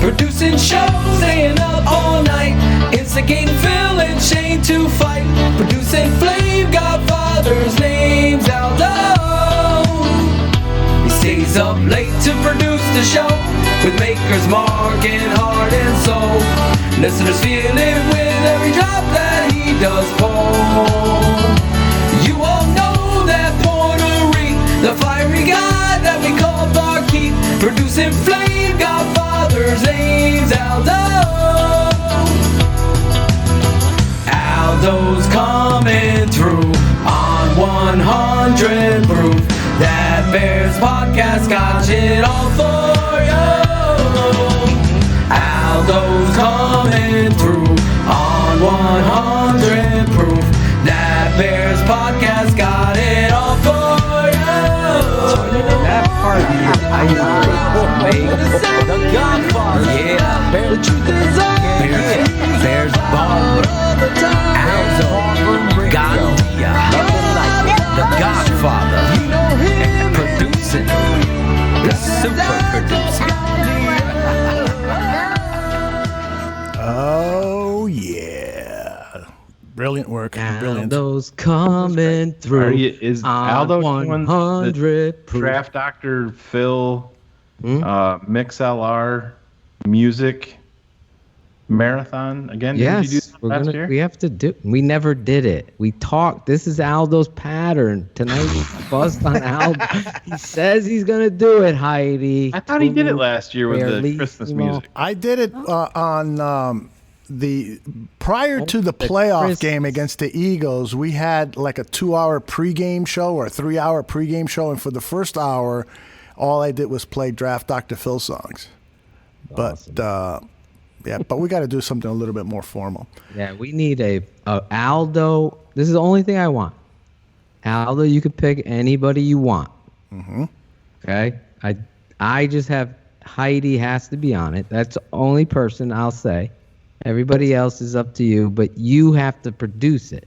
Producing shows, staying up all night, instigating Phil and Shane to fight. Producing flame, Godfather's name's Aldo. the show with makers Mark and Heart and Soul. Listeners feel it with every drop that he does pull. You all know that Portery, the fiery guy that we call Barkeep, producing flame godfathers names Aldo. Aldo's coming through on 100 proof. That Bears podcast got it all for you. Aldo's coming through on 100 proof. That Bears podcast got it all for you. That part the Godfather. Yeah, the truth is Bears ball. Aldo Gandia. The Godfather. You know him. Producing. The super producer. Oh, yeah. Brilliant work. Brilliant. Aldo's coming through. Is Aldo doing the Draft Dr. Phil MixLR music marathon again? Yes, Did you do that last year? we have to do. We never did it. We talked. This is Aldo's pattern tonight. We buzzed on Aldo. He says he's gonna do it, Heidi. I thought he did it last year with the Christmas music. I did it on the prior to the playoff game against the Eagles. We had like a 2-hour pregame show or a 3-hour pregame show, and for the first hour, all I did was play Draft Dr. Phil songs. Awesome. But yeah, but we got to do something a little bit more formal. Yeah, we need a Aldo. This is the only thing I want. Aldo, you could pick anybody you want. Mm-hmm. Okay, I just have Heidi has to be on it. That's the only person I'll say. Everybody else is up to you, but you have to produce it.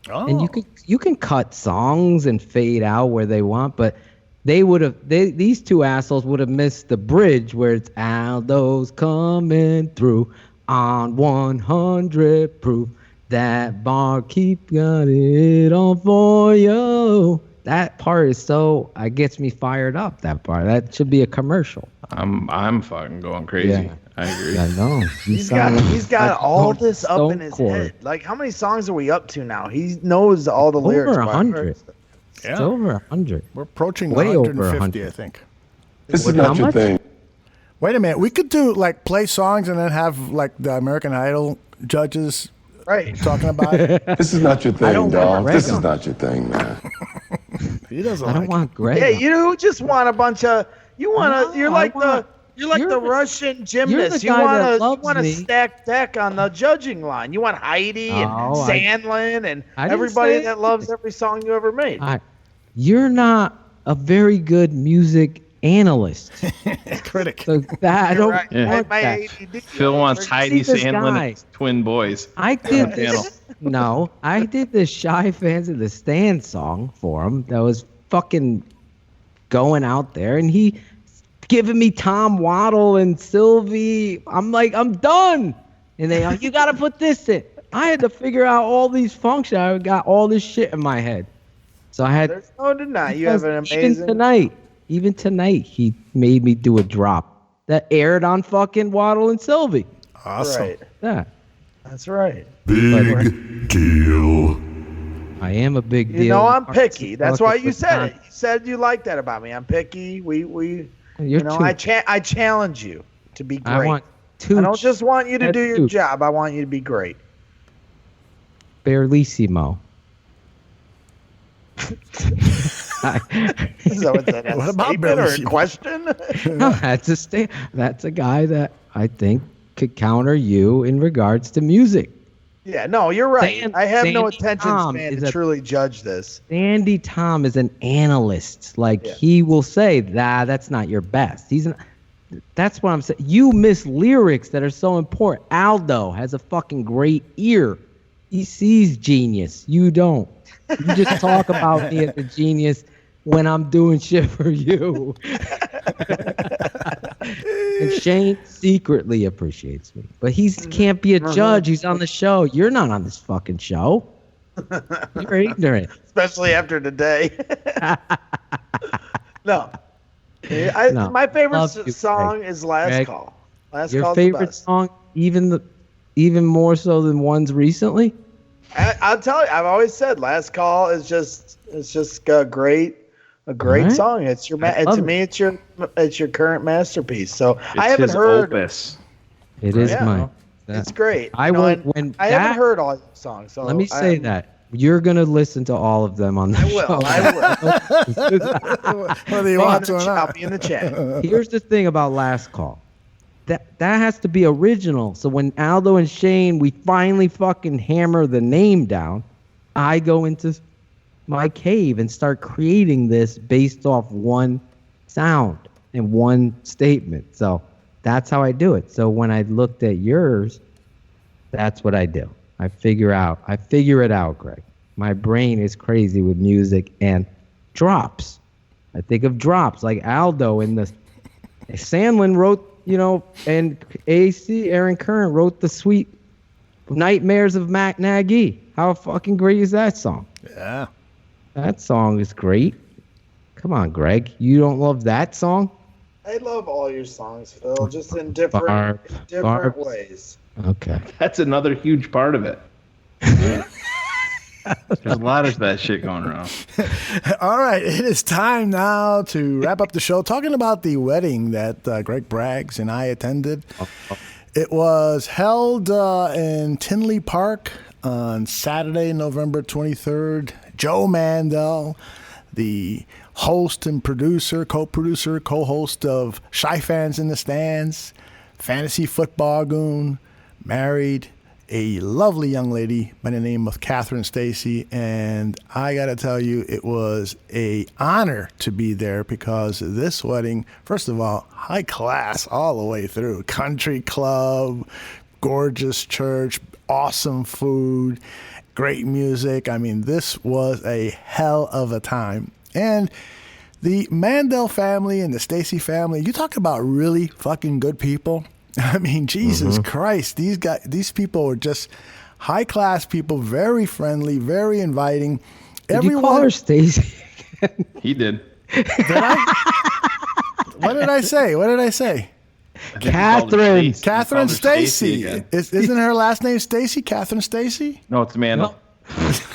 Oh. And you can cut songs and fade out where they want, but these two assholes would have missed the bridge where it's Aldo's coming through on 100 proof. That Barkeep got it on for you. That part is it gets me fired up. That part. That should be a commercial. I'm fucking going crazy. Yeah. I agree. I know. He's got all this up in his head. Like, how many songs are we up to now? He knows all the lyrics. Over 100. Yeah. It's over 100. We're approaching way 150, over 100. I think. This is not your thing. Wait a minute. We could do like play songs and then have like the American Idol judges talking about it. This is not your thing, dog. This is not your thing, man. He doesn't. I don't want Greg. Yeah, you just want a bunch of. You're like the Russian gymnast. You want to stack deck on the judging line. You want Heidi and Sandlin and everybody that loves every song you ever made. You're not a very good music analyst. Critic. So that I don't want that. Phil wants Heidi Sandlin and his twin boys. I did this. No, I did the Shy Fans of the Stand song for him. That was fucking going out there, and he giving me Tom Waddle and Sylvie. I'm like, I'm done. And they you got to put this in. I had to figure out all these functions. I got all this shit in my head. So I had. There's no denying you have an amazing. Even tonight, he made me do a drop that aired on fucking Waddle and Sylvie. Awesome. Right. Yeah. That's right. Big deal. I am a big deal. You know, I'm picky. That's why you said it. You said you like that about me. I'm picky. I challenge you to be great. I don't just want you to do your job. I want you to be great. Barelissimo. What about Barelissimo? Or a question? No, that's a guy that I think could counter you in regards to music. Yeah, no, you're right. I have no attention span to truly judge this. Sandy Tom is an analyst. He will say, that's not your best. That's what I'm saying. You miss lyrics that are so important. Aldo has a fucking great ear. He sees genius. You don't. You just talk about me as a genius when I'm doing shit for you. And Shane secretly appreciates me. But he can't be a judge. He's on the show. You're not on this fucking show. You're ignorant. Especially after today. No. No, my favorite love you, song Greg. is Last Greg, Call. Last Your Call's favorite the best. song, even more so than ones recently? I'll tell you. I've always said Last Call is just a great right. song. It's your to me it's your current masterpiece. So I haven't his heard. opus. It is mine. It's great. I You know, will and when I haven't heard all your songs. So let me say that you're gonna listen to all of them on the show. I will. Whether you want to or I'll not. be in the chat. Here's the thing about Last Call. That has to be original. So when Aldo and Shane, we finally fucking hammer the name down, I go into my cave and start creating this based off one sound and one statement. So that's how I do it. So when I looked at yours, that's what I do. I figure it out, Greg. My brain is crazy with music and drops. I think of drops like Aldo in the Sandlin wrote, and Aaron Curran wrote the sweet Nightmares of Nagy. How fucking great is that song? Yeah. That song is great. Come on, Greg. You don't love that song? I love all your songs, Phil, just in different ways. Okay. That's another huge part of it. There's a lot of that shit going around. All right, it is time now to wrap up the show talking about the wedding that Greg Braggs and I attended. It was held in Tinley Park on Saturday, November 23rd. Joe Mandel, the host and producer, co-producer, co-host of Shy Fans in the Stands, Fantasy Football Goon, married a lovely young lady by the name of Catherine Stacy, and I gotta tell you, it was a honor to be there because this wedding, first of all, high class all the way through. Country club, gorgeous church, awesome food, great music. I mean, this was a hell of a time. And the Mandel family and the Stacy family, you talk about really fucking good people. I mean, Jesus Christ, these people were just high class people, very friendly, very inviting. Did you call her Stacy? He did. Did I? What did I say? Catherine. Catherine Stacy. Isn't her last name Stacy? Catherine Stacy? No, it's Mandel. It's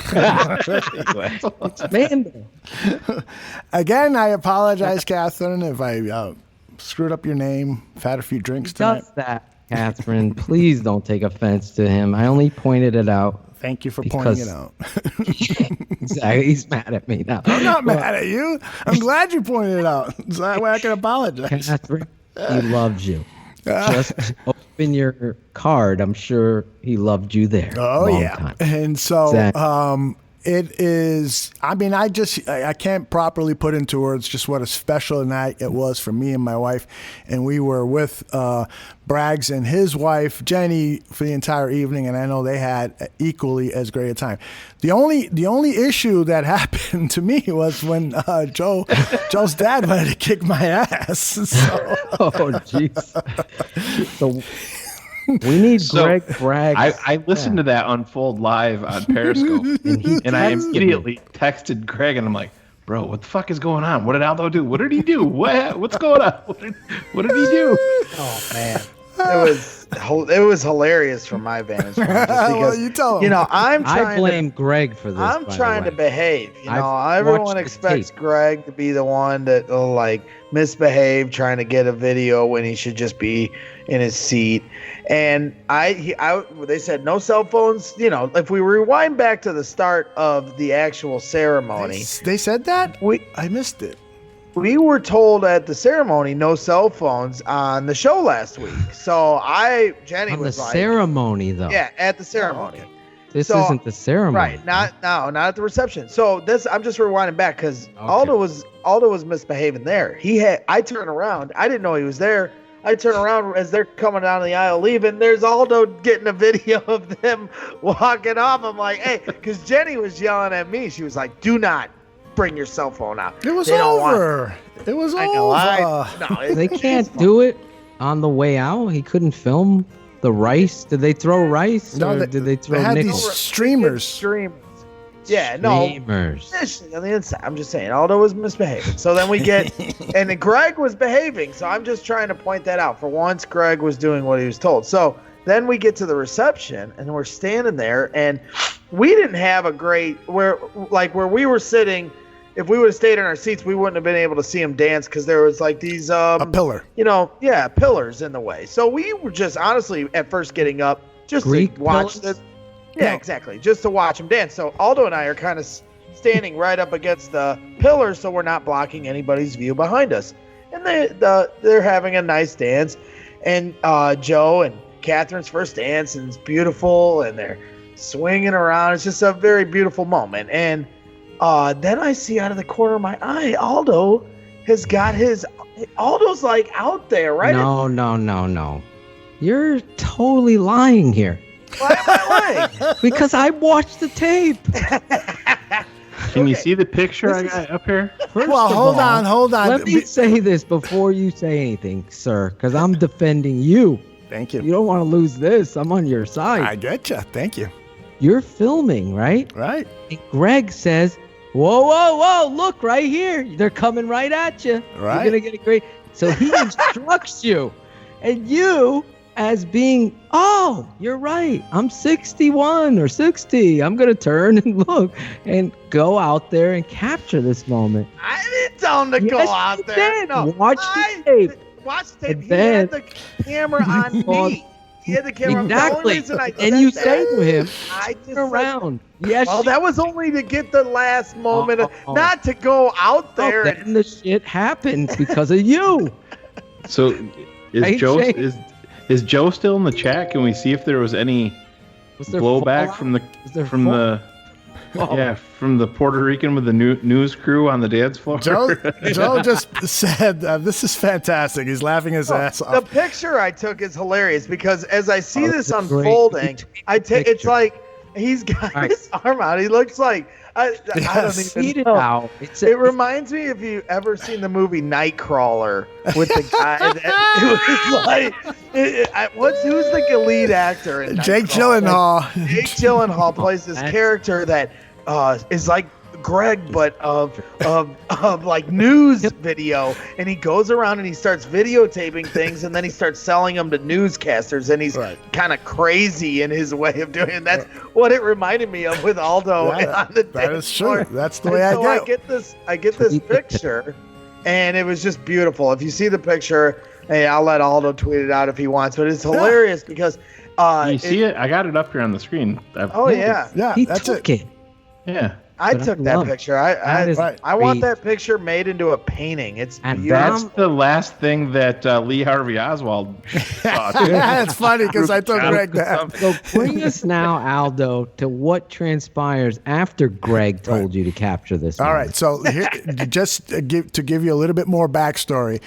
Mandel. Again, I apologize, Catherine, if I screwed up your name. I've had a few drinks tonight. Just that, Catherine. Please don't take offense to him. I only pointed it out. Thank you for pointing it out. Exactly. He's mad at me now. I'm not mad at you. I'm glad you pointed it out. So that way I can apologize. Catherine, he loves you. Just open your card. I'm sure he loved you there. Oh, yeah. Time. And so Exactly. it is, I mean, I can't properly put into words just what a special night it was for me and my wife. And we were with Braggs and his wife, Jenny, for the entire evening. And I know they had equally as great a time. The only issue that happened to me was when Joe's dad wanted to kick my ass. So. Oh, jeez. So we need Greg Braggs. I listened to that unfold live on Periscope, and I immediately texted Greg, and I'm like, "Bro, what the fuck is going on? What did Aldo do? What did he do? What's going on? What did he do?" Oh man, it was hilarious from my vantage point. Just because, you tell him. I blame Greg for this. I'm trying to behave. Everyone expects Greg to be the one that will like misbehave, trying to get a video when he should just be in his seat. And they said no cell phones. If we rewind back to the start of the actual ceremony, they said that I missed it. We were told at the ceremony no cell phones on the show last week. So Jenny on was the like, ceremony though. Yeah, at the ceremony. This isn't the ceremony. Right, not at the reception. So I'm just rewinding back because Aldo was misbehaving there. I turned around. I didn't know he was there. I turn around as they're coming down the aisle leaving. There's Aldo getting a video of them walking off. I'm like, hey, because Jenny was yelling at me. She was like, do not bring your cell phone out. It was over. It was over. They can't do it on the way out. He couldn't film the rice. Did they throw rice? No, or did they throw had nickels? these streamers. Yeah, no. Screamers. Initially on the inside, I'm just saying, Aldo was misbehaving. So then we get, and then Greg was behaving. So I'm just trying to point that out. For once, Greg was doing what he was told. So then we get to the reception, and we're standing there, and we didn't have a great where we were sitting. If we would have stayed in our seats, we wouldn't have been able to see him dance because there was like these a pillar. Pillars in the way. So we were just honestly at first getting up just Greek to watch pillars? this. Yeah, exactly. Just to watch him dance. So Aldo and I are kind of standing right up against the pillars, so we're not blocking anybody's view behind us. And they're having a nice dance, and Joe and Catherine's first dance, and it's beautiful, and they're swinging around. It's just a very beautiful moment. And then I see out of the corner of my eye, Aldo's like out there, right? No. You're totally lying here. Why am I lying? Because I watched the tape. Can you see the picture I got up here? First Well, of hold all, on. Let me say this before you say anything, sir, because I'm defending you. Thank you. You don't want to lose this. I'm on your side. I get you. Thank you. You're filming, right? Right. And Greg says, whoa, look right here. They're coming right at you. Right. You're going to get a great. So he instructs you. And you, as being, you're right. I'm 61 or 60. I'm going to turn and look and go out there and capture this moment. I didn't tell him to go out there. No, Watch the tape. Watch the tape. And He then- had the camera on me. He had the camera on me. The only Exactly. reason I And said you that, say to him, I just turn around. Yes. Well, that was only to get the last moment, not to go out there. Then the shit happens because of you. So is Right, Joe Shane? is Joe still in the chat? Can we see if there was any there blowback fallout? from the Puerto Rican with the news crew on the dance floor? Joe just said, this is fantastic. He's laughing his ass The off. picture I took is hilarious because as I see this it's a great unfolding, it's picture. like he's got Right. his arm out. He looks like I don't See even it know. now. It reminds me if you ever seen the movie Nightcrawler with the guy that it was like who's the lead actor in Jake Nightcrawler? Gyllenhaal. Jake Gyllenhaal plays this character that is like Greg, but of like news video, and he goes around and he starts videotaping things, and then he starts selling them to newscasters, and he's kind of crazy in his way of doing it. That's what it reminded me of with Aldo on the That is floor. true. That's the way I So get. I get this picture, and it was just beautiful. If you see the picture, hey, I'll let Aldo tweet it out if he wants, but it's hilarious because Can you see it? I got it up here on the screen. Yeah, He that's took it. it. Yeah. I But I took that love it. picture. That is I want great. that picture made into a painting. It's And beautiful. That's the last thing that Lee Harvey Oswald saw. Yeah, it's funny because I told Greg that. So bring us now, Aldo, to what transpires after Greg told you to capture this. All moment. right, so here, just to give you a little bit more backstory,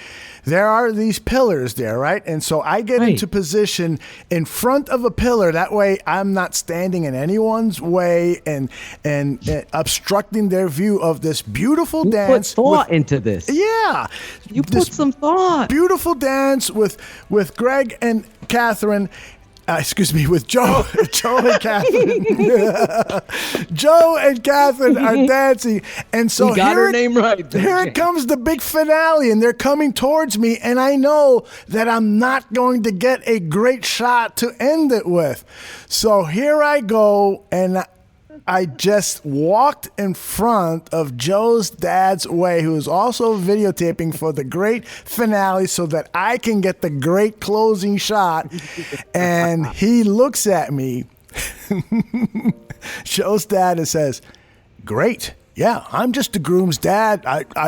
there are these pillars there, right? And so I get into position in front of a pillar. That way, I'm not standing in anyone's way and obstructing their view of this beautiful dance. Put thought into this. Yeah, You put some thought. Beautiful dance with Greg and Catherine. Excuse me, with Joe and Catherine. Joe and Catherine are dancing. And so You got here her it- name right there, Here Jay. it comes the big finale, and they're coming towards me, and I know that I'm not going to get a great shot to end it with. So here I go, and I just walked in front of Joe's dad's way, who is also videotaping for the great finale so that I can get the great closing shot. And he looks at me, Joe's dad, and says, "Great. Yeah, I'm just the groom's dad.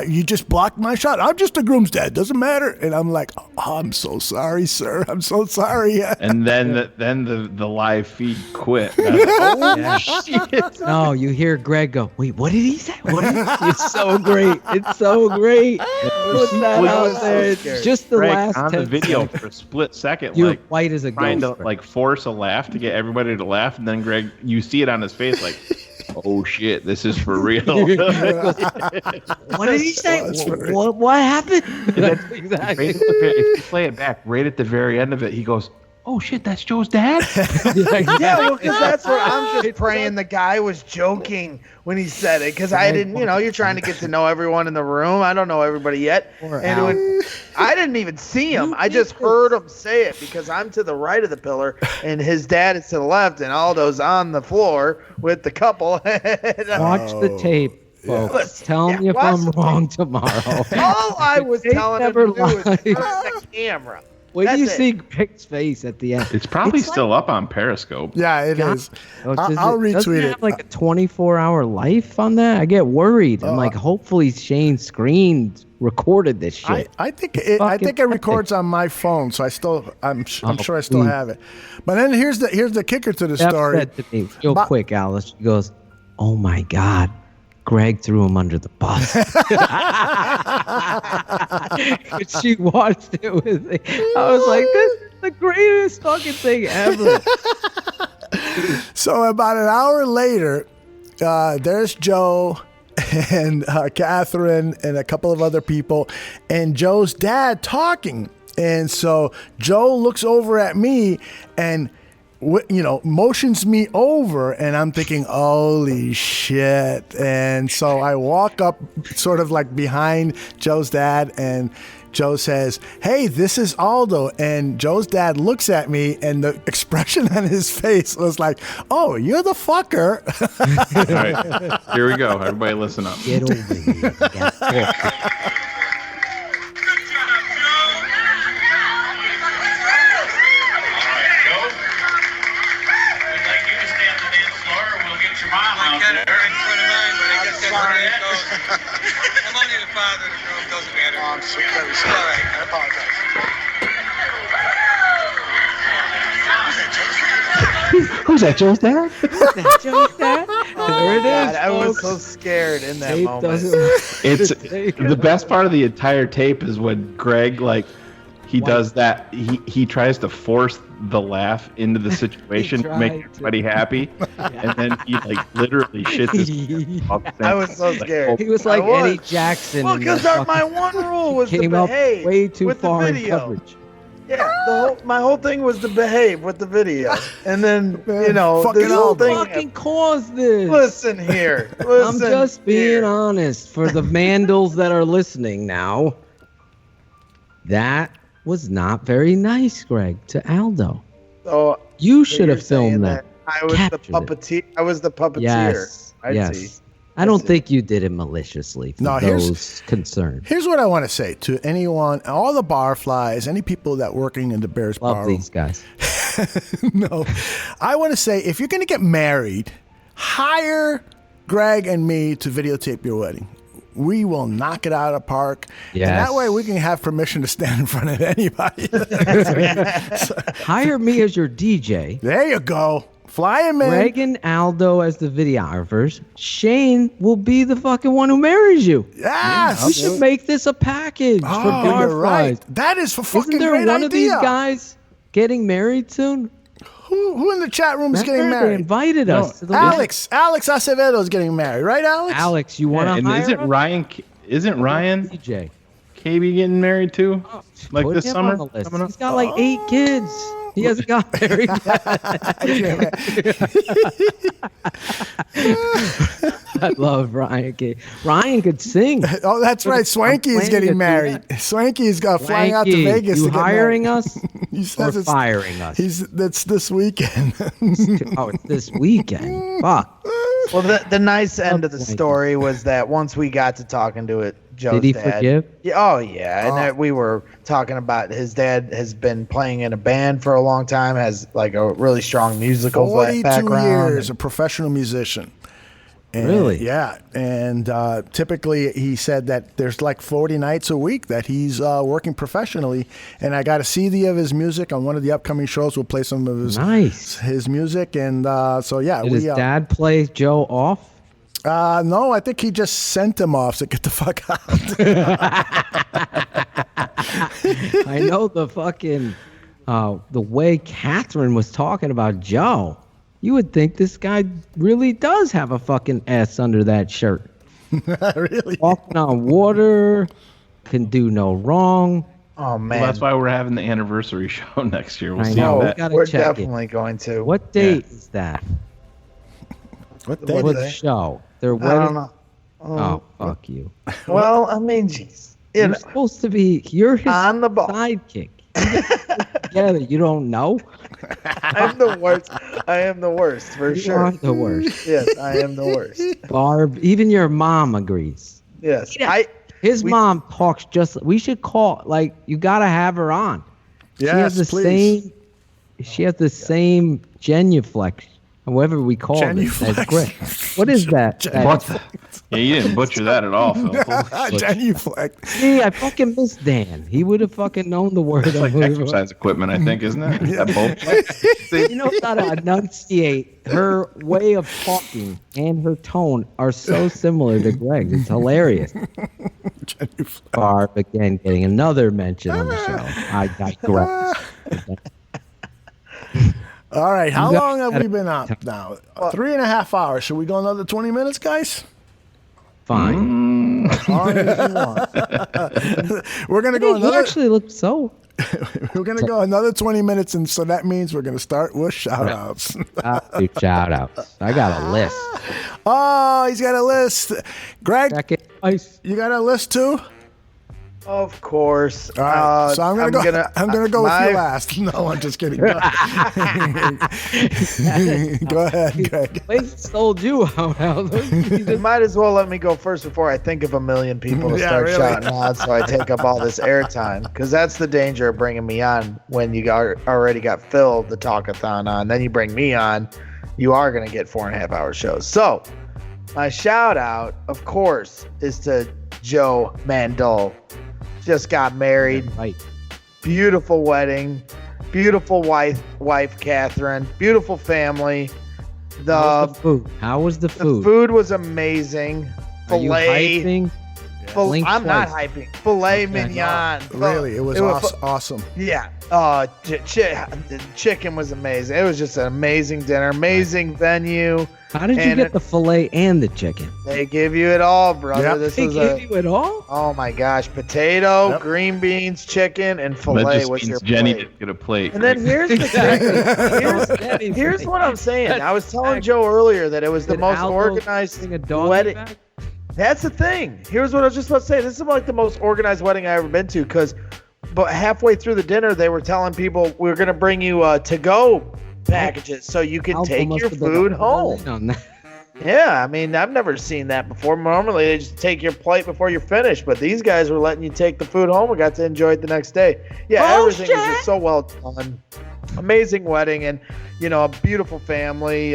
You just blocked my shot. I'm just the groom's dad. Doesn't matter." And I'm like, "Oh, I'm so sorry, sir. I'm so sorry." And then the live feed quit. No, you hear Greg go, "Wait, what did he say? What did he say?" It's so great. It's so great. Put that out there. It's just the Greg, last on 10 the video seconds. for a split second, You're like white as a trying ghost. to like force a laugh to get everybody to laugh, and then Greg, you see it on his face, like, "Oh shit, this is for real." What did he say? What happened? That's exactly. If you play it back, right at the very end of it, he goes, oh shit, that's Joe's dad? Yeah, well, because that's what I'm just praying the guy was joking when he said it, because I didn't, you're trying to get to know everyone in the room. I don't know everybody yet. I didn't even see him. I just heard him say it because I'm to the right of the pillar and his dad is to the left and Aldo's on the floor with the couple. Watch the tape, folks. Tell me if I'm wrong tomorrow. All I was telling him to do is turn the camera. When do you see Greg's face at the end? It's probably still up on Periscope. Yeah, it is. I'll retweet doesn't it it. have like a 24-hour life on that? I get worried. I'm like, hopefully Shane's screen recorded this shit. I think it records on my phone, so I'm sure I still have it. But then here's the kicker to the story. Said to me real quick, Alice. She goes, "Oh my God, Greg threw him under the bus." She watched it with me. I was like, "This is the greatest fucking thing ever." So about an hour later, there's Joe and Catherine and a couple of other people and Joe's dad talking. And so Joe looks over at me and motions me over, and I'm thinking, holy shit. And so I walk up sort of like behind Joe's dad, and Joe says, "Hey, this is Aldo." And Joe's dad looks at me, and the expression on his face was like, "Oh, you're the fucker." All right, here we go. Everybody listen up. Get over here. I'm only the father of the girl. Doesn't matter. Oh, I'm so very sorry. All right, I apologize. Who's that, Joe's dad? Joe's dad? There it is. I was so scared in that moment. It's the best part of the entire tape is when Greg he does that. He tries to force the laugh into the situation to make everybody happy, and then he literally shits his pants. I was so scared. He was like Eddie Jackson. Well, because my one rule was to came up behave way too with far the in video. coverage. Yeah, my whole thing was to behave with the video, and then this whole thing. Fucking caused this. Listen here. I'm just being honest for the Mandels that are listening now. That was not very nice, Greg, to Aldo. So you should have filmed that. I was the puppeteer. I was the puppeteer. Yes. Yes. I don't think you did it maliciously for those concerned. Here's what I want to say to anyone, all the barflies, any people that working in the Bears bar. Love these guys. No. I want to say, if you're going to get married, hire Greg and me to videotape your wedding. We will knock it out of the park. Yes. And that way we can have permission to stand in front of anybody. Hire me as your DJ. There you go. Fly him in. Greg and Aldo as the videographers. Shane will be the fucking one who marries you. Yes. We should make this a package for you're right. barflies. That is for fucking Isn't there great one idea. of these guys getting married soon? Who in the chat room is getting married? They invited us. To the Alex Acevedo is getting married, right, Alex? Alex, you want to hire isn't him? Ryan DJ KB getting married too? Put this him summer? on the list. He's got 8 kids. He hasn't got married yet. I love Ryan. Ryan could sing. Oh, that's right. Swanky is getting married. Swanky is flying out to Vegas. You to get hiring married. us He says or firing us? That's this weekend. It's this weekend. Fuck. Well, the nice end of the story was that once we got to talking to it, Joe's Did he dad. forgive? Yeah, and that we were talking about his dad has been playing in a band for a long time, has a really strong musical 42 background. years, a professional musician. And, really? Yeah. And typically he said that there's 40 nights a week that he's working professionally. And I got a CD of his music on one of the upcoming shows. We'll play some of his music. And so, yeah. Did his dad play Joe off? No, I think he just sent him off to get the fuck out. I know the fucking, the way Catherine was talking about Joe. You would think this guy really does have a fucking S under that shirt. Really? Walking on water, can do no wrong. Oh man, Well, that's why we're having the anniversary show next year. We'll I see know, how we that. gotta we're check it. definitely going to. What date is that? What day? What show? Their I wedding? don't know. Oh, fuck you. Well, I mean, jeez. You're supposed to be. You're his on the ball. sidekick. Together, you don't know. I'm the worst. I am the worst for You sure. are the worst. Yes, I am the worst. Barb, even your mom agrees. Yes, His mom talks just. We should call. Like, you gotta have her on. She has Yes, the please. same. She has the same genuflex, however we call it. Genuflex. As Greg. What is that? Yeah, you didn't butcher that at all, Phil. Genuflect. See, I fucking miss Dan. He would have fucking known the word. It's like exercise equipment, I think, isn't it? Is that both? You know how to enunciate. Her way of talking and her tone are so similar to Greg's. It's hilarious. Barb again getting another mention on the show. I digress. All right, how You got- long have we been up now? 3.5 hours. Should we go another 20 minutes, guys? Fine. As long as you want. We're gonna go He another. actually looked so. We're gonna go another 20 minutes, and so that means we're gonna start with shout-outs. Do shout outs. I got a list. Oh, he's got a list. Greg, you got a list too? Of course. All right, so I'm gonna go with you last. No, I'm just kidding. Go ahead, Greg. Wait, told you how. You might as well let me go first before I think of a million people to Yeah, start really. shouting out, so I take up all this airtime. Because that's the danger of bringing me on when you already got Phil the talkathon on. Then you bring me on, you are going to get 4.5-hour shows. So my shout out, of course, is to Joe Mandel. Just got married. Right. Beautiful wedding. Beautiful wife Catherine. Beautiful family. How was the food? How was the The food? food was amazing. Are you Filet. hyping? Blink I'm not twice. hyping. Filet mignon. Really, it was awesome. Yeah. Chicken was amazing. It was just an amazing dinner, amazing venue. How did you And get the filet and the chicken? They give you it all, brother. Yep. This They is gave you it all? Oh my gosh, potato, Yep. green beans, chicken, and That filet just was means your Jenny plate. didn't get a plate. And then here's the thing. Here's what I'm saying. I was telling Joe earlier that it was the Did most Aldo organized bring a dog wedding. back? That's the thing. Here's what I was just about to say. This is like the most organized wedding I ever been to because but halfway through the dinner, they were telling people we're going to bring you to-go packages so you can Aldo take must your have been food all home. in on that. Yeah, I mean, I've never seen that before. Normally, they just take your plate before you're finished, but these guys were letting you take the food home and got to enjoy it the next day. Yeah, everything was just so well done. Amazing wedding and, a beautiful family.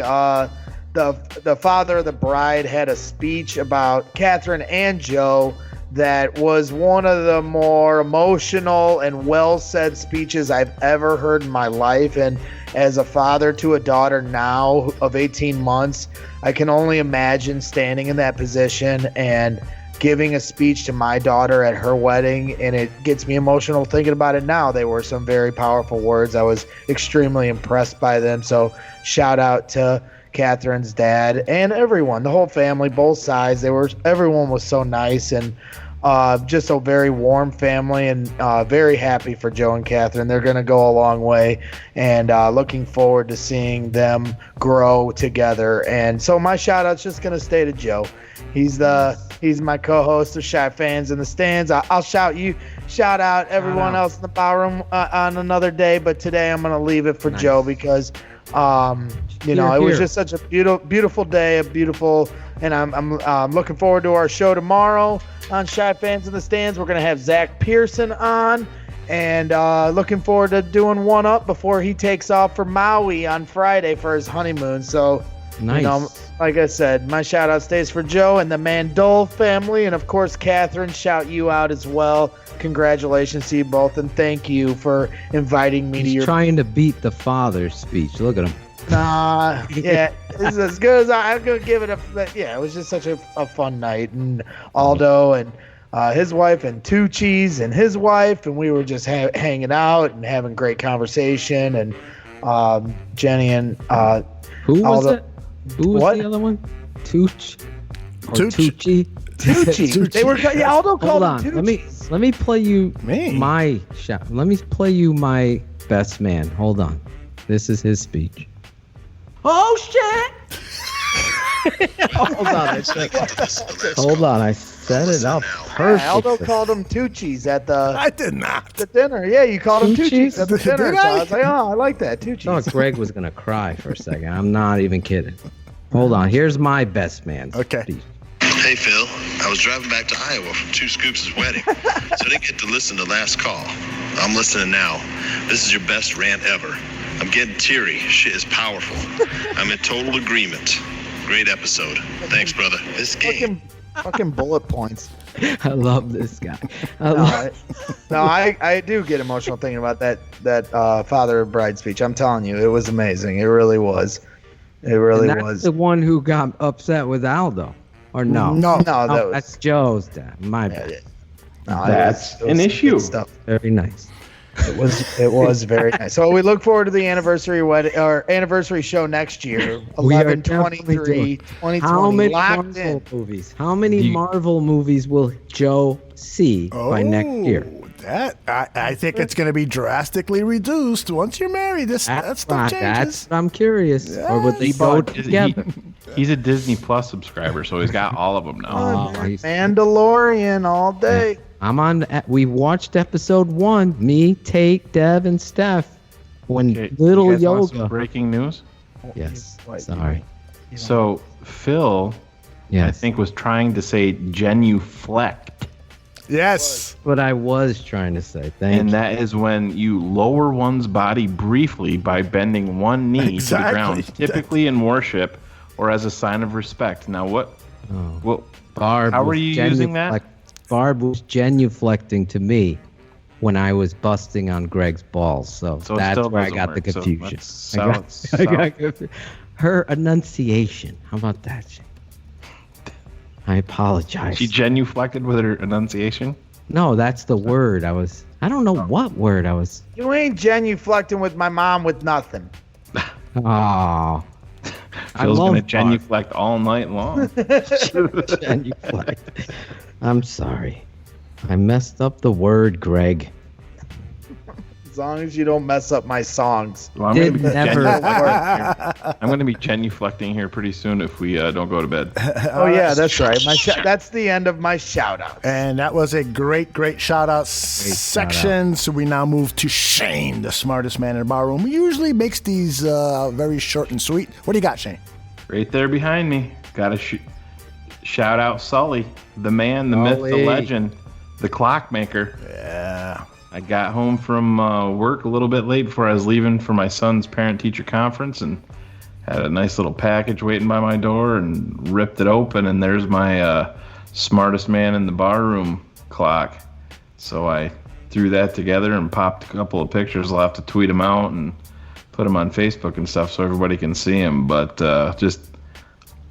The father of the bride had a speech about Catherine and Joe that was one of the more emotional and well-said speeches I've ever heard in my life. And as a father to a daughter now of 18 months, I can only imagine standing in that position and giving a speech to my daughter at her wedding, and it gets me emotional thinking about it now. They were some very powerful words. I was extremely impressed by them. So shout out to Catherine's dad and everyone, the whole family, both sides. Everyone was so nice and just a very warm family, and very happy for Joe and Catherine. They're going to go a long way, and looking forward to seeing them grow together. And so my shout out's just going to stay to Joe. He's my co-host of Shy Fans in the Stands. I'll shout out everyone else in the ballroom on another day, but today I'm going to leave it for Joe because it was just such a beautiful day, and I'm looking forward to our show tomorrow on Shy Fans in the Stands. We're going to have Zach Pearson on, and looking forward to doing one up before he takes off for Maui on Friday for his honeymoon. So, Nice. like I said, my shout out stays for Joe and the Mandel family, and of course, Catherine, shout you out as well. Congratulations to you both, and thank you for inviting me to He's your. trying to beat the father's speech. Look at him. Nah, yeah, this is as good as I'm gonna give it it was just such a fun night, and Aldo and his wife and Tucci's and his wife, and we were just hanging out and having great conversation, and Jenny and Who was Aldo. it? Who was the other one? Tucci? Or Tucci? Tucci. They were Aldo called Hold him on. Tucci. Let me play you my shout. Let me play you my best man. Hold on. This is his speech. Oh shit! Hold on. Hold on. I set it up perfect. Aldo called them Tucci's at the. I did not. The dinner. Yeah, you called them Tucci's at the dinner. Did So I? I was like, oh, I like that Tucci's. I thought Greg was gonna cry for a second. I'm not even kidding. Hold on. Here's my best man. Okay. Hey, Phil. I was driving back to Iowa from Two Scoops' wedding, so I didn't get to listen to last call. I'm listening now. This is your best rant ever. I'm getting teary. Shit is powerful. I'm in total agreement. Great episode. Thanks, brother. This game. Fucking bullet points. I love this guy. I do get emotional thinking about that father of bride speech. I'm telling you, it was amazing. It really was. It really and that's the one who got upset with Aldo. Or no? No, that's Joe's dad. My bad. No, That's an issue. Stuff. Very nice. It was very nice. So we look forward to the anniversary wedding or anniversary show next year. We are 11/23, 2020. How many locked Marvel in. movies? How many Marvel movies will Joe see by next year? That I think it's going to be drastically reduced once you're married. That stuff changes. That's what I'm curious. Yeah. Or would they go together? He's a Disney Plus subscriber, so he's got all of them now. Mandalorian all day. I'm on. We watched episode 1. Me, Tate, Dev, and Steph. When little you guys want yoga. some breaking news. Yes. Sorry. So Phil, I think, was trying to say genuflect. Yes. What I was trying to say. Thank you. That is when you lower one's body briefly by bending one knee to the ground, typically in worship or as a sign of respect. Now, what? Barb how were was you using that? Barb was genuflecting to me when I was busting on Greg's balls. So it that's still where I doesn't got the work. So confusion. let's I got confused. Her enunciation. How about that shit? I apologize. She genuflected with her enunciation? No, that's the word I don't know what word I was. You ain't genuflecting with my mom with nothing. Oh. Phil's gonna genuflect all night long. Genuflect. I'm sorry. I messed up the word, Greg. As long as you don't mess up my songs. Well, I'm going to be genuflecting here pretty soon if we don't go to bed. Oh yeah, that's right. That's the end of my shout out. And that was a great shout out section. So we now move to Shane, the smartest man in the barroom. He usually makes these very short and sweet. What do you got, Shane? Right there behind me. Got to shout out Sully, the man, the myth, the legend, the clockmaker. Yeah. I got home from work a little bit late before I was leaving for my son's parent-teacher conference and had a nice little package waiting by my door and ripped it open, and there's my smartest man in the barroom clock. So I threw that together and popped a couple of pictures. I'll have to tweet them out and put them on Facebook and stuff so everybody can see them. But just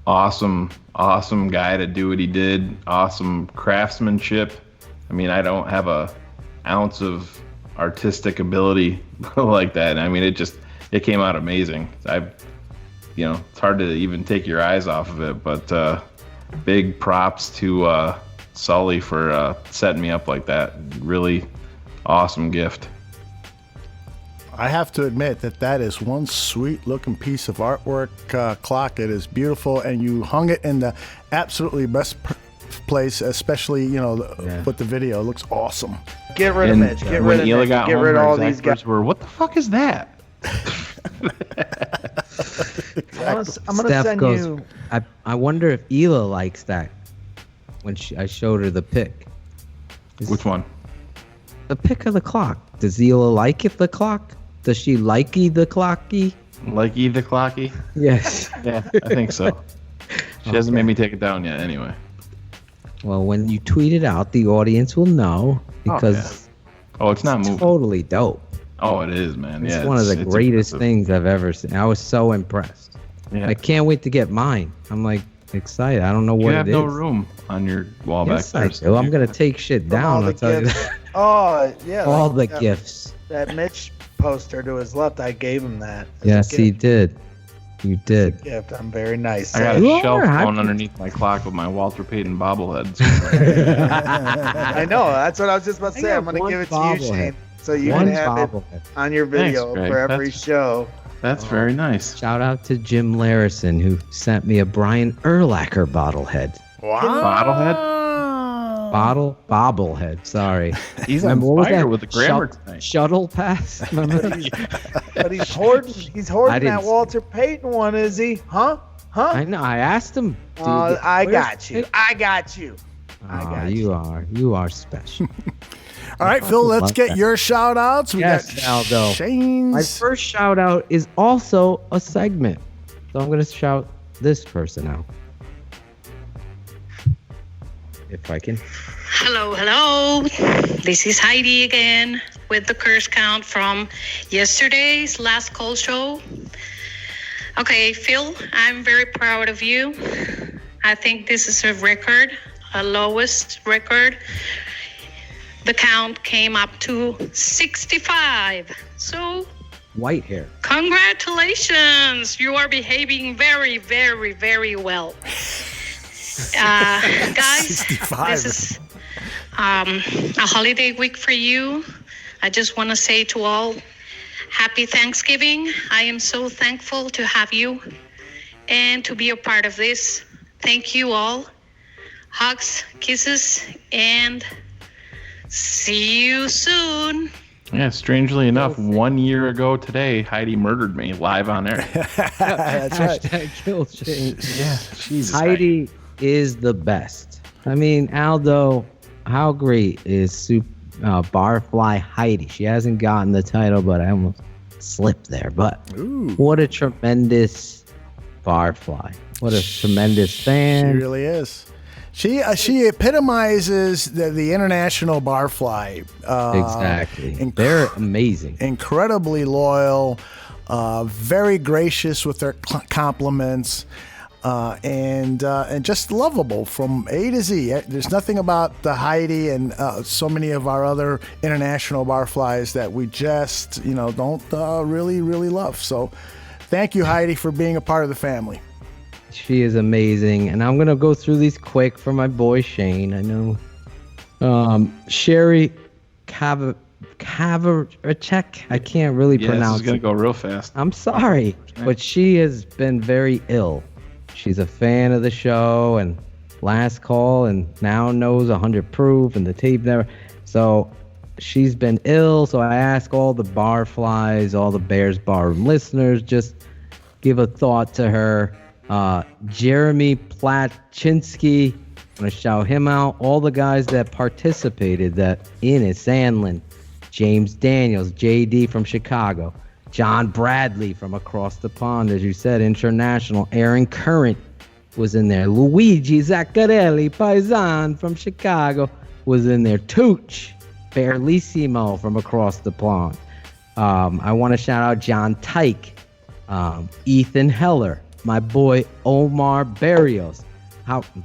awesome guy to do what he did. Awesome craftsmanship. I mean, I don't have a ounce of artistic ability like that. I mean, it came out amazing. It's hard to even take your eyes off of it, but big props to Sully for setting me up like that. Really awesome gift. I have to admit that is one sweet looking piece of artwork clock. It is beautiful, and you hung it in the absolutely best place, especially with the video. It looks awesome. Get rid of Mitch. Get rid of Mitch. Get rid of all these guys. What the fuck is that? I'm gonna send you. I wonder if Hila likes that. When I showed her the pic. Which one? The pic of the clock. Does Hila like it? The clock? Does she likey the clocky? Likey the clocky? Yes. Yeah, I think so. She hasn't made me take it down yet. Anyway. Well, when you tweet it out, the audience will know because it's not moving. Totally dope. Oh, it is, man. It's one of the greatest things I've ever seen. I was so impressed. Yeah. I can't wait to get mine. I'm like excited. I don't know what it is. You have no room on your wall back there. I do. I'm gonna take shit down. I'll tell you that. Oh yeah. All the gifts. That Mitch poster to his left, I gave him that. Yes, he did. You did. Gift. I'm very nice. I got a You shelf are. phone underneath my clock with my Walter Payton bobblehead. I know. That's what I was just about to say. I'm going to give it to you, Shane, so you can have it on your video Thanks, Greg. for every show. That's very nice. Shout out to Jim Larison, who sent me a Brian Urlacher bobblehead. Wow. Bobblehead? Bobblehead. Sorry. He's on fire with the grammar tonight. Shuttle pass. Remember? But he's hoarding that Walter Payton one, is he? Huh? I know. I asked him. I got you. You are special. All right, Phil, let's get your shout outs. We Yes, got Aldo. Shane's. My first shout out is also a segment. So I'm going to shout this person out. If I can. Hello. This is Heidi again with the curse count from yesterday's last call show. Okay, Phil, I'm very proud of you. I think this is a record, a lowest record. The count came up to 65. So, White hair. congratulations. You are behaving very, very, very well. Guys, 65. this is a holiday week for you. I just want to say to all, happy Thanksgiving. I am so thankful to have you and to be a part of this. Thank you all. Hugs, kisses, and see you soon. Yeah, strangely enough, 1 year ago today, Heidi murdered me live on air. That's right. Hashtag kill Shane. Yeah, Jesus. Heidi is the best. I mean, Aldo, how great is Barfly Heidi? She hasn't gotten the title, but I almost slipped there. But what a tremendous Barfly. What a tremendous fan. She really is. She epitomizes the international barfly. Exactly. They're amazing. Incredibly loyal, very gracious with their compliments, and just lovable from A to Z. There's nothing about the Heidi and so many of our other international barflies that we just don't really love. So, thank you, Heidi, for being a part of the family. She is amazing, and I'm going to go through these quick for my boy Shane. I know Sherry Kavarchek. I can't really pronounce this is going to go real fast. I'm sorry, but she has been very ill. She's a fan of the show and last call and now knows 100 proof and the tape never. So she's been ill, so I ask all the barflies, all the Bears Barroom listeners, just give a thought to her. Jeremy Platchinsky, I'm going to shout him out. All the guys that participated, that Ennis Sandlin, James Daniels, JD from Chicago, John Bradley from across the pond, as you said, international. Aaron Current was in there. Luigi Zaccarelli, Paisan from Chicago, was in there. Tooch Berlissimo from across the pond. I want to shout out John Tyke, Ethan Heller, my boy Omar Barrios,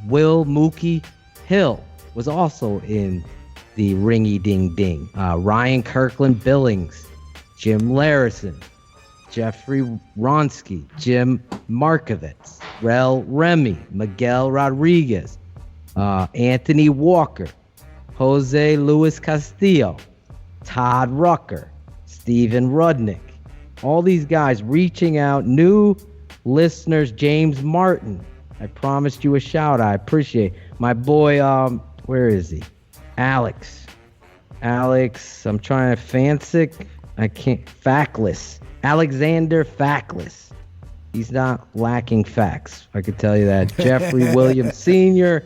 Will Mookie Hill was also in the Ringy Ding Ding. Ryan Kirkland Billings, Jim Larison, Jeffrey Ronsky, Jim Markovitz, Rel Remy, Miguel Rodriguez, Anthony Walker, Jose Luis Castillo, Todd Rucker, Stephen Rudnick. All these guys reaching out, new listeners, James Martin. I promised you a shout. I appreciate my boy. Where is he? Alex. I'm trying to Fancic. I can't. Factless. Alexander Factless. He's not lacking facts. I could tell you that. Jeffrey Williams Sr.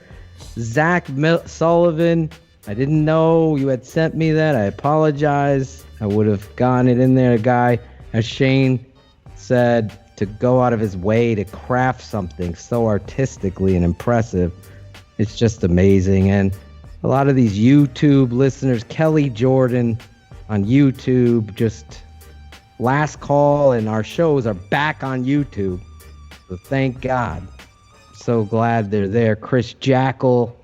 Zach Sullivan. I didn't know you had sent me that. I apologize. I would have gotten it in there. A guy, as Shane said, to go out of his way to craft something so artistically and impressive. It's just amazing. And a lot of these YouTube listeners, Kelly Jordan on YouTube, just last call, and our shows are back on YouTube. So thank God. So glad they're there. Chris Jackal,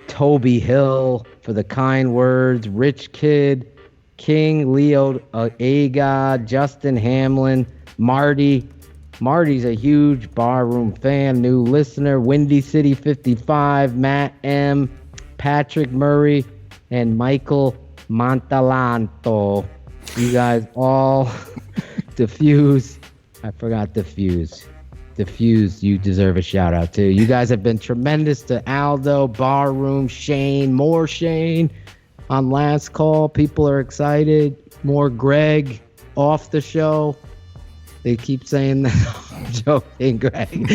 Toby Hill for the kind words, Rich Kid, King, Leo Aga, Justin Hamlin, Marty, Marty's a huge Barroom fan, new listener. Windy City 55, Matt M, Patrick Murray, and Michael Montalanto. You guys all diffuse. I forgot diffuse. Diffuse, you deserve a shout out too. You guys have been tremendous to Aldo, Barroom, Shane, more Shane on last call. People are excited. More Greg off the show. They keep saying that. I'm joking, Greg.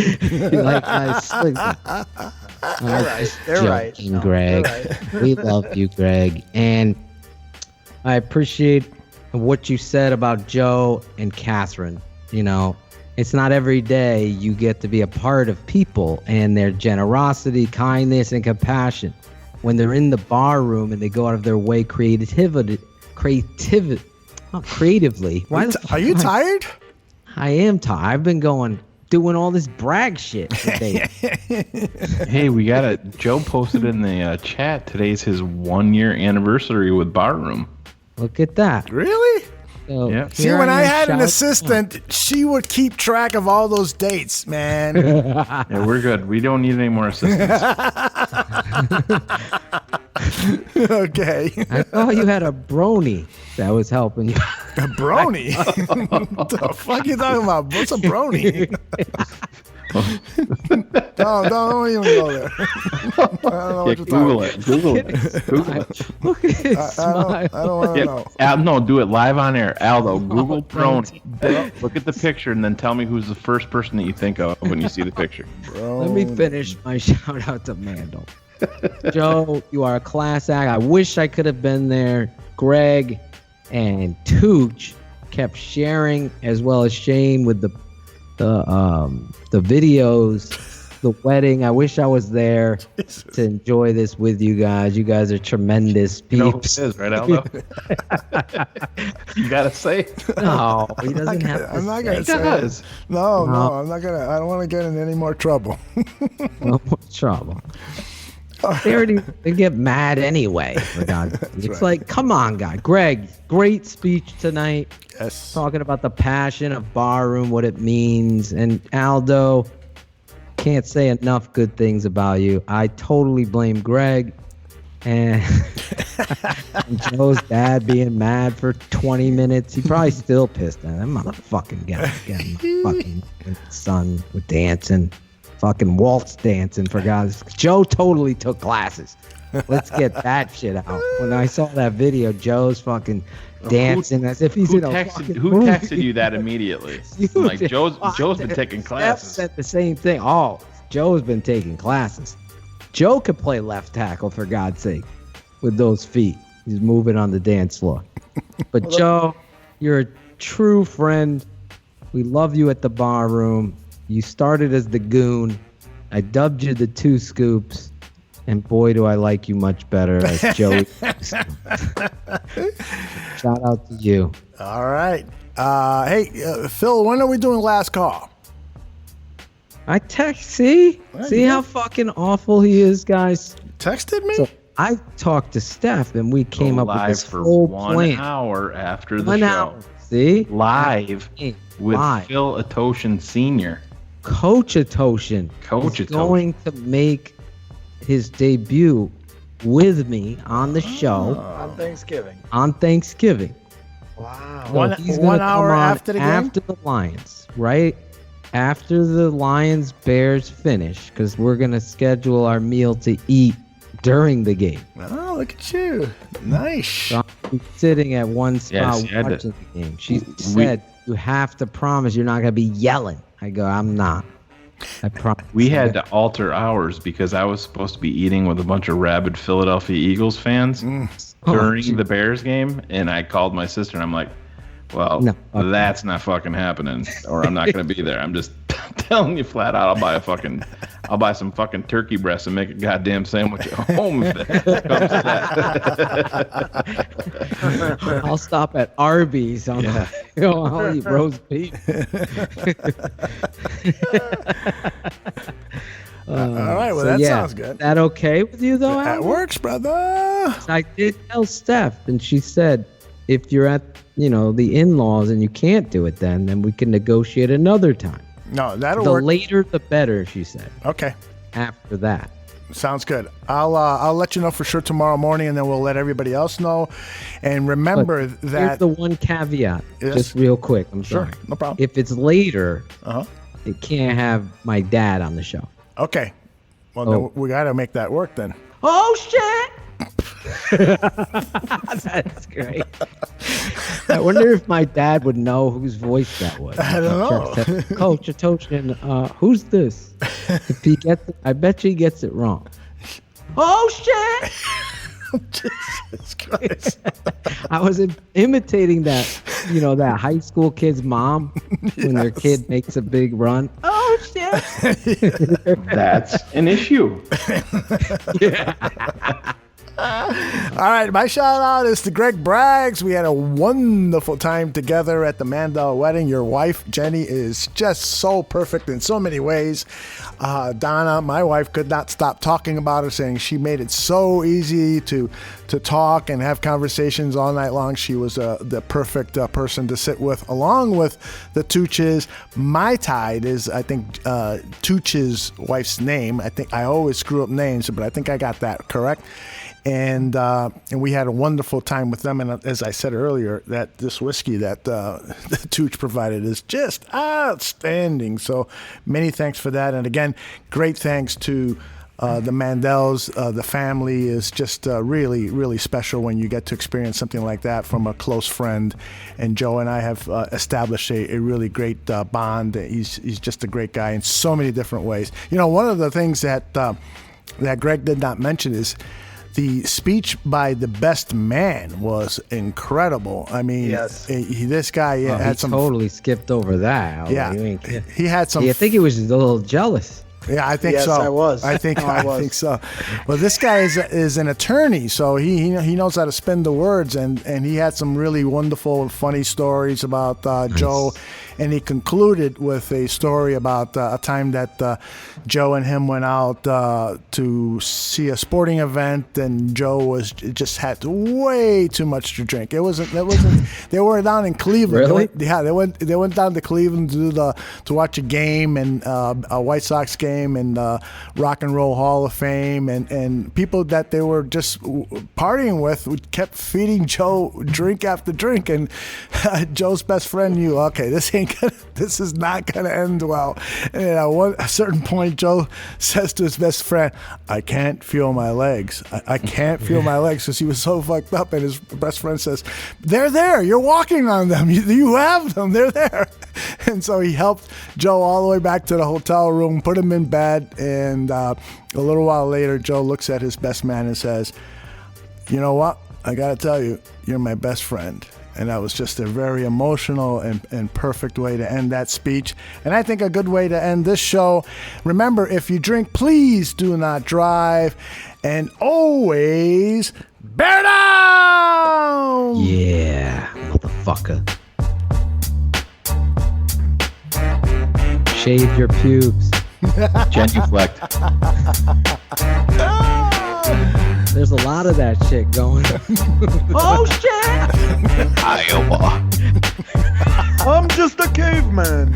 Like They're right. Greg. They're right. We love you, Greg. And I appreciate what you said about Joe and Catherine. You know, it's not every day you get to be a part of people and their generosity, kindness, and compassion. When they're in the bar room and they go out of their way creatively. Why Are you tired? I am tired. I've been doing all this brag shit today. Hey, Joe posted in the chat, today's his 1 year anniversary with Barroom. Look at that. Really? So, yeah. See, when I had an assistant, she would keep track of all those dates, man. Yeah, we're good. We don't need any more assistants. Okay. I thought you had a brony that was helping you. A brony? What the fuck are you talking about? What's a brony? Don't even go there. I don't know what you're Google talking it. Google it. Look at his smile. I don't want to know. No, do it live on air. Aldo, Google brony. Look at the picture and then tell me who's the first person that you think of when you see the picture. Let me finish my shout out to Mandel. Joe, you are a class act. I wish I could have been there. Greg and Tooch kept sharing, as well as Shane, with the videos, the wedding. I wish I was there to enjoy this with you guys. You guys are tremendous peeps. You know who it is, right, Aldo? You gotta say it. No, he doesn't have to. I'm not gonna say it. No, I'm not gonna. I don't want to get in any more trouble. No more trouble. They get mad anyway, for God's sake. It's right. like, come on, guy. Greg, great speech tonight. Yes. Talking about the passion of Barroom, what it means. And Aldo, can't say enough good things about you. I totally blame Greg and Joe's dad being mad for 20 minutes. He probably still pissed at him. Motherfucking guy getting my fucking son with dancing. Fucking waltz dancing, for God's sake. Joe totally took classes. Let's get that shit out. When I saw that video, Joe's fucking dancing as if he's in a fucking Who movie. texted you that immediately? I'm like, Joe's been taking classes. Steph said the same thing. Oh, Joe's been taking classes. Joe could play left tackle, for God's sake, with those feet. He's moving on the dance floor. But Joe, you're a true friend. We love you at the bar room. You started as the goon. I dubbed you the two scoops. And boy, do I like you much better as Joey. Shout out to you. All right. Hey, Phil, when are we doing last call? I text. See how fucking awful he is, guys. Texted me? So I talked to Steph, and we came up with live this for whole 1 plan. hour after the 1 show. hour. See? Live with Live. Phil Atoshin Sr. Coach Atoshin is going to make his debut with me on the show On Thanksgiving. on Thanksgiving. Wow. So he's gonna 1 come hour on after the game? after the Lions, right? After the Lions Bears finish, because we're gonna schedule our meal to eat during the game. Oh, look at you. Nice. So I'm sitting at one spot Yes, watching the game. She said, you have to promise you're not gonna be yelling. I go, I'm not. I promise. We had to alter ours because I was supposed to be eating with a bunch of rabid Philadelphia Eagles fans during the Bears game, and I called my sister and I'm like, well, that's not fucking happening, or I'm not going to be there. I'm just telling you flat out, I'll buy some fucking turkey breast and make a goddamn sandwich at home if that comes to that. I'll stop at Arby's on I'll eat roast beef. All right, well, that sounds good. Is that okay with you, though, That Alan? works, brother. I did tell Steph, and she said, if you're at, the in-laws and you can't do it then we can negotiate another time. No, that'll the work. The later, the better, she said. Okay. After that. Sounds good. I'll let you know for sure tomorrow morning, and then we'll let everybody else know. And remember that. Here's the one caveat, just real quick. I'm sorry. Sure, no problem. If it's later, it can't have my dad on the show. Okay. Well, then we got to make that work then. Oh shit! That's great. I wonder if my dad would know whose voice that was. I don't know. Coach, who's this? If he gets it, I bet you he gets it wrong. Oh shit! Jesus Christ. I was imitating that, that high school kid's mom when their kid makes a big run. Oh shit! That's an issue. Yeah. All right, my shout out is to Greg Braggs. We had a wonderful time together at the Mandel wedding. Your wife, Jenny, is just so perfect in so many ways. Donna, my wife, could not stop talking about her, saying she made it so easy to talk and have conversations all night long. She was the perfect person to sit with, along with the Tooches. My Tide is, I think, Tooch's wife's name. I think I always screw up names, but I think I got that correct. And we had a wonderful time with them. And as I said earlier, that this whiskey that the Tooch provided is just outstanding. So many thanks for that. And again, great thanks to the Mandels. The family is just really, really special when you get to experience something like that from a close friend. And Joe and I have established a really great bond. He's just a great guy in so many different ways. One of the things that Greg did not mention is the speech by the best man was incredible. I mean, yes. This guy had some. Totally skipped over that. Yeah, he had some. I think he was a little jealous. Yeah, I think so. Yes, I was. I think so. Well, this guy is an attorney, so he knows how to spin the words, and he had some really wonderful, funny stories about Joe, and he concluded with a story about a time that Joe and him went out to see a sporting event, and Joe just had way too much to drink. It wasn't. They were down in Cleveland. Really? They went down to Cleveland to watch a game, and a White Sox game, and Rock and Roll Hall of Fame, and people that they were just partying with kept feeding Joe drink after drink, and Joe's best friend knew, okay, this is not gonna end well. And at a certain point, Joe says to his best friend, "I can't feel my legs. I can't feel my legs," because he was so fucked up. And his best friend says, "They're there. You're walking on them. You have them. They're there." And so he helped Joe all the way back to the hotel room, put him in bed, and a little while later, Joe looks at his best man and says, "You know what? I gotta tell you, you're my best friend." And that was just a very emotional and perfect way to end that speech. And I think a good way to end this show. Remember, if you drink, please do not drive. And always bear down! Yeah, motherfucker. Shave your pubes. Genuflect. There's a lot of that shit going on. Oh shit! Iowa. I'm just a caveman.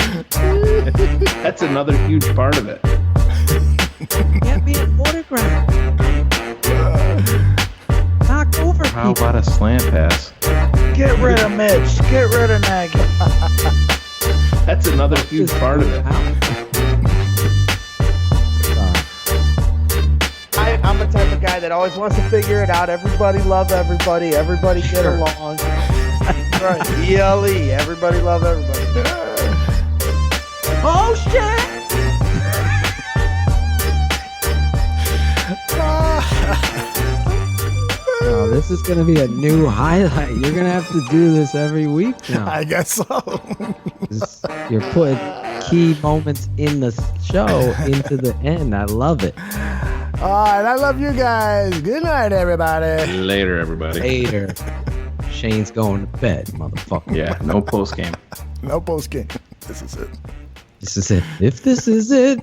That's another huge part of it. Get me an autograph. Knock over How people. about a slant pass? Get rid of Mitch. Get rid of Nagy. That's another huge part of it. I'm the type of guy that always wants to figure it out. Everybody love everybody. Everybody get along. Right. ELE. Everybody love everybody. Oh shit! Oh, this is going to be a new highlight. You're going to have to do this every week now. I guess so. You're putting key moments in the show into the end. I love it. All right, I love you guys. Good night, everybody. Later, everybody. Later. Shane's going to bed, motherfucker. Yeah, no post game. No post game. This is it. This is it. If this is it.